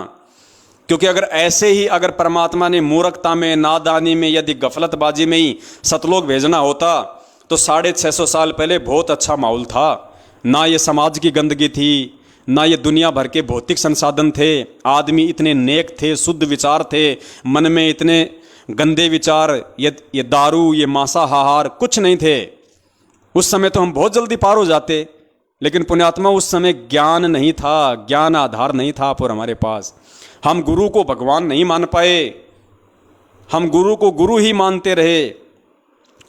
क्योंकि अगर ऐसे ही अगर परमात्मा ने मूर्खता में, नादानी में, यदि गफलतबाजी में ही सतलोक भेजना होता, तो 650 साल पहले बहुत अच्छा माहौल था। ना ये समाज की गंदगी थी, ना ये दुनिया भर के भौतिक संसाधन थे, आदमी इतने नेक थे, शुद्ध विचार थे, मन में इतने गंदे विचार, ये दारू, ये मांसाहार कुछ नहीं थे। उस समय तो हम बहुत जल्दी पार हो जाते, लेकिन पुण्यात्मा उस समय ज्ञान नहीं था, ज्ञान आधार नहीं था पर हमारे पास। हम गुरु को भगवान नहीं मान पाए, हम गुरु को गुरु ही मानते रहे।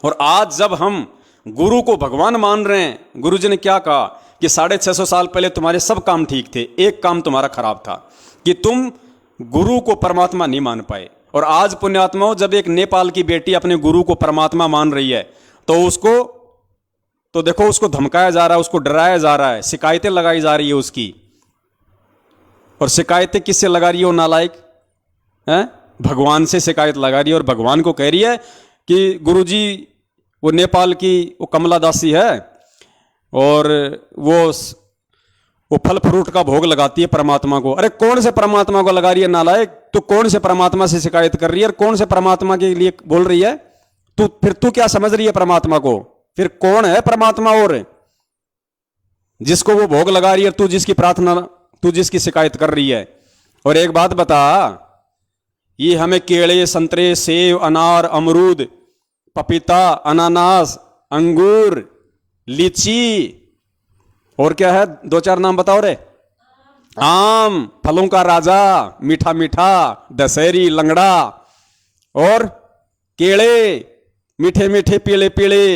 और आज जब हम गुरु को भगवान मान रहे हैं, गुरु जी ने क्या कहा कि 650 साल पहले तुम्हारे सब काम ठीक थे, एक काम तुम्हारा खराब था कि तुम गुरु को परमात्मा नहीं मान पाए। और आज पुण्यात्माओं, जब एक नेपाल की बेटी अपने गुरु को परमात्मा मान रही है, तो देखो उसको धमकाया जा रहा है, उसको डराया जा रहा है, शिकायतें लगाई जा रही है उसकी। और शिकायतें किससे लगा रही है वो नालायक? भगवान से शिकायत लगा रही है, और भगवान को कह रही है कि गुरुजी वो नेपाल की वो कमला दासी है, और वो फल फ्रूट का भोग लगाती है परमात्मा को। अरे कौन से परमात्मा को लगा रही है नालायक? तू कौन से परमात्मा से शिकायत कर रही है, और कौन से परमात्मा के लिए बोल रही है? तू क्या समझ रही है परमात्मा को? फिर कौन है परमात्मा? और जिसको वो भोग लगा रही है, तू जिसकी प्रार्थना, तू जिसकी शिकायत कर रही है। और एक बात बता, ये हमें केले, संतरे, सेब, अनार, अमरूद, पपीता, अनानास, अंगूर, लीची, और क्या है, 2-4 नाम बताओ रे। आम, फलों का राजा, मीठा मीठा, दशहरी, लंगड़ा, और केले, मीठे मीठे, पीले पीले।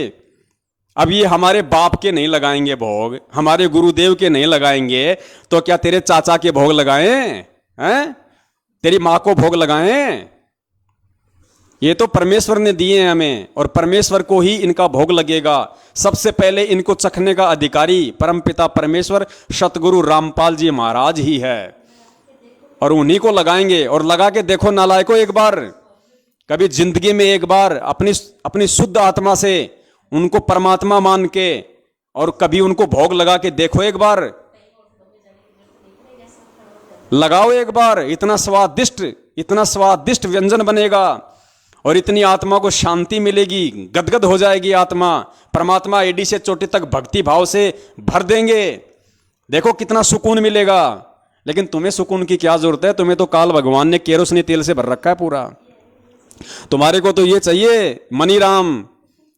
अब ये हमारे बाप के नहीं लगाएंगे भोग, हमारे गुरुदेव के नहीं लगाएंगे, तो क्या तेरे चाचा के भोग लगाएं? हैं? तेरी माँ को भोग लगाएं? ये तो परमेश्वर ने दिए हैं हमें, और परमेश्वर को ही इनका भोग लगेगा। सबसे पहले इनको चखने का अधिकारी परमपिता परमेश्वर सतगुरु रामपाल जी महाराज ही है, और उन्हीं को लगाएंगे। और लगा के देखो नालायकों, एक बार कभी जिंदगी में एक बार अपनी शुद्ध आत्मा से उनको परमात्मा मान के, और कभी उनको भोग लगा के देखो, एक बार लगाओ, एक बार। इतना स्वादिष्ट व्यंजन बनेगा, और इतनी आत्मा को शांति मिलेगी, गदगद हो जाएगी आत्मा। परमात्मा एडी से चोटी तक भक्ति भाव से भर देंगे, देखो कितना सुकून मिलेगा। लेकिन तुम्हें सुकून की क्या जरूरत है? तुम्हें तो काल भगवान ने केरोसिनी तेल से भर रखा है पूरा। तुम्हारे को तो ये चाहिए, मनीराम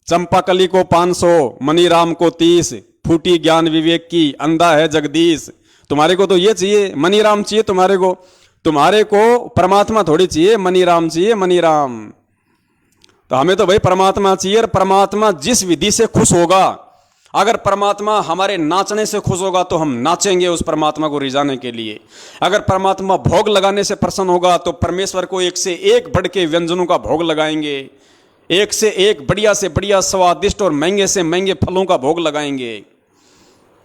चंपाकली को 500, मनीराम को 30, फूटी ज्ञान विवेक की, अंधा है जगदीश। तुम्हारे को तो ये चाहिए, मनीराम चाहिए तुम्हारे को परमात्मा थोड़ी चाहिए, मनीराम चाहिए, मनीराम। तो हमें तो भाई परमात्मा चाहिए, और परमात्मा जिस विधि से खुश होगा, अगर परमात्मा हमारे नाचने से खुश होगा तो हम नाचेंगे उस परमात्मा को रिझाने के लिए। अगर परमात्मा भोग लगाने से प्रसन्न होगा तो परमेश्वर को एक से एक बढ़ के व्यंजनों का भोग लगाएंगे, एक से एक बढ़िया से बढ़िया स्वादिष्ट और महंगे से महंगे फलों का भोग लगाएंगे।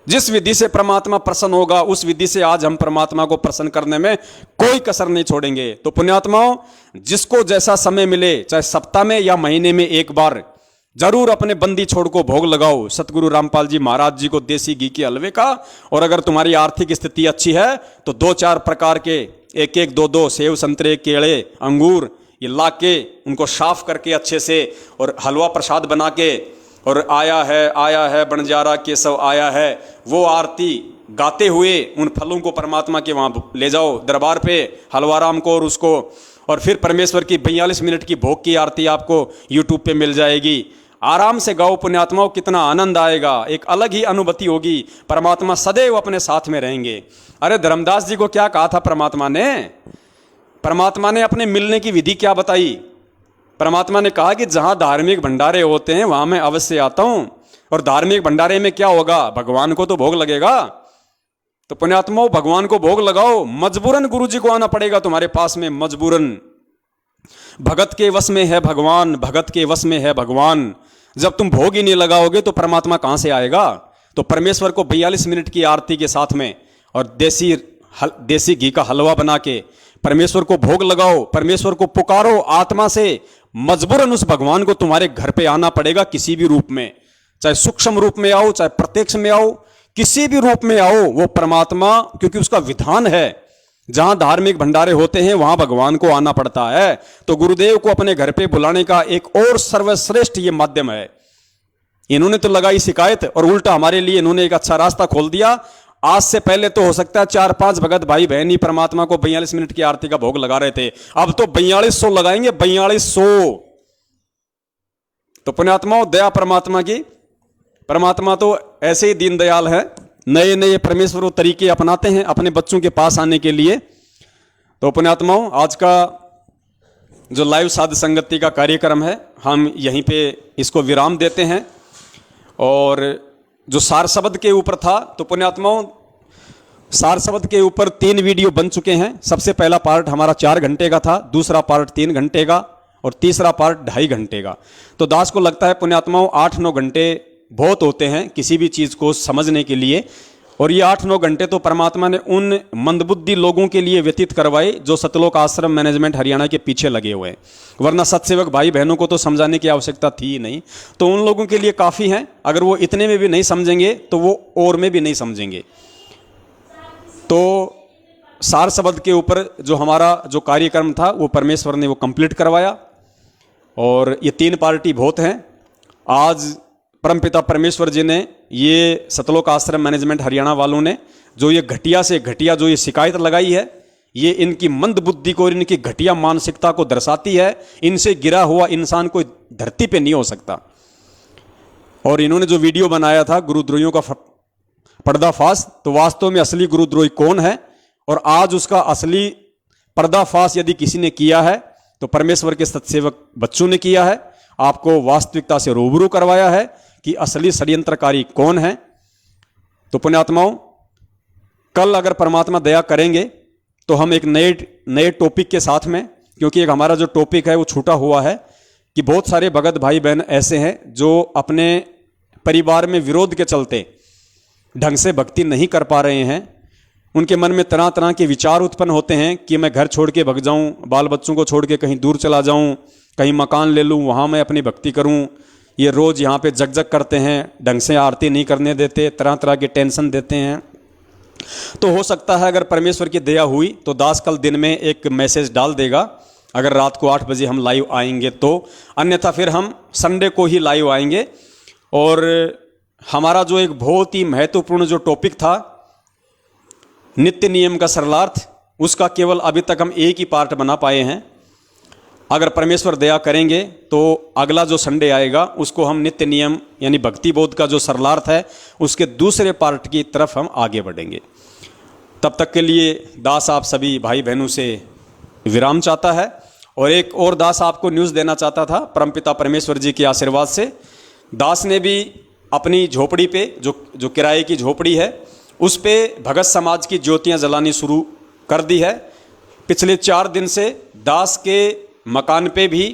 जिस विधि से परमात्मा प्रसन्न होगा उस विधि से आज हम परमात्मा को प्रसन्न करने में कोई कसर नहीं छोड़ेंगे। तो पुण्यात्माओं, जिसको जैसा समय मिले, चाहे सप्ताह में या महीने में एक बार, जरूर अपने बंदी छोड़ को भोग लगाओ सतगुरु रामपाल जी महाराज जी को देसी घी के हलवे का। और अगर तुम्हारी आर्थिक स्थिति अच्छी है तो 2-4 प्रकार के 1-1, 2-2 सेव, संतरे, केले, अंगूर ये ला के उनको साफ करके अच्छे से और हलवा प्रसाद बना के, और आया है बंजारा केशव आया है, वो आरती गाते हुए उन फलों को परमात्मा के वहाँ ले जाओ दरबार पे हलवाराम को, और उसको, और फिर परमेश्वर की 42 मिनट की भोग की आरती आपको यूट्यूब पे मिल जाएगी। आराम से गाओ पुण्यात्माओं, कितना आनंद आएगा, एक अलग ही अनुभूति होगी। परमात्मा सदैव अपने साथ में रहेंगे। अरे धर्मदास जी को क्या कहा था परमात्मा ने? परमात्मा ने अपने मिलने की विधि क्या बताई? परमात्मा ने कहा कि जहां धार्मिक भंडारे होते हैं वहां मैं अवश्य आता हूं। और धार्मिक भंडारे में क्या होगा? भगवान को तो भोग लगेगा। तो पुण्यात्माओं, भगवान को भोग लगाओ। मजबूरन गुरु जी को आना पड़ेगा तुम्हारे पास में, मजबूरन। भगत के वश में है भगवान, भगत के वश में है भगवान। जब तुम भोग ही नहीं लगाओगे तो परमात्मा कहां से आएगा? तो परमेश्वर को 42 मिनट की आरती के साथ में और देसी घी का हलवा बना के परमेश्वर को भोग लगाओ, परमेश्वर को पुकारो आत्मा से। मजबूरन उस भगवान को तुम्हारे घर पे आना पड़ेगा किसी भी रूप में, चाहे सूक्ष्म रूप में आओ, चाहे प्रत्यक्ष में आओ, किसी भी रूप में आओ, वो परमात्मा, क्योंकि उसका विधान है जहां धार्मिक भंडारे होते हैं वहां भगवान को आना पड़ता है। तो गुरुदेव को अपने घर पे बुलाने का एक और सर्वश्रेष्ठ ये माध्यम है। इन्होंने तो लगाई शिकायत और उल्टा हमारे लिए इन्होंने एक अच्छा रास्ता खोल दिया। आज से पहले तो हो सकता है 4-5 भगत भाई बहन ही परमात्मा को 42 मिनट की आरती का भोग लगा रहे थे, अब तो 4200 लगाएंगे, 4200। तो पुण्यात्माओं, दया परमात्मा की। परमात्मा तो ऐसे ही दीनदयाल है, नए नए परमेश्वर वो तरीके अपनाते हैं अपने बच्चों के पास आने के लिए। तो पुण्यात्माओं, आज का जो लाइव साध संगति का कार्यक्रम है हम यहीं पे इसको विराम देते हैं। और जो सार शब्द के ऊपर था, तो पुण्यात्माओं सार शब्द के ऊपर 3 वीडियो बन चुके हैं। सबसे पहला पार्ट हमारा 4 घंटे का था, दूसरा पार्ट 3 घंटे का और तीसरा पार्ट 2.5 घंटे का। तो दास को लगता है पुण्यात्माओं 8-9 घंटे बहुत होते हैं किसी भी चीज़ को समझने के लिए। और ये 8-9 घंटे तो परमात्मा ने उन मंदबुद्धि लोगों के लिए व्यतीत करवाए जो सतलोक आश्रम मैनेजमेंट हरियाणा के पीछे लगे हुए हैं, वरना सत्सेवक भाई बहनों को तो समझाने की आवश्यकता थी ही नहीं। तो उन लोगों के लिए काफ़ी है। अगर वो इतने में भी नहीं समझेंगे तो वो और में भी नहीं समझेंगे। तो सार शब्द के ऊपर जो हमारा जो कार्यक्रम था वो परमेश्वर ने वो कंप्लीट करवाया। और ये 3 पार्टी बहुत हैं। आज परमपिता परमेश्वर जी ने, ये सतलोक आश्रम मैनेजमेंट हरियाणा वालों ने जो ये घटिया से घटिया जो ये शिकायत लगाई है, ये इनकी मंद बुद्धि को और इनकी घटिया मानसिकता को दर्शाती है। इनसे गिरा हुआ इंसान कोई धरती पे नहीं हो सकता। और इन्होंने जो वीडियो बनाया था गुरुद्रोहियों का पर्दाफाश, तो वास्तव में असली गुरुद्रोही कौन है और आज उसका असली पर्दाफाश यदि किसी ने किया है तो परमेश्वर के सत्सेवक बच्चों ने किया है। आपको वास्तविकता से रूबरू करवाया है कि असली षड्यंत्रकारी कौन है। तो पुण्यात्माओं, कल अगर परमात्मा दया करेंगे तो हम एक नए टॉपिक के साथ में, क्योंकि एक हमारा जो टॉपिक है वो छूटा हुआ है कि बहुत सारे भगत भाई बहन ऐसे हैं जो अपने परिवार में विरोध के चलते ढंग से भक्ति नहीं कर पा रहे हैं। उनके मन में तरह तरह के विचार उत्पन्न होते हैं कि मैं घर छोड़ के भग जाऊं, बाल बच्चों को छोड़ के कहीं दूर चला जाऊं, कहीं मकान ले लूं, वहां मैं अपनी भक्ति करूं। ये रोज यहाँ पे जग करते हैं, ढंग से आरती नहीं करने देते, तरह तरह के टेंशन देते हैं। तो हो सकता है अगर परमेश्वर की दया हुई तो दास कल दिन में एक मैसेज डाल देगा, अगर रात को 8 बजे हम लाइव आएंगे तो। अन्यथा फिर हम संडे को ही लाइव आएंगे। और हमारा जो एक बहुत ही महत्वपूर्ण जो टॉपिक था नित्य नियम का सरलार्थ, उसका केवल अभी तक हम एक ही पार्ट बना पाए हैं। अगर परमेश्वर दया करेंगे तो अगला जो संडे आएगा उसको हम नित्य नियम यानी भक्ति बोध का जो सरलार्थ है उसके दूसरे पार्ट की तरफ हम आगे बढ़ेंगे। तब तक के लिए दास आप सभी भाई बहनों से विराम चाहता है। और एक और दास आपको न्यूज़ देना चाहता था। परमपिता परमेश्वर जी के आशीर्वाद से दास ने भी अपनी झोपड़ी पे जो किराए की झोपड़ी है उस पे भगत समाज की ज्योतियां जलानी शुरू कर दी है। पिछले 4 दिन से दास के मकान पे भी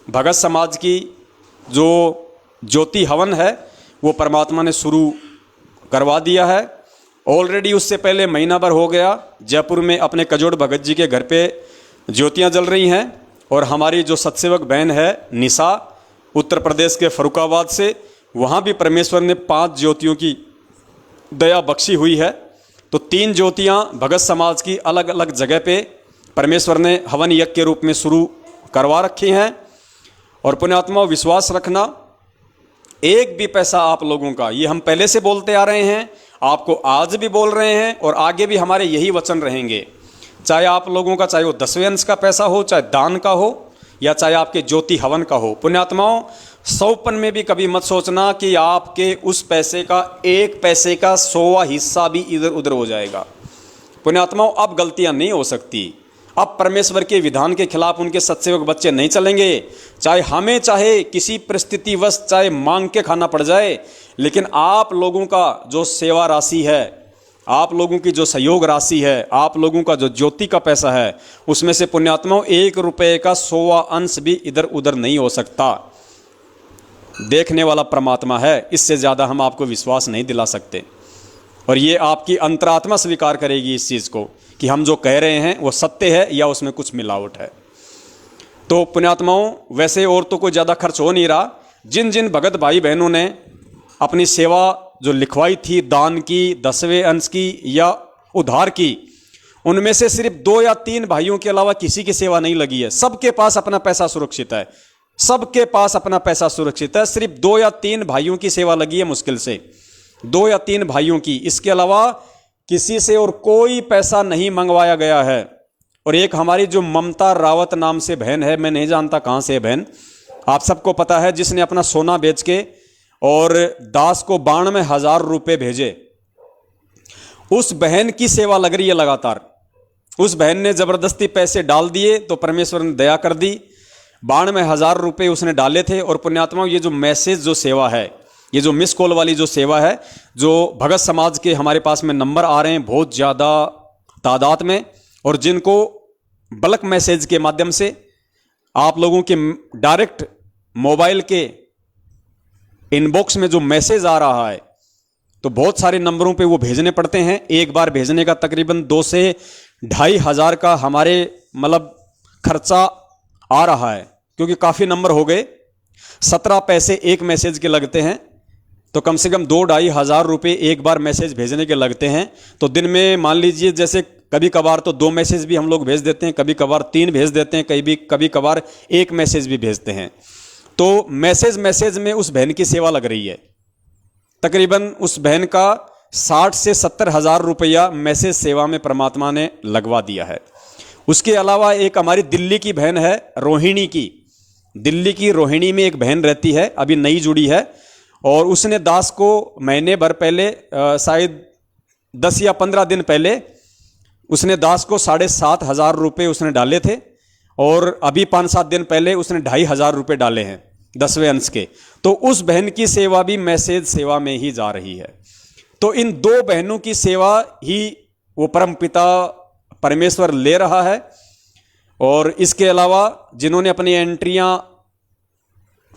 भगत समाज की जो ज्योति हवन है वो परमात्मा ने शुरू करवा दिया है। ऑलरेडी उससे पहले महीना भर हो गया जयपुर में अपने कजोड़ भगत जी के घर पे ज्योतियां जल रही हैं। और हमारी जो सतसेवक बहन है निशा उत्तर प्रदेश के फरुखाबाद से, वहाँ भी परमेश्वर ने 5 ज्योतियों की दया बख्शी हुई है। तो 3 ज्योतियाँ भगत समाज की अलग अलग जगह पे परमेश्वर ने हवन यज्ञ के रूप में शुरू करवा रखी हैं। और पुण्यात्मा विश्वास रखना, एक भी पैसा आप लोगों का, ये हम पहले से बोलते आ रहे हैं, आपको आज भी बोल रहे हैं और आगे भी हमारे यही वचन रहेंगे। चाहे आप लोगों का, चाहे वो 10वें अंश का पैसा हो, चाहे दान का हो या चाहे आपके ज्योति हवन का हो, पुण्यात्माओं 100पन में भी कभी मत सोचना कि आपके उस पैसे का 1 पैसे का 100वां हिस्सा भी इधर उधर हो जाएगा। पुण्यात्माओं अब गलतियां नहीं हो सकती। अब परमेश्वर के विधान के खिलाफ उनके सतसेवक बच्चे नहीं चलेंगे। चाहे किसी परिस्थितिवश चाहे मांग के खाना पड़ जाए, लेकिन आप लोगों का जो सेवा राशि है, आप लोगों की जो सहयोग राशि है, आप लोगों का जो ज्योति का पैसा है, उसमें से पुण्यात्माओं 1 रुपये का 100वां अंश भी इधर उधर नहीं हो सकता। देखने वाला परमात्मा है, इससे ज़्यादा हम आपको विश्वास नहीं दिला सकते। और ये आपकी अंतरात्मा स्वीकार करेगी इस चीज़ को कि हम जो कह रहे हैं वो सत्य है या उसमें कुछ मिलावट है। तो पुण्यात्माओं वैसे और तो कोई ज़्यादा खर्च हो नहीं रहा। जिन जिन भगत भाई बहनों ने अपनी सेवा जो लिखवाई थी, दान की, 10वें अंश की या उधार की, उनमें से सिर्फ 2 या 3 भाइयों के अलावा किसी की सेवा नहीं लगी है। सबके पास अपना पैसा सुरक्षित है, सबके पास अपना पैसा सुरक्षित है। सिर्फ 2 या 3 भाइयों की सेवा लगी है, मुश्किल से 2 या 3 भाइयों की। इसके अलावा किसी से और कोई पैसा नहीं मंगवाया गया है। और एक हमारी जो ममता रावत नाम से बहन है, मैं नहीं जानता कहाँ से है बहन, आप सबको पता है, जिसने अपना सोना बेच के और दास को 92,000 रुपये भेजे, उस बहन की सेवा लग रही है लगातार। उस बहन ने जबरदस्ती पैसे डाल दिए तो परमेश्वर ने दया कर दी। 92,000 रुपये उसने डाले थे। और पुण्यात्मा ये जो मैसेज जो सेवा है, ये जो मिस कॉल वाली जो सेवा है, जो भगत समाज के हमारे पास में नंबर आ रहे हैं बहुत ज़्यादा तादाद में, और जिनको बल्क मैसेज के माध्यम से आप लोगों के डायरेक्ट मोबाइल के इनबॉक्स में जो मैसेज आ रहा है, तो बहुत सारे नंबरों पे वो भेजने पड़ते हैं। एक बार भेजने का तकरीबन 2 से 2,500 हज़ार का हमारे मतलब खर्चा आ रहा है, क्योंकि काफ़ी नंबर हो गए। 17 पैसे एक मैसेज के लगते हैं, तो कम से कम 2-2,500 हज़ार रुपये एक बार मैसेज भेजने के लगते हैं। तो दिन में मान लीजिए जैसे कभी कभार तो 2 मैसेज भी हम लोग भेज देते हैं, कभी कभार 3 भेज देते हैं, कभी कभार 1 मैसेज भी भेजते हैं। तो मैसेज में उस बहन की सेवा लग रही है। तकरीबन उस बहन का 60 से 70 हज़ार रुपया मैसेज सेवा में परमात्मा ने लगवा दिया है। उसके अलावा एक हमारी दिल्ली की बहन है, रोहिणी की, दिल्ली की रोहिणी में एक बहन रहती है, अभी नई जुड़ी है, और उसने दास को महीने भर पहले, शायद 10 या 15 दिन पहले, उसने दास को 7,500 रुपये उसने डाले थे। और अभी 5-7 दिन पहले उसने 2,500 रुपये डाले हैं 10वें अंश के। तो उस बहन की सेवा भी मैसेज सेवा में ही जा रही है। तो इन 2 बहनों की सेवा ही वो परमपिता परमेश्वर ले रहा है। और इसके अलावा जिन्होंने अपनी एंट्रियां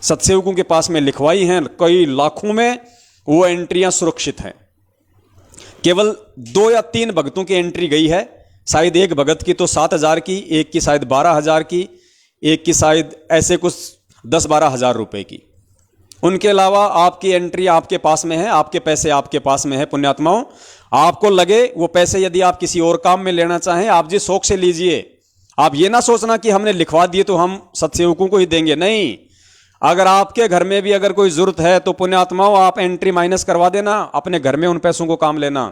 सतसेवकों के पास में लिखवाई हैं, कई लाखों में, वो एंट्रियां सुरक्षित हैं। केवल 2 या 3 भगतों की एंट्री गई है, शायद एक भगत की तो 7,000 की, एक की शायद 12,000 की, एक की शायद ऐसे कुछ 10-12 हज़ार रुपये की। उनके अलावा आपकी एंट्री आपके पास में है, आपके पैसे आपके पास में है। पुण्यात्माओं, आपको लगे वो पैसे यदि आप किसी और काम में लेना चाहें, आप जी शौक से लीजिए। आप ये ना सोचना कि हमने लिखवा दिए तो हम सतसेवकों को ही देंगे, नहीं। अगर आपके घर में भी अगर कोई जरूरत है तो पुण्यात्माओं आप एंट्री माइनस करवा देना, अपने घर में उन पैसों को काम लेना,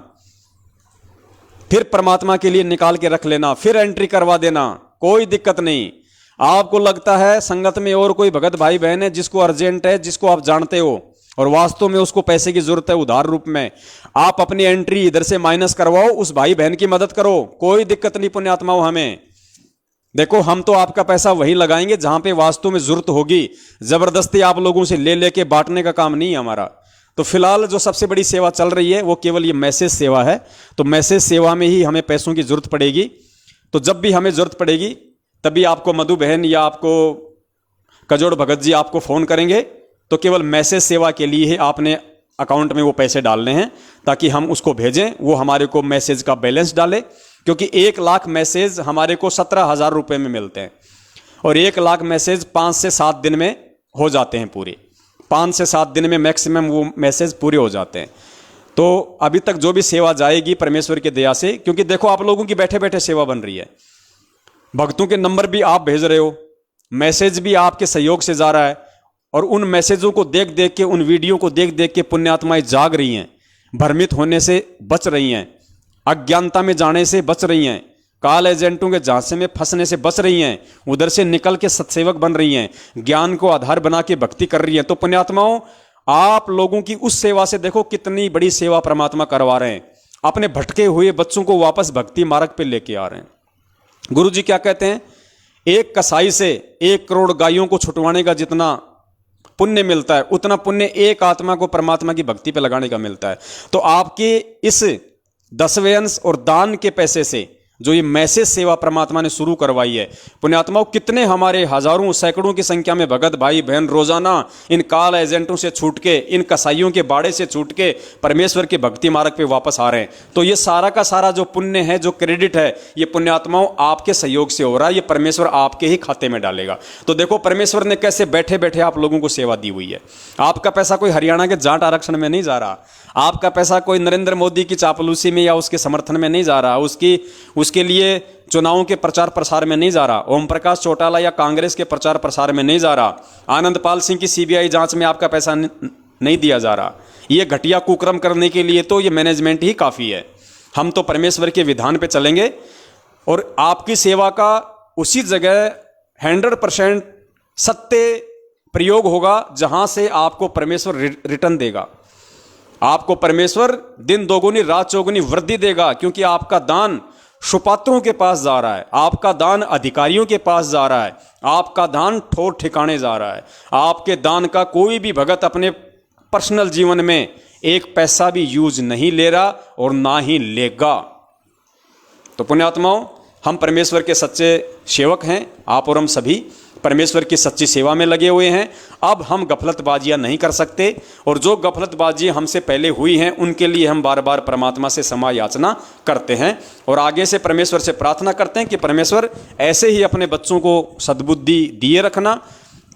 फिर परमात्मा के लिए निकाल के रख लेना, फिर एंट्री करवा देना, कोई दिक्कत नहीं। आपको लगता है संगत में और कोई भगत भाई बहन है जिसको अर्जेंट है, जिसको आप जानते हो और वास्तव में उसको पैसे की जरूरत है उधार रूप में, आप अपनी एंट्री इधर से माइनस करवाओ, उस भाई बहन की मदद करो, कोई दिक्कत नहीं पुण्यात्माओं। हमें देखो, हम तो आपका पैसा वहीं लगाएंगे जहां पे वास्तव में जरूरत होगी। जबरदस्ती आप लोगों से ले लेके बांटने का काम नहीं है हमारा। तो फिलहाल जो सबसे बड़ी सेवा चल रही है वो केवल ये मैसेज सेवा है। तो मैसेज सेवा में ही हमें पैसों की जरूरत पड़ेगी। तो जब भी हमें जरूरत पड़ेगी तभी आपको मधु बहन या आपको कजोड़ भगत जी आपको फ़ोन करेंगे। तो केवल मैसेज सेवा के लिए ही आपने अकाउंट में वो पैसे डालने हैं ताकि हम उसको भेजें। वो हमारे को मैसेज का बैलेंस डाले, क्योंकि 1 लाख मैसेज हमारे को 17,000 रुपये में मिलते हैं और 1 लाख मैसेज 5 से 7 दिन में हो जाते हैं पूरे। 5 से 7 दिन में मैक्सिमम वो मैसेज पूरे हो जाते हैं। तो अभी तक जो भी सेवा जाएगी परमेश्वर की दया से, क्योंकि देखो आप लोगों की बैठे बैठे सेवा बन रही है, भक्तों के नंबर भी आप भेज रहे हो, मैसेज भी आपके सहयोग से जा रहा है और उन मैसेजों को देख देख के, उन वीडियो को देख देख के पुण्यात्माएं जाग रही हैं, भ्रमित होने से बच रही हैं, अज्ञानता में जाने से बच रही हैं, काल एजेंटों के झांसे में फंसने से बच रही हैं, उधर से निकल के सत्सेवक बन रही हैं, ज्ञान को आधार बना के भक्ति कर रही हैं। तो पुण्यात्माओं, आप लोगों की उस सेवा से देखो कितनी बड़ी सेवा परमात्मा करवा रहे हैं। अपने भटके हुए बच्चों को वापस भक्ति मार्ग पे लेके आ रहे हैं। गुरु जी क्या कहते हैं, एक कसाई से 1 करोड़ गायों को छुटवाने का जितना पुण्य मिलता है, उतना पुण्य एक आत्मा को परमात्मा की भक्ति पे लगाने का मिलता है। तो आपके इस 10वें अंश और दान के पैसे से जो ये मैसेज सेवा परमात्मा ने शुरू करवाई है, पुण्यात्माओं, कितने हमारे हजारों सैकड़ों की संख्या में भगत भाई बहन रोजाना इन काल एजेंटों से छूट के, इन कसाईयों के बाड़े से छूट के परमेश्वर के भक्ति मार्ग पे वापस आ रहे हैं। तो ये सारा का सारा जो पुण्य है, जो क्रेडिट है, ये पुण्यात्माओं आपके सहयोग से हो रहा है। ये परमेश्वर आपके ही खाते में डालेगा। तो देखो परमेश्वर ने कैसे बैठे बैठे आप लोगों को सेवा दी हुई है। आपका पैसा कोई हरियाणा के जाट आरक्षण में नहीं जा रहा, आपका पैसा कोई नरेंद्र मोदी की चापलूसी में या उसके समर्थन में नहीं जा रहा, उसके लिए चुनावों के प्रचार प्रसार में नहीं जा रहा, ओम प्रकाश चौटाला या कांग्रेस के प्रचार प्रसार में नहीं जा रहा, आनंदपाल सिंह की सीबीआई जांच में आपका पैसा नहीं दिया जा रहा। ये घटिया कुकर्म करने के लिए तो ये मैनेजमेंट ही काफ़ी है। हम तो परमेश्वर के विधान पे चलेंगे और आपकी सेवा का उसी जगह 100% सत्य प्रयोग होगा जहां से आपको परमेश्वर रिटर्न देगा। आपको परमेश्वर दिन दोगुनी रात चौगुनी वृद्धि देगा, क्योंकि आपका दान सुपात्रों के पास जा रहा है, आपका दान अधिकारियों के पास जा रहा है, आपका दान ठोर ठिकाने जा रहा है। आपके दान का कोई भी भगत अपने पर्सनल जीवन में 1 पैसा भी यूज नहीं ले रहा और ना ही लेगा। तो पुण्यात्माओं, हम परमेश्वर के सच्चे सेवक हैं, आप और हम सभी परमेश्वर की सच्ची सेवा में लगे हुए हैं। अब हम गफलतबाजियां नहीं कर सकते और जो गफलतबाजी हमसे पहले हुई हैं उनके लिए हम बार बार परमात्मा से क्षमा याचना करते हैं और आगे से परमेश्वर से प्रार्थना करते हैं कि परमेश्वर ऐसे ही अपने बच्चों को सद्बुद्धि दिए रखना,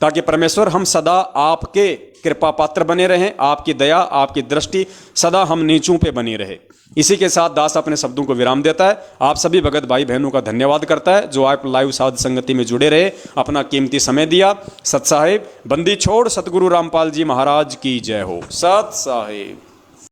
ताकि परमेश्वर हम सदा आपके कृपा पात्र बने रहें, आपकी दया आपकी दृष्टि सदा हम नीचों पे बनी रहे। इसी के साथ दास अपने शब्दों को विराम देता है। आप सभी भगत भाई बहनों का धन्यवाद करता है जो आप लाइव साध संगति में जुड़े रहे, अपना कीमती समय दिया। सत साहिब बंदी छोड़ सतगुरु रामपाल जी महाराज की जय हो। सत साहिब।